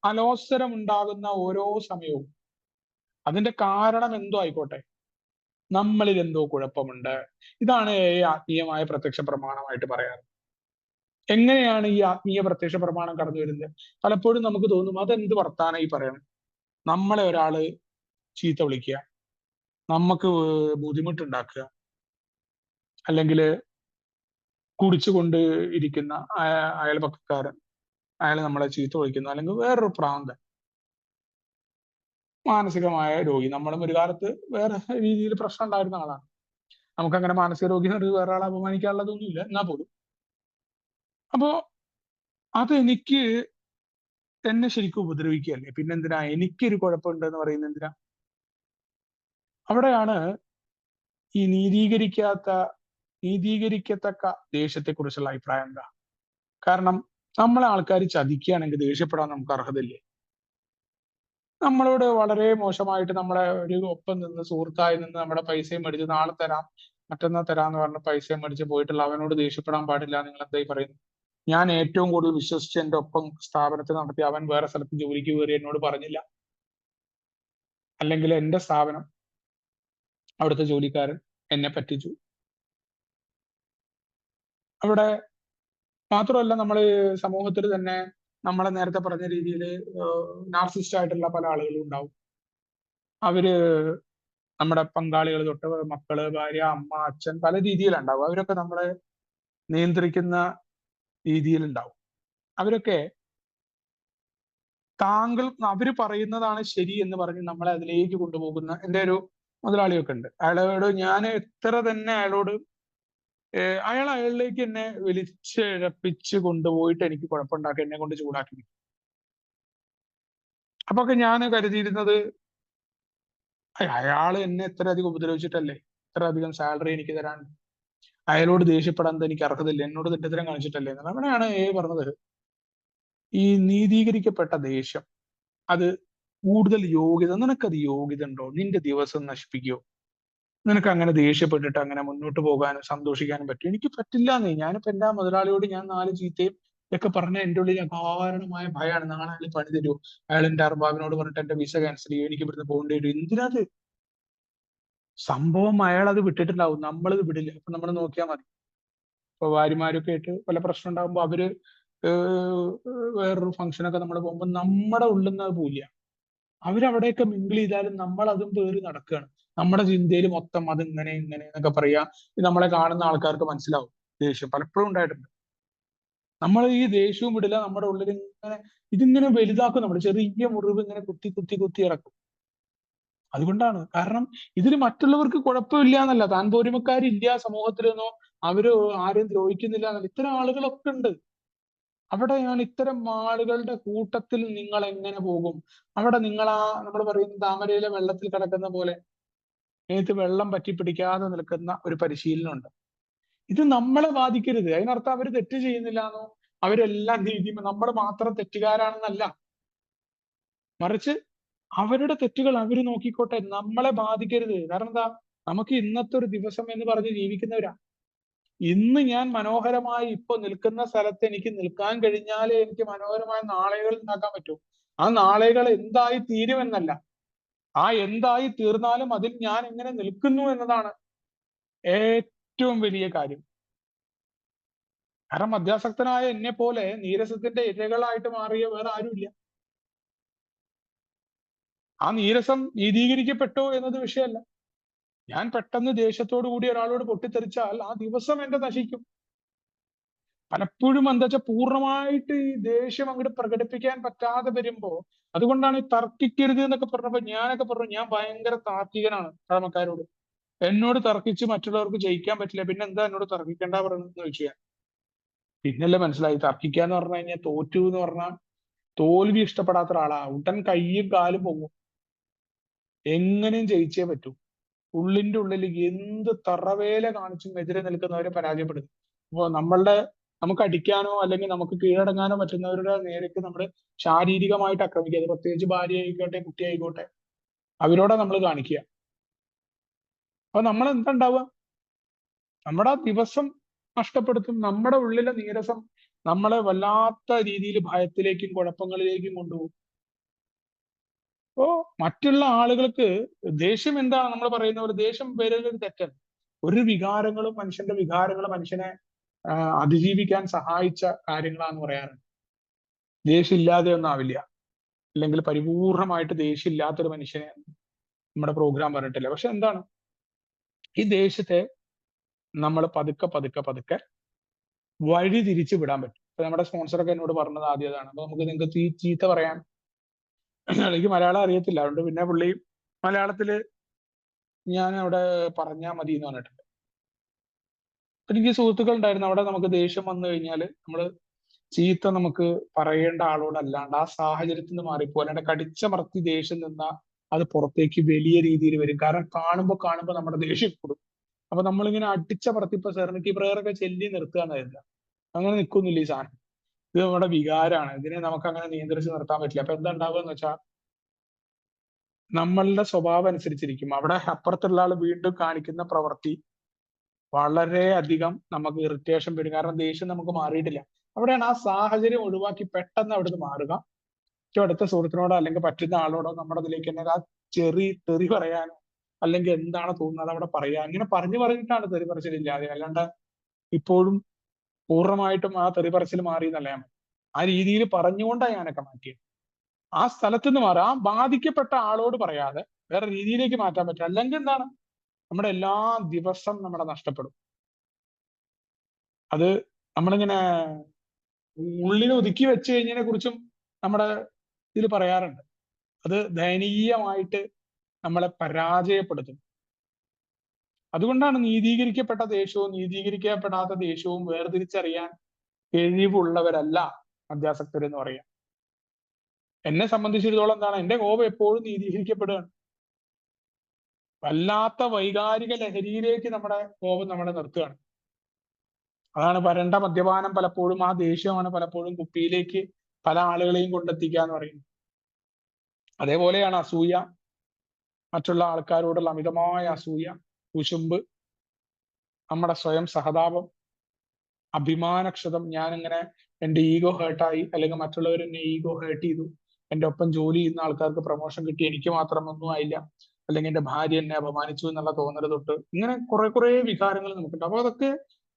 അലോസരം ഉണ്ടാകുന്ന ഓരോ സമയവും അതിന്റെ കാരണം എന്തോ ആയിക്കോട്ടെ, നമ്മളിൽ എന്തോ കുഴപ്പമുണ്ട്. ഇതാണ് ഈ ആത്മീയമായ പ്രത്യക്ഷ പ്രമാണമായിട്ട് പറയാറ്. എങ്ങനെയാണ് ഈ ആത്മീയ പ്രത്യക്ഷ പ്രമാണം കടന്നു വരുന്നത്? പലപ്പോഴും നമുക്ക് തോന്നും അതെന്ത് വർത്താനം ഈ പറയണം. നമ്മളെ ഒരാള് ചീത്ത വിളിക്കുക, നമുക്ക് ബുദ്ധിമുട്ടുണ്ടാക്കുക, അല്ലെങ്കിൽ കുടിച്ചുകൊണ്ട് ഇരിക്കുന്ന അയൽപക്കക്കാരൻ അയാൾ നമ്മളെ ചീത്ത വിളിക്കുന്നു, അല്ലെങ്കിൽ വേറൊരു പ്രാന്തൻ മാനസികമായ രോഗി. നമ്മളും ഒരു കാലത്ത് വേറെ രീതിയിൽ പ്രശ്നം ഉണ്ടായിരുന്ന ആളാണ്. നമുക്കങ്ങനെ മാനസിക രോഗി എന്ന് വേറെ ആളെ അപമാനിക്കാനുള്ളതൊന്നുമില്ല, എന്നാ പോലും. അപ്പോ അതെനിക്ക് എന്നെ ശരിക്കും ഉപദ്രവിക്കുകയല്ലേ? പിന്നെന്തിനാ എനിക്കൊരു കുഴപ്പമുണ്ട് എന്ന് പറയുന്നത് എന്തിനാ? അവിടെയാണ് ഈ നീതീകരിക്കത്തക്ക ദേഷ്യത്തെക്കുറിച്ചുള്ള അഭിപ്രായം എന്താ? കാരണം നമ്മളെ ആൾക്കാർ ചതിക്കുകയാണെങ്കിൽ ദേഷ്യപ്പെടാൻ നമുക്ക് അർഹതയില്ലേ? നമ്മളോട് വളരെ മോശമായിട്ട് നമ്മളെ ഒരു ഒപ്പം നിന്ന് സുഹൃത്തായി നിന്ന് നമ്മുടെ പൈസയും മേടിച്ച് നാളെ തരാം മറ്റന്നാൾ തരാന്ന് പറഞ്ഞ പൈസയും മേടിച്ച് പോയിട്ടുള്ള അവനോട് ദേഷ്യപ്പെടാൻ പാടില്ല, നിങ്ങൾ എന്തായി പറയുന്നു? ഞാൻ ഏറ്റവും കൂടുതൽ വിശ്വസിച്ച് എന്റെ ഒപ്പം സ്ഥാപനത്തിൽ നടത്തി അവൻ വേറെ സ്ഥലത്ത് ജോലിക്ക് കയറി എന്നോട് പറഞ്ഞില്ല, അല്ലെങ്കിൽ എന്റെ സ്ഥാപനം അവിടുത്തെ ജോലിക്കാരൻ എന്നെ പറ്റിച്ചു. അവിടെ മാത്രമല്ല, നമ്മൾ സമൂഹത്തിൽ തന്നെ നമ്മളെ നേരത്തെ പറഞ്ഞ രീതിയിൽ നാർസിസ്റ്റ് ആയിട്ടുള്ള പല ആളുകളും ഉണ്ടാവും. അവര് നമ്മുടെ പങ്കാളികൾ തൊട്ട് മക്കള്, ഭാര്യ, അമ്മ, അച്ഛൻ, പല രീതിയിലുണ്ടാവും. അവരൊക്കെ നമ്മളെ നിയന്ത്രിക്കുന്ന രീതിയിലുണ്ടാവും. അവരൊക്കെ അവര് പറയുന്നതാണ് ശരി എന്ന് പറഞ്ഞ് നമ്മളെ അതിലേക്ക് കൊണ്ടുപോകുന്ന എന്റെ ഒരു മുതലാളിയൊക്കെ ഉണ്ട്. അയാളോട് ഞാൻ എത്ര തന്നെ അയാളിലേക്ക് എന്നെ വലിച്ചിഴപ്പിച്ച് കൊണ്ടുപോയിട്ട് എനിക്ക് കുഴപ്പമുണ്ടാക്കി എന്നെ കൊണ്ട് ചൂടാക്കി. അപ്പൊക്കെ ഞാൻ കരുതിയിരുന്നത് അയാൾ എന്നെ എത്ര അധികം ഉപദ്രവിച്ചിട്ടല്ലേ, ഇത്ര അധികം സാലറി എനിക്ക് തരാൻ, അയാളോട് ദേഷ്യപ്പെടാൻ എനിക്ക് അർഹതയില്ല, എന്നോട് തെറ്റിദ്ധരം കാണിച്ചിട്ടല്ലേ എന്ന്. അവിടെയാണ് പറഞ്ഞത് ഈ നീതീകരിക്കപ്പെട്ട ദേഷ്യം അത് കൂടുതൽ യോഗ്യത. നിനക്കത് യോഗ്യത ഉണ്ടോ? നിന്റെ ദിവസം നശിപ്പിക്കോ? നിനക്ക് അങ്ങനെ ദേഷ്യപ്പെട്ടിട്ട് അങ്ങനെ മുന്നോട്ട് പോകാനും സന്തോഷിക്കാനും പറ്റും? എനിക്ക് പറ്റില്ല. ഞാനിപ്പോ എന്റെ മുതലാളിയോട് ഞാൻ 4 ചീത്തയും ഒക്കെ പറഞ്ഞ എന്റെ ഉള്ളിൽ അകാരണമായ ഭയമാണ്. നാളെ അയാൾ പണി തരുമോ, അയാൾ എന്റെ അർബാബിനോട് പറഞ്ഞിട്ട് എന്റെ വിസ ക്യാൻസൽ ചെയ്യും, എനിക്ക് ഇവിടുന്ന് പോകേണ്ടി വരും. എന്തിനാത് സംഭവം? അയാൾ അത് വിട്ടിട്ടുണ്ടാവും, നമ്മളിത് വിടില്ല. അപ്പൊ നമ്മൾ നോക്കിയാൽ മതി. ഇപ്പൊ ഭാര്യമാരൊക്കെ ആയിട്ട് പല പ്രശ്നം ഉണ്ടാകുമ്പോൾ അവര് വേറൊരു ഫംഗ്ഷനൊക്കെ നമ്മൾ പോകുമ്പോൾ നമ്മുടെ ഉള്ളിൽ നിന്ന് അത് പോയില്ല. അവരവിടെയൊക്കെ മിങ്കിൾ ചെയ്താലും നമ്മൾ അതും പേറി നടക്കുകയാണ്. നമ്മുടെ ചിന്തയിൽ മൊത്തം അത് ഇങ്ങനെ ഇങ്ങനെ എന്നൊക്കെ പറയാ. ഇത് നമ്മളെ കാണുന്ന ആൾക്കാർക്ക് മനസ്സിലാവും. ദേഷ്യം പലപ്പോഴും ഉണ്ടായിട്ടുണ്ട്. നമ്മൾ ഈ ദേഷ്യവും വിടില്ല, നമ്മുടെ ഉള്ളിൽ ഇങ്ങനെ ഇതിങ്ങനെ വലുതാക്കും. നമ്മൾ ചെറിയ മുറിവ് ഇങ്ങനെ കുത്തി കുത്തി കുത്തി ഇറക്കും. അതുകൊണ്ടാണ്, കാരണം ഇതിൽ മറ്റുള്ളവർക്ക് കുഴപ്പമില്ല എന്നല്ല, താൻ പോരിമക്കാരില്ല സമൂഹത്തിലെന്നോ അവര് ആരും ദ്രോഹിക്കുന്നില്ല എന്നല്ല, ഇത്തരം ആളുകളൊക്കെ ഉണ്ട്. അവിടെയാണ് ഇത്തരം ആളുകളുടെ കൂട്ടത്തിൽ നിങ്ങൾ എങ്ങനെ പോകും? അവിടെ നിങ്ങൾ നമ്മൾ പറയുന്ന താമരയിലെ വെള്ളത്തിൽ കിടക്കുന്ന പോലെ മേത്ത് വെള്ളം പറ്റി പിടിക്കാതെ നിൽക്കുന്ന ഒരു പരിശീലനമുണ്ട്. ഇത് നമ്മളെ ബാധിക്കരുത്. അതിനർത്ഥം അവർ തെറ്റ് ചെയ്യുന്നില്ല എന്നോ അവരെല്ലാം നമ്മൾ മാത്രം തെറ്റുകാരാണെന്നല്ല. മറിച്ച് അവരുടെ തെറ്റുകൾ അവർ നോക്കിക്കോട്ടെ, നമ്മളെ ബാധിക്കരുത്. കാരണം എന്താ, നമുക്ക് ഇന്നത്തെ ഒരു ദിവസം എന്ന് പറഞ്ഞ് ജീവിക്കുന്നവരാ. ഇന്ന് ഞാൻ മനോഹരമായി ഇപ്പൊ നിൽക്കുന്ന സ്ഥലത്ത് എനിക്ക് നിൽക്കാൻ കഴിഞ്ഞാലേ എനിക്ക് മനോഹരമായ നാളെകൾ ഉണ്ടാക്കാൻ പറ്റൂ. ആ നാളെകൾ എന്തായി തീരുമെന്നല്ല, ആ എന്തായി തീർന്നാലും അതിൽ ഞാൻ എങ്ങനെ നിൽക്കുന്നു എന്നതാണ് ഏറ്റവും വലിയ കാര്യം. കാരണം മദ്യാസക്തനായ എന്നെ പോലെ നീരസത്തിന്റെ ഇരകളായിട്ട് മാറിയ വേറെ ആരുമില്ല. ആ നീരസം നീതീകരിക്കപ്പെട്ടോ എന്നത് വിഷയമല്ല. ഞാൻ പെട്ടെന്ന് ദേഷ്യത്തോടു കൂടി ഒരാളോട് പൊട്ടിത്തെറിച്ചാൽ ആ ദിവസം എന്റെ നശിക്കും. പലപ്പോഴും എന്താ വെച്ചാൽ പൂർണ്ണമായിട്ട് ഈ ദേഷ്യം അങ്ങോട്ട് പ്രകടിപ്പിക്കാൻ പറ്റാതെ വരുമ്പോ, അതുകൊണ്ടാണ് ഈ തർക്കിക്കരുത് എന്നൊക്കെ പറഞ്ഞപ്പോ ഞാനൊക്കെ പറഞ്ഞു, ഞാൻ ഭയങ്കര താർക്കികനാണ് പഴമക്കാരോട്. എന്നോട് തർക്കിച്ച് മറ്റുള്ളവർക്ക് ജയിക്കാൻ പറ്റില്ല, പിന്നെ എന്താ എന്നോട് തർക്കിക്കേണ്ട പറയുന്നത് ചോദിച്ചു ഞാൻ. പിന്നല്ലേ മനസ്സിലായി, തർക്കിക്കാന്ന് പറഞ്ഞു കഴിഞ്ഞാൽ തോറ്റു എന്ന് പറഞ്ഞാൽ തോൽവി ഇഷ്ടപ്പെടാത്ത ഒരാളാ. ഉടൻ കയ്യും കാലും പോകും, എങ്ങനെയും ജയിച്ചേ പറ്റൂ. ഉള്ളിന്റെ ഉള്ളിൽ എന്ത് തറവേല കാണിച്ചും എതിരെ നിൽക്കുന്നവരെ പരാജയപ്പെടുത്തും. അപ്പോ നമുക്ക് അടിക്കാനോ അല്ലെങ്കിൽ നമുക്ക് കീഴടങ്ങാനോ പറ്റുന്നവരുടെ നേരേക്ക് നമ്മൾ ശാരീരികമായിട്ട് ആക്രമിക്കുക. അത് പ്രത്യേകിച്ച് ഭാര്യ ആയിക്കോട്ടെ, കുട്ടി ആയിക്കോട്ടെ, അവരോടെ നമ്മൾ കാണിക്കുക. അപ്പൊ നമ്മൾ എന്താ ഉണ്ടാവുക? നമ്മുടെ ആ ദിവസം നഷ്ടപ്പെടുത്തും. നമ്മുടെ ഉള്ളിലെ നീരസം നമ്മളെ വല്ലാത്ത രീതിയിൽ ഭയത്തിലേക്കും കുഴപ്പങ്ങളിലേക്കും കൊണ്ടുപോകും. അപ്പോ മറ്റുള്ള ആളുകൾക്ക് ദേഷ്യം എന്താണ്, നമ്മൾ പറയുന്ന പോലെ ദേഷ്യം വരുന്നത് തെറ്റല്ല. ഒരു വികാരങ്ങളും മനുഷ്യന്റെ വികാരങ്ങൾ മനുഷ്യനെ അതിജീവിക്കാൻ സഹായിച്ച കാര്യങ്ങളാന്ന് പറയാറുണ്ട്. ദേഷ്യം ഇല്ലാതെ ഒന്നും ആവില്ല, അല്ലെങ്കിൽ പരിപൂർണമായിട്ട് ദേഷ്യം ഇല്ലാത്തൊരു മനുഷ്യനെ നമ്മുടെ പ്രോഗ്രാം പറഞ്ഞിട്ടില്ല. പക്ഷെ എന്താണ്, ഈ ദേഷ്യത്തെ നമ്മൾ പതുക്കെ പതുക്കെ പതുക്കെ വഴി തിരിച്ചു വിടാൻ പറ്റും. ഇപ്പൊ നമ്മുടെ സ്പോൺസറൊക്കെ എന്നോട് പറഞ്ഞത് ആദ്യതാണ്. അപ്പൊ നമുക്ക് നിങ്ങൾക്ക് ചീത്ത പറയാൻ, എനിക്ക് മലയാളം അറിയത്തില്ല, അതുകൊണ്ട് പിന്നെ പുള്ളി മലയാളത്തില് ഞാൻ അവിടെ പറഞ്ഞാൽ മതി എന്ന് പറഞ്ഞിട്ടുണ്ട്. എനിക്ക് സുഹൃത്തുക്കൾ ഉണ്ടായിരുന്നു, അവിടെ നമുക്ക് ദേഷ്യം വന്നു കഴിഞ്ഞാൽ ചീത്ത നമുക്ക് പറയേണ്ട ആളോടല്ലാണ്ട് ആ സാഹചര്യത്തിൽ നിന്ന് മാറിപ്പോ, അല്ലാണ്ട് കടിച്ചമർത്തി ദേഷ്യം നിന്നാ അത് പുറത്തേക്ക് വലിയ രീതിയിൽ വരും. കാരണം കാണുമ്പോ നമ്മുടെ ദേഷ്യം കൂടും. അപ്പൊ നമ്മളിങ്ങനെ അടിച്ചമർത്തി, ഇപ്പൊ സെറനിറ്റി പ്രയറൊക്കെ ചെല്ലി നിർത്തുക എന്നായിരുന്നു. അങ്ങനെ നിൽക്കുന്നില്ല ഈ സാധനം. ഇത് നമ്മുടെ വികാരമാണ്, ഇതിനെ നമുക്ക് അങ്ങനെ നിയന്ത്രിച്ച് നിർത്താൻ പറ്റില്ല. അപ്പൊ എന്താ ഉണ്ടാവുക എന്ന് വെച്ചാൽ നമ്മളുടെ സ്വഭാവം അനുസരിച്ചിരിക്കും അവിടെ അപ്പുറത്തുള്ള ആൾ വീണ്ടും കാണിക്കുന്ന പ്രവൃത്തി വളരെ അധികം നമുക്ക് ഇറിറ്റേഷൻ വരും. കാരണം ദേഷ്യം നമുക്ക് മാറിയിട്ടില്ല. അവിടെയാണ് ആ സാഹചര്യം ഒഴിവാക്കി പെട്ടെന്ന് അവിടുന്ന് മാറുക. ഏറ്റവും അടുത്ത സുഹൃത്തിനോടോ അല്ലെങ്കിൽ പറ്റുന്ന ആളോടോ നമ്മുടെ അതിലേക്ക് തന്നെ ആ തെറി പറയാനോ അല്ലെങ്കിൽ എന്താണ് തോന്നുന്നത് അവിടെ പറയാ. അങ്ങനെ പറഞ്ഞിട്ടാണ് തെറി പറച്ചിലില്ലാതെ, അല്ലാണ്ട് ഇപ്പോഴും പൂർണ്ണമായിട്ടും ആ തെറി പറച്ചിൽ മാറി എന്നല്ല ഞാൻ. ആ രീതിയിൽ പറഞ്ഞുകൊണ്ടാണ് ഞാനൊക്കെ മാറ്റിയത്. ആ സ്ഥലത്ത് നിന്ന് മാറുക, ആ ബാധിക്കപ്പെട്ട ആളോട് പറയാതെ വേറെ രീതിയിലേക്ക് മാറ്റാൻ പറ്റും. അല്ലെങ്കിൽ എന്താണ്, നമ്മുടെ എല്ലാ ദിവസം നമ്മുടെ നഷ്ടപ്പെടും. അത് നമ്മളിങ്ങനെ ഉള്ളിൽ ഒതുക്കി വെച്ച് കഴിഞ്ഞതിനെ കുറിച്ചും നമ്മുടെ ഇതിൽ പറയാറുണ്ട്. അത് ദയനീയമായിട്ട് നമ്മളെ പരാജയപ്പെടുത്തും. അതുകൊണ്ടാണ് നീതീകരിക്കപ്പെട്ട ദേഷ്യവും നീതീകരിക്കപ്പെടാത്ത ദേഷ്യവും വേർതിരിച്ചറിയാൻ കഴിവുള്ളവരല്ല മദ്യാസക്തർ എന്ന് പറയാം. എന്നെ സംബന്ധിച്ചിടത്തോളം എന്താണ്, എന്റെ കോപം എപ്പോഴും നീതീകരിക്കപ്പെടുകയാണ്. വല്ലാത്ത വൈകാരിക ലഹരിയിലേക്ക് നമ്മുടെ കോപം നമ്മളെ നിർത്തുകയാണ്. അതാണ് വരണ്ട മദ്യപാനം. പലപ്പോഴും ആ ദേഷ്യമാണ് പലപ്പോഴും കുപ്പിയിലേക്ക് പല ആളുകളെയും കൊണ്ടെത്തിക്കുക എന്ന് പറയുന്നത്. അതേപോലെയാണ് അസൂയ, മറ്റുള്ള ആൾക്കാരോടുള്ള അമിതമായ അസൂയ, കുശുമ്പ്, നമ്മുടെ സ്വയം സഹതാപം, അഭിമാനക്ഷതം. ഞാനിങ്ങനെ എന്റെ ഈഗോ ഹേർട്ടായി, അല്ലെങ്കിൽ മറ്റുള്ളവർ എന്നെ ഈഗോ ഹേർട്ട് ചെയ്തു, എന്റെ ഒപ്പം ജോലി ചെയ്യുന്ന ആൾക്കാർക്ക് പ്രൊമോഷൻ കിട്ടി, എനിക്ക് മാത്രം ഒന്നും ആയില്ല, അല്ലെങ്കിൽ എന്റെ ഭാര്യ എന്നെ അപമാനിച്ചു എന്നുള്ള തോന്നൽ തൊട്ട് ഇങ്ങനെ കുറെ വികാരങ്ങൾ നമുക്കുണ്ട്. അപ്പൊ അതൊക്കെ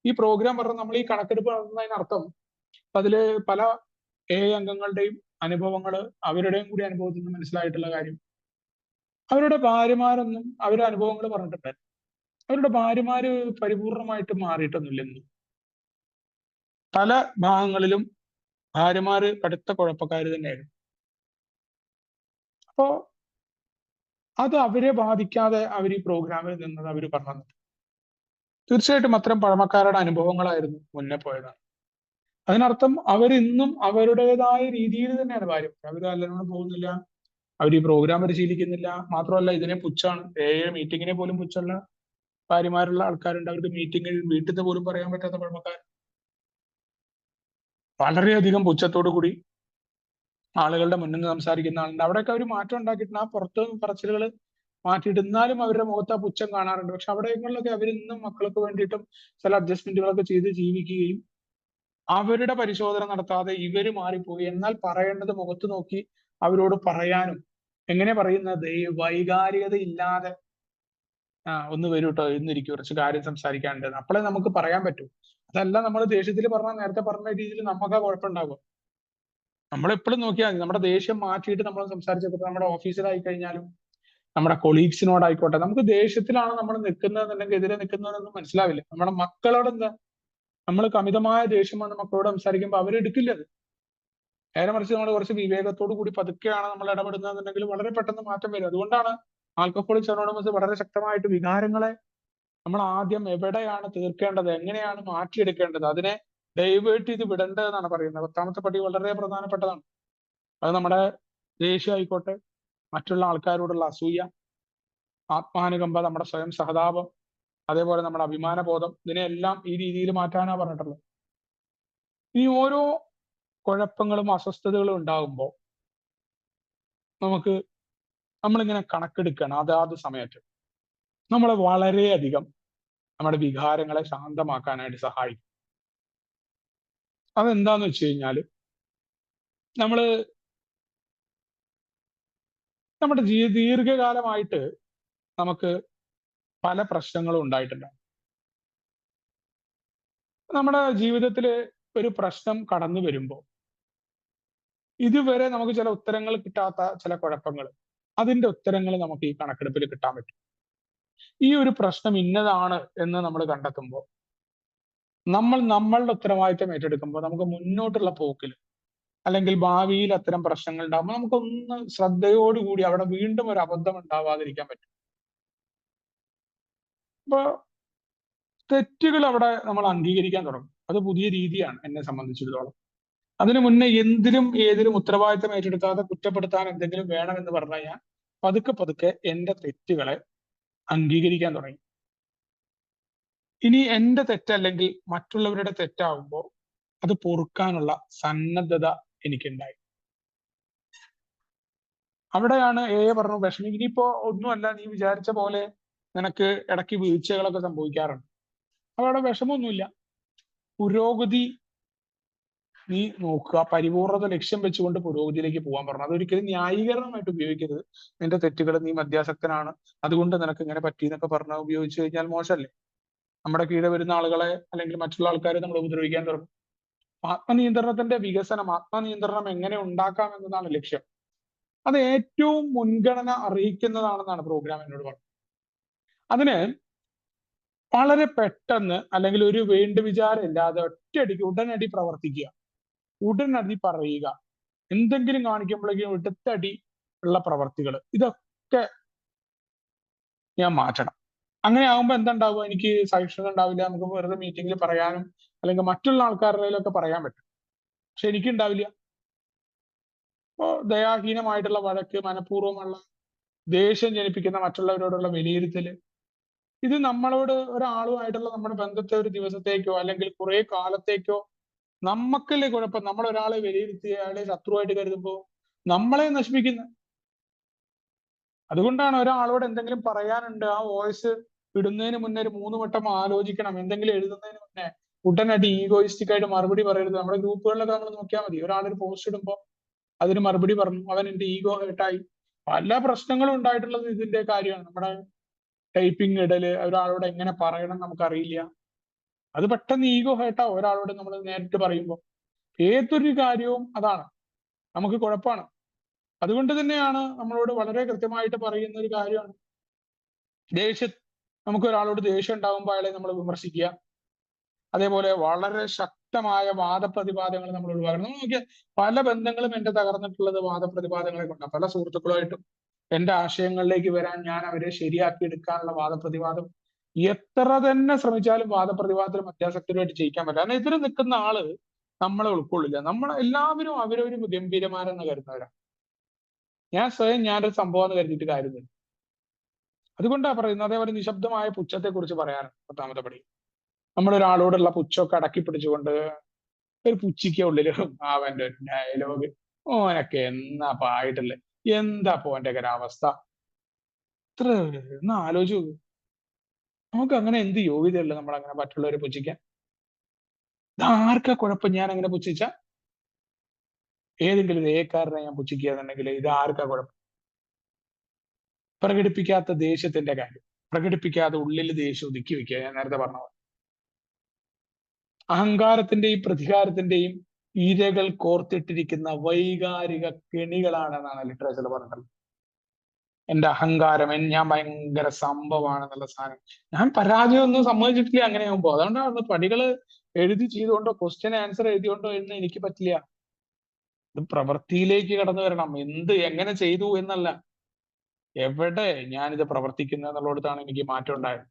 ഈ പ്രോഗ്രാം പറഞ്ഞ നമ്മൾ ഈ കണക്കെടുപ്പ് നടത്തുന്നതിനർത്ഥം അതില് പല അംഗങ്ങളുടെയും അനുഭവങ്ങൾ, അവരുടെയും കൂടി അനുഭവത്തിൽ നിന്ന് മനസ്സിലായിട്ടുള്ള കാര്യം, അവരുടെ ഭാര്യമാരൊന്നും അവരുടെ അനുഭവങ്ങൾ പറഞ്ഞിട്ടുണ്ടായിരുന്നു. അവരുടെ ഭാര്യമാര് പരിപൂർണമായിട്ട് മാറിയിട്ടൊന്നുമില്ല ഇന്ന്. പല ഭാഗങ്ങളിലും ഭാര്യമാര് കടുത്ത കുഴപ്പക്കാര് തന്നെയായിരുന്നു. അപ്പോ അത് അവരെ ബാധിക്കാതെ അവർ ഈ പ്രോഗ്രാമിൽ നിന്നത് അവർ പറഞ്ഞു. തീർച്ചയായിട്ടും അത്തരം പഴമക്കാരുടെ അനുഭവങ്ങളായിരുന്നു മുന്നേ പോയതാണ്. അതിനർത്ഥം അവരിന്നും അവരുടേതായ രീതിയിൽ തന്നെയാണ് ഭാര്യ. അവർ നല്ലോണം പോകുന്നില്ല, അവർ ഈ പ്രോഗ്രാം പരിശീലിക്കുന്നില്ല. മാത്രമല്ല ഇതിനെ പുച്ഛാണ്. മീറ്റിങ്ങിനെ പോലും പുച്ഛമുള്ള ഭാര്യമാരുള്ള ആൾക്കാരുണ്ട്. അവർക്ക് മീറ്റിങ്ങിൽ വീട്ടിൽ നിന്ന് പോലും പറയാൻ പറ്റാത്ത പഴമക്കാർ വളരെയധികം പുച്ഛത്തോടു കൂടി ആളുകളുടെ മുന്നിൽ നിന്ന് സംസാരിക്കുന്ന ആളുണ്ട്. അവിടെയൊക്കെ അവർ മാറ്റം ഉണ്ടാക്കിയിട്ടുണ്ട്. ആ പുറത്ത് പറച്ചിലുകൾ മാറ്റിയിട്ട് എന്നാലും അവരുടെ മുഖത്ത് ആ പുച്ഛം കാണാറുണ്ട്. പക്ഷെ അവിടെയൊക്കെ അവരിന്നും മക്കൾക്ക് വേണ്ടിയിട്ടും ചില അഡ്ജസ്റ്റ്മെന്റുകളൊക്കെ ചെയ്ത് ജീവിക്കുകയും അവരുടെ പരിശോധന നടത്താതെ ഇവര് മാറിപ്പോയി. എന്നാൽ പറയേണ്ടത് മുഖത്ത് നോക്കി അവരോട് പറയാനും, എങ്ങനെ പറയുന്നത്, ഈ വൈകാരികത ഇല്ലാതെ ഒന്ന് വരൂ കേട്ടോ, ഇന്നിരിക്കും, കുറച്ച് കാര്യം സംസാരിക്കാനുണ്ട്, അപ്പോഴേ നമുക്ക് പറയാൻ പറ്റൂ. അതല്ല നമ്മൾ ദേഷ്യത്തിൽ പറഞ്ഞാൽ നേരത്തെ പറഞ്ഞ രീതിയിൽ നമുക്ക് കുഴപ്പമുണ്ടാകും. നമ്മൾ എപ്പോഴും നോക്കിയാൽ മതി, നമ്മുടെ ദേഷ്യം മാറ്റിയിട്ട് നമ്മൾ സംസാരിച്ചപ്പോൾ നമ്മുടെ ഓഫീസിലായി കഴിഞ്ഞാലും നമ്മുടെ കൊളീഗ്സിനോടായിക്കോട്ടെ, നമുക്ക് ദേഷ്യത്തിലാണ് നമ്മൾ നിൽക്കുന്നതെന്നുണ്ടെങ്കിൽ എതിരെ നിൽക്കുന്നതെന്നൊന്നും മനസ്സിലാവില്ല. നമ്മുടെ മക്കളോട് എന്താ നമ്മൾ അമിതമായ ദേഷ്യം വന്ന് മക്കളോട് സംസാരിക്കുമ്പോൾ അവരെടുക്കില്ല അത്. നേരെ മറിച്ച് നമ്മൾ കുറച്ച് വിവേകത്തോടു കൂടി പതുക്കെയാണ് നമ്മൾ ഇടപെടുന്നതെന്നുണ്ടെങ്കിൽ വളരെ പെട്ടെന്ന് മാറ്റം വരും. അതുകൊണ്ടാണ് ആൽക്കഹോളിക്സ് അനോണിമസ് വളരെ ശക്തമായിട്ട് വികാരങ്ങളെ നമ്മൾ ആദ്യം എവിടെയാണ് തീർക്കേണ്ടത്, എങ്ങനെയാണ് മാറ്റിയെടുക്കേണ്ടത്, അതിനെ ഡൈവേർട്ട് ചെയ്ത് വിടേണ്ടതെന്നാണ് പറയുന്നത്. 10ാമത്തെ പടി വളരെ പ്രധാനപ്പെട്ടതാണ്. അത് നമ്മുടെ ദേഷ്യം ആയിക്കോട്ടെ, മറ്റുള്ള ആൾക്കാരോടുള്ള അസൂയ, ആത്മാനുകമ്പ, നമ്മുടെ സ്വയം സഹതാപം, അതേപോലെ നമ്മുടെ അഭിമാനബോധം, ഇതിനെല്ലാം ഈ രീതിയിൽ മാറ്റാനാണ് പറഞ്ഞിട്ടുള്ളത്. ഈ ഓരോ കുഴപ്പങ്ങളും അസ്വസ്ഥതകളും ഉണ്ടാകുമ്പോൾ നമ്മളിങ്ങനെ കണക്കെടുക്കണം. അതാത് സമയത്ത് നമ്മളെ വളരെയധികം നമ്മുടെ വികാരങ്ങളെ ശാന്തമാക്കാനായിട്ട് സഹായിക്കും. അതെന്താന്ന് വെച്ച് കഴിഞ്ഞാൽ നമ്മുടെ ദീർഘകാലമായിട്ട് നമുക്ക് പല പ്രശ്നങ്ങളും ഉണ്ടായിട്ടുണ്ട്. നമ്മുടെ ജീവിതത്തിൽ ഒരു പ്രശ്നം കടന്നു വരുമ്പോൾ ഇതുവരെ നമുക്ക് ചില ഉത്തരങ്ങൾ കിട്ടാത്ത ചില കുഴപ്പങ്ങൾ, അതിന്റെ ഉത്തരങ്ങൾ നമുക്ക് ഈ കണക്കെടുപ്പിൽ കിട്ടാൻ പറ്റും. ഈ ഒരു പ്രശ്നം ഇന്നതാണ് എന്ന് നമ്മൾ കണ്ടെത്തുമ്പോൾ നമ്മളുടെ ഉത്തരവാദിത്തം ഏറ്റെടുക്കുമ്പോൾ നമുക്ക് മുന്നോട്ടുള്ള പോക്കിൽ അല്ലെങ്കിൽ ഭാവിയിൽ അത്തരം പ്രശ്നങ്ങൾ ഉണ്ടാകുമ്പോൾ നമുക്കൊന്ന് ശ്രദ്ധയോടുകൂടി അവിടെ വീണ്ടും ഒരു അബദ്ധം ഉണ്ടാവാതിരിക്കാൻ പറ്റും. അപ്പൊ തെറ്റുകൾ അവിടെ നമ്മൾ അംഗീകരിക്കാൻ തുടങ്ങും. അത് പുതിയ രീതിയാണ് എന്നെ സംബന്ധിച്ചിടത്തോളം. അതിനു മുന്നേ എന്തിനും ഏതിനും ഉത്തരവാദിത്തം ഏറ്റെടുക്കാതെ കുറ്റപ്പെടുത്താൻ എന്തെങ്കിലും വേണമെന്ന് പറഞ്ഞു കഴിഞ്ഞാൽ പതുക്കെ എന്റെ തെറ്റുകളെ അംഗീകരിക്കാൻ തുടങ്ങി. ഇനി എന്റെ തെറ്റല്ലെങ്കിൽ മറ്റുള്ളവരുടെ തെറ്റാവുമ്പോൾ അത് പൊറുക്കാനുള്ള സന്നദ്ധത എനിക്കുണ്ടായി. അവിടെയാണ് പറഞ്ഞു വിഷമം. ഇനിയിപ്പോ ഒന്നുമല്ല, നീ വിചാരിച്ച പോലെ നിനക്ക് ഇടയ്ക്ക് വീഴ്ചകളൊക്കെ സംഭവിക്കാറുണ്ട്. അവിടെ വിഷമമൊന്നുമില്ല. പുരോഗതി നീ നോക്കുക, പരിപൂർണത ലക്ഷ്യം വെച്ചുകൊണ്ട് പുരോഗതിയിലേക്ക് പോകാൻ പറഞ്ഞു. അതൊരിക്കലും ന്യായീകരണമായിട്ട് ഉപയോഗിക്കരുത്. നിന്റെ തെറ്റുകൾ, നീ മദ്യാസക്തനാണ്, അതുകൊണ്ട് നിനക്ക് ഇങ്ങനെ പറ്റി എന്നൊക്കെ പറഞ്ഞാൽ ഉപയോഗിച്ചു കഴിഞ്ഞാൽ മോശമല്ലേ? നമ്മുടെ കീഴെ വരുന്ന ആളുകളെ അല്ലെങ്കിൽ മറ്റുള്ള ആൾക്കാരെ നമ്മൾ ഉപദ്രവിക്കാൻ തുടങ്ങും. ആത്മനിയന്ത്രണത്തിന്റെ വികസനം, ആത്മനിയന്ത്രണം എങ്ങനെ ഉണ്ടാക്കാം എന്നതാണ് ലക്ഷ്യം. അത് ഏറ്റവും മുൻഗണന അർഹിക്കുന്നതാണെന്നാണ് പ്രോഗ്രാം എന്നോട് പറഞ്ഞത്. അതിന് വളരെ പെട്ടെന്ന് അല്ലെങ്കിൽ ഒരു വേണ്ട വിചാരം ഇല്ലാതെ ഒറ്റയടിക്ക് ഉടനടി പ്രവർത്തിക്കുക, ഉടനടി പറയുക, എന്തെങ്കിലും കാണിക്കുമ്പോഴേക്കും എടുത്തടി ഉള്ള പ്രവർത്തികൾ, ഇതൊക്കെ ഞാൻ മാറ്റണം. അങ്ങനെ ആകുമ്പോൾ എന്തുണ്ടാവുക, എനിക്ക് സഹിഷ്ണുത ഉണ്ടാവില്ല. നമുക്ക് വെറുതെ മീറ്റിങ്ങിൽ പറയാനും അല്ലെങ്കിൽ മറ്റുള്ള ആൾക്കാരുടെയിലൊക്കെ പറയാൻ പറ്റും, പക്ഷെ എനിക്കുണ്ടാവില്ല. അപ്പോൾ ദയാഹീനമായിട്ടുള്ള വഴക്ക്, മനഃപൂർവ്വമുള്ള ദേഷ്യം ജനിപ്പിക്കുന്ന മറ്റുള്ളവരോടുള്ള വിലയിരുത്തല്, ഇത് നമ്മളോട് ഒരാളുമായിട്ടുള്ള നമ്മുടെ ബന്ധത്തെ ഒരു ദിവസത്തേക്കോ അല്ലെങ്കിൽ കുറെ കാലത്തേക്കോ നമുക്കല്ലേ കുഴപ്പം. നമ്മൾ ഒരാളെ വിലയിരുത്തി അയാളെ ശത്രുവായിട്ട് കരുതുമ്പോൾ നമ്മളെ നശിപ്പിക്കുന്ന. അതുകൊണ്ടാണ് ഒരാളോട് എന്തെങ്കിലും പറയാനുണ്ട്, ആ വോയിസ് ഇടുന്നതിന് മുന്നേ ഒരു 3 വട്ടം ആലോചിക്കണം. എന്തെങ്കിലും എഴുതുന്നതിന് മുന്നേ ഉടനടി ഈഗോയിസ്റ്റിക് ആയിട്ട് മറുപടി പറയരുത്. നമ്മുടെ ഗ്രൂപ്പുകളിലൊക്കെ നമ്മൾ നോക്കിയാൽ മതി, ഒരാളൊരു പോസ്റ്റ് ഇടുമ്പോൾ അതിന് മറുപടി പറഞ്ഞു, അവൻ എന്റെ ഈഗോ ഹേർട്ടായി. പല പ്രശ്നങ്ങളും ഉണ്ടായിട്ടുള്ളത് ഇതിന്റെ കാര്യമാണ്. നമ്മുടെ ടൈപ്പിംഗ് ഇടല്, ഒരാളോട് എങ്ങനെ പറയണം നമുക്കറിയില്ല, അത് പെട്ടെന്ന് ഈഗോ ഹേർട്ടാവും ഒരാളോട് നമ്മൾ നേരിട്ട് പറയുമ്പോൾ. ഏതൊരു കാര്യവും അതാണ്. നമുക്ക് കുഴപ്പമാണ്. അതുകൊണ്ട് തന്നെയാണ് നമ്മളോട് വളരെ കൃത്യമായിട്ട് പറയുന്ന ഒരു കാര്യമാണ് നമുക്ക് ഒരാളോട് ദേഷ്യം ഉണ്ടാകുമ്പോൾ അയാളെ നമ്മൾ വിമർശിക്കുക. അതേപോലെ വളരെ ശക്തമായ വാദപ്രതിവാദങ്ങൾ നമ്മൾ ഒഴിവാക്കണം. നമ്മൾ നോക്കിയാൽ പല ബന്ധങ്ങളും എന്റെ തകർന്നിട്ടുള്ളത് വാദപ്രതിവാദങ്ങളെ കൊണ്ടാണ്. പല സുഹൃത്തുക്കളുമായിട്ടും എന്റെ ആശയങ്ങളിലേക്ക് വരാൻ ഞാൻ അവരെ ശരിയാക്കി എടുക്കാനുള്ള വാദപ്രതിവാദം എത്ര തന്നെ ശ്രമിച്ചാലും വാദപ്രതിവാദത്തിൽ മധ്യാസക്തരുമായിട്ട് ജയിക്കാൻ പറ്റില്ല. കാരണം എതിര് നിൽക്കുന്ന ആള് നമ്മളെ ഉൾക്കൊള്ളില്ല. നമ്മൾ എല്ലാവരും അവരവരും ഗംഭീരമാരെന്ന് കരുതുന്നവരാണ്. ഞാൻ സ്വയം ഞാനൊരു സംഭവം എന്ന് കരുതിയിട്ട് കാര്യമില്ല. അതുകൊണ്ടാണ് പറയുന്നത്. അതേപോലെ നിശബ്ദമായ പുച്ഛത്തെ കുറിച്ച് പറയാനാണ് 10ാമത്തെ പടി. നമ്മളൊരാളോടുള്ള പുച്ഛമൊക്കെ അടക്കി പിടിച്ചുകൊണ്ട് ഒരു പുച്ഛിക്ക ഉള്ളില് അവന്റെ ഒരു ഡയലോഗ്, ഓനൊക്കെ എന്നാ പായിട്ടില്ലേ, എന്താ ഓന്റെ ഒക്കെ അവസ്ഥ, ഇത്ര ഒന്ന് ആലോചിച്ചു നോക്ക്. നമുക്ക് അങ്ങനെ എന്ത് യോഗ്യതയുള്ളൂ നമ്മൾ അങ്ങനെ മറ്റുള്ളവരെ പുച്ഛിക്കാൻ? ഇതാർക്കാ കുഴപ്പം? ഞാൻ അങ്ങനെ പുച്ഛിച്ച ഏതെങ്കിലും ഒരു ഏക്കാരനെ ഞാൻ പുച്ഛിക്കുക എന്നുണ്ടെങ്കിൽ ഇത് ആർക്കാ കുഴപ്പം? പ്രകടിപ്പിക്കാത്ത ദേഷ്യത്തിന്റെ കാര്യം, പ്രകടിപ്പിക്കാതെ ഉള്ളിൽ ദേഷ്യം ഒതുക്കി വെക്കുക. ഞാൻ നേരത്തെ പറഞ്ഞ പോലെ അഹങ്കാരത്തിന്റെയും പ്രതികാരത്തിന്റെയും ഇരകൾ കോർത്തിട്ടിരിക്കുന്ന വൈകാരിക കെണികളാണെന്നാണ് ലിറ്ററേച്ചറിൽ പറഞ്ഞത്. എന്റെ അഹങ്കാരം, ഞാൻ ഭയങ്കര സംഭവമാണെന്നുള്ള സാധനം, ഞാൻ പരാജയമൊന്നും സമ്മതിച്ചിട്ടില്ല അങ്ങനെ ആകുമ്പോ. അതുകൊണ്ടാണ് പടികള് എഴുതി ചെയ്തുകൊണ്ടോ ക്വസ്റ്റ്യൻ ആൻസർ എഴുതിയോണ്ടോ എന്ന് എനിക്ക് പറ്റില്ല. ഇത് പ്രവൃത്തിയിലേക്ക് കടന്നു വരണം. എങ്ങനെ ചെയ്തു എന്നല്ല, എവിടെ ഞാനിത് പ്രവർത്തിക്കുന്നു എന്നുള്ളിടത്താണ് എനിക്ക് മാറ്റം ഉണ്ടായത്.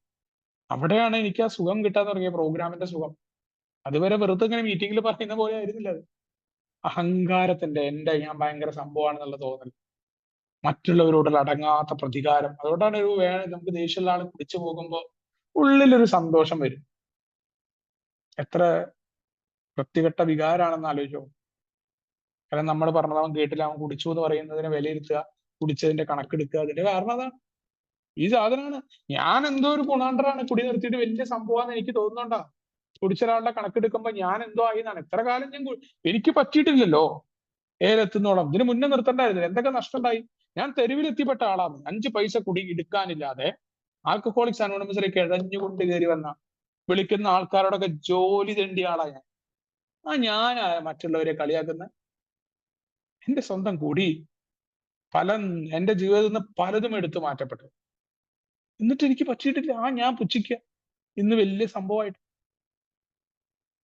അവിടെയാണ് എനിക്ക് ആ സുഖം കിട്ടാൻ തുടങ്ങിയ, പ്രോഗ്രാമിന്റെ സുഖം. അതുവരെ വെറുതെ ഇങ്ങനെ മീറ്റിംഗിൽ പറയുന്ന പോലെ ആയിരുന്നില്ല അത്. അഹങ്കാരത്തിന്റെ, ഞാൻ ഭയങ്കര സംഭവമാണെന്നുള്ള തോന്നൽ, മറ്റുള്ളവരോടുള്ള അടങ്ങാത്ത പ്രതികാരം. അതുകൊണ്ടാണ് നമുക്ക് ദേഷ്യമുള്ള ആൾ കുടിച്ചു പോകുമ്പോൾ ഉള്ളിലൊരു സന്തോഷം വരും. എത്ര വൃത്തികെട്ട വികാരാണെന്ന് ആലോചിച്ചോ. കാരണം നമ്മൾ പറഞ്ഞത് അവൻ കേട്ടില്ല, അവൻ കുടിച്ചു എന്ന് പറയുന്നതിനെ വിലയിരുത്തുക, കുടിച്ചതിന്റെ കണക്കെടുക്കുക. അതിന്റെ കാരണം അതാണ്. ഈ സാധനമാണ്. ഞാൻ എന്തോ ഒരു ഗുണാണ്ടറാണ്, കുടി നിർത്തിയിട്ട് വലിയ സംഭവമാണെന്ന് എനിക്ക് തോന്നുന്നുണ്ടാ. കുടിച്ചൊരാളുടെ കണക്കെടുക്കുമ്പോ ഞാൻ എന്തോ ആയി എന്നാണ്. എത്ര കാലം എനിക്ക് പറ്റിയിട്ടില്ലല്ലോ ഏലെത്തുന്നോളം. ഇതിന് മുന്നേ നിർത്തണ്ടായിരുന്നില്ല. എന്തൊക്കെ നഷ്ടം ഉണ്ടായി. ഞാൻ തെരുവിലെത്തിപ്പെട്ട ആളാണ്. 5 പൈസ കുടി എടുക്കാനില്ലാതെ ആൽക്കഹോളിക്സ് അനോണിമസിലേക്ക് ഇഴഞ്ഞുകൊണ്ട് കയറി വന്ന, വിളിക്കുന്ന ആൾക്കാരോടൊക്കെ ജോലി തെണ്ടിയ ആളാ ഞാൻ. ഞാൻ മറ്റുള്ളവരെ കളിയാക്കുന്ന, എന്റെ സ്വന്തം കുടി എന്റെ ജീവിതത്തിൽ നിന്ന് പലതും എടുത്തു മാറ്റപ്പെട്ടു. എന്നിട്ട് എനിക്ക് പറ്റിയിട്ടില്ല. ഞാൻ പുച്ഛിക്കുക ഇന്ന് വലിയ സംഭവമായിട്ട്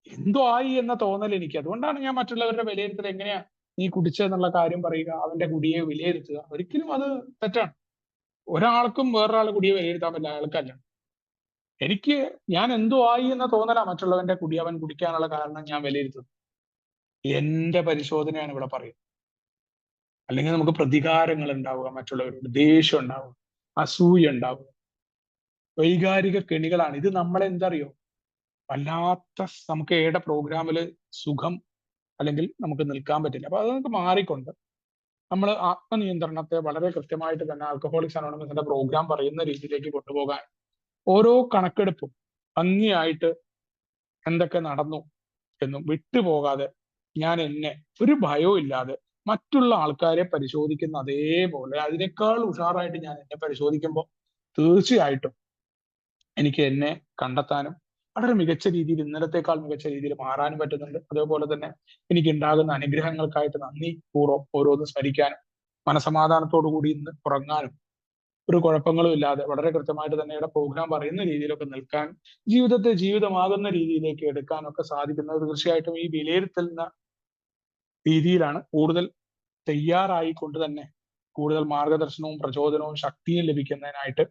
എന്തോ ആയി എന്ന തോന്നൽ എനിക്ക്. അതുകൊണ്ടാണ് ഞാൻ മറ്റുള്ളവരുടെ വിലയിരുത്തൽ, എങ്ങനെയാ നീ കുടിച്ചെന്നുള്ള കാര്യം പറയുക, അവന്റെ കുടിയെ വിലയിരുത്തുക. ഒരിക്കലും അത് തെറ്റാണ്. ഒരാൾക്കും വേറൊരാളെ കുടിയെ വിലയിരുത്താൻ പറ്റില്ല, അയാൾക്കല്ല. ഞാൻ എന്തോ ആയി എന്ന തോന്നലാ മറ്റുള്ളവന്റെ കുടി അവൻ കുടിക്കാനുള്ള കാരണം ഞാൻ വിലയിരുത്തുന്നു. എന്റെ പരിശോധനയാണ് ഇവിടെ പറയുന്നത്. അല്ലെങ്കിൽ നമുക്ക് പ്രതികാരങ്ങൾ ഉണ്ടാവുക, മറ്റുള്ളവരോട് ദേഷ്യം ഉണ്ടാവുക, അസൂയ ഉണ്ടാവുക, വൈകാരിക കെണികളാണ് ഇത്. നമ്മളെ എന്തറിയോ, വല്ലാത്ത നമുക്ക് ഏടെ പ്രോഗ്രാമില് സുഖം അല്ലെങ്കിൽ നമുക്ക് നിൽക്കാൻ പറ്റില്ല. അപ്പൊ അത് നമുക്ക് മാറിക്കൊണ്ട് നമ്മൾ ആത്മനിയന്ത്രണത്തെ വളരെ കൃത്യമായിട്ട് തന്നെ ആൽക്കഹോളിക്സ് അനോണിമസിന്റെ പ്രോഗ്രാം പറയുന്ന രീതിയിലേക്ക് കൊണ്ടുപോകാൻ ഓരോ കണക്കെടുപ്പും ഭംഗിയായിട്ട് എന്തൊക്കെ നടന്നു എന്നും വിട്ടുപോകാതെ, ഞാൻ എന്നെ ഒരു ഭയവും ഇല്ലാതെ മറ്റുള്ള ആൾക്കാരെ പരിശോധിക്കുന്ന അതേപോലെ അതിനേക്കാൾ ഉഷാറായിട്ട് ഞാൻ എന്നെ പരിശോധിക്കുമ്പോൾ തീർച്ചയായിട്ടും എനിക്ക് എന്നെ കണ്ടെത്താനും വളരെ മികച്ച രീതിയിൽ, ഇന്നലത്തേക്കാൾ മികച്ച രീതിയിൽ മാറാനും പറ്റുന്നുണ്ട്. അതേപോലെ തന്നെ എനിക്ക് ഉണ്ടാകുന്ന അനുഗ്രഹങ്ങൾക്കായിട്ട് നന്ദി പൂർവ്വം ഓരോന്ന് സ്മരിക്കാനും മനസമാധാനത്തോടു കൂടി ഇന്ന് ഉറങ്ങാനും ഒരു കുഴപ്പങ്ങളും ഇല്ലാതെ വളരെ കൃത്യമായിട്ട് തന്നെ ഇവിടെ പ്രോഗ്രാം പറയുന്ന രീതിയിലൊക്കെ നിൽക്കാൻ, ജീവിതത്തെ ജീവിതമാകുന്ന രീതിയിലേക്ക് എടുക്കാനൊക്കെ സാധിക്കുന്നത് തീർച്ചയായിട്ടും ഈ വിലയിരുത്തുന്ന രീതിയിലാണ്. കൂടുതൽ തയ്യാറായിക്കൊണ്ട് തന്നെ കൂടുതൽ മാർഗദർശനവും പ്രചോദനവും ശക്തിയും ലഭിക്കുന്നതിനായിട്ട്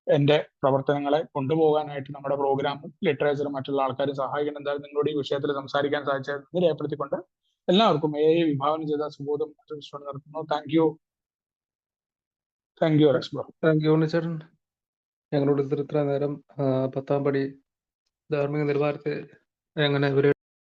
എന്റെ പ്രവർത്തനങ്ങളെ കൊണ്ടുപോകാനായിട്ട് നമ്മുടെ പ്രോഗ്രാമും ലിറ്ററേച്ചറും മറ്റുള്ള ആൾക്കാരും സഹായിക്കണം. എന്തായാലും നിങ്ങളോട് ഈ വിഷയത്തിൽ സംസാരിക്കാൻ സാധിച്ചത് രേഖപ്പെടുത്തിക്കൊണ്ട് എല്ലാവർക്കും വിഭാവനം ചെയ്ത സുബോധം നടത്തുന്നു. Thank you Alex bro. Thank you ഉണ്ണിച്ചേട്ടൻ. ഞങ്ങളോട് ഇത്ര നേരം 10ാം പടി ധാർമ്മിക നിലവാരത്തെ എങ്ങനെ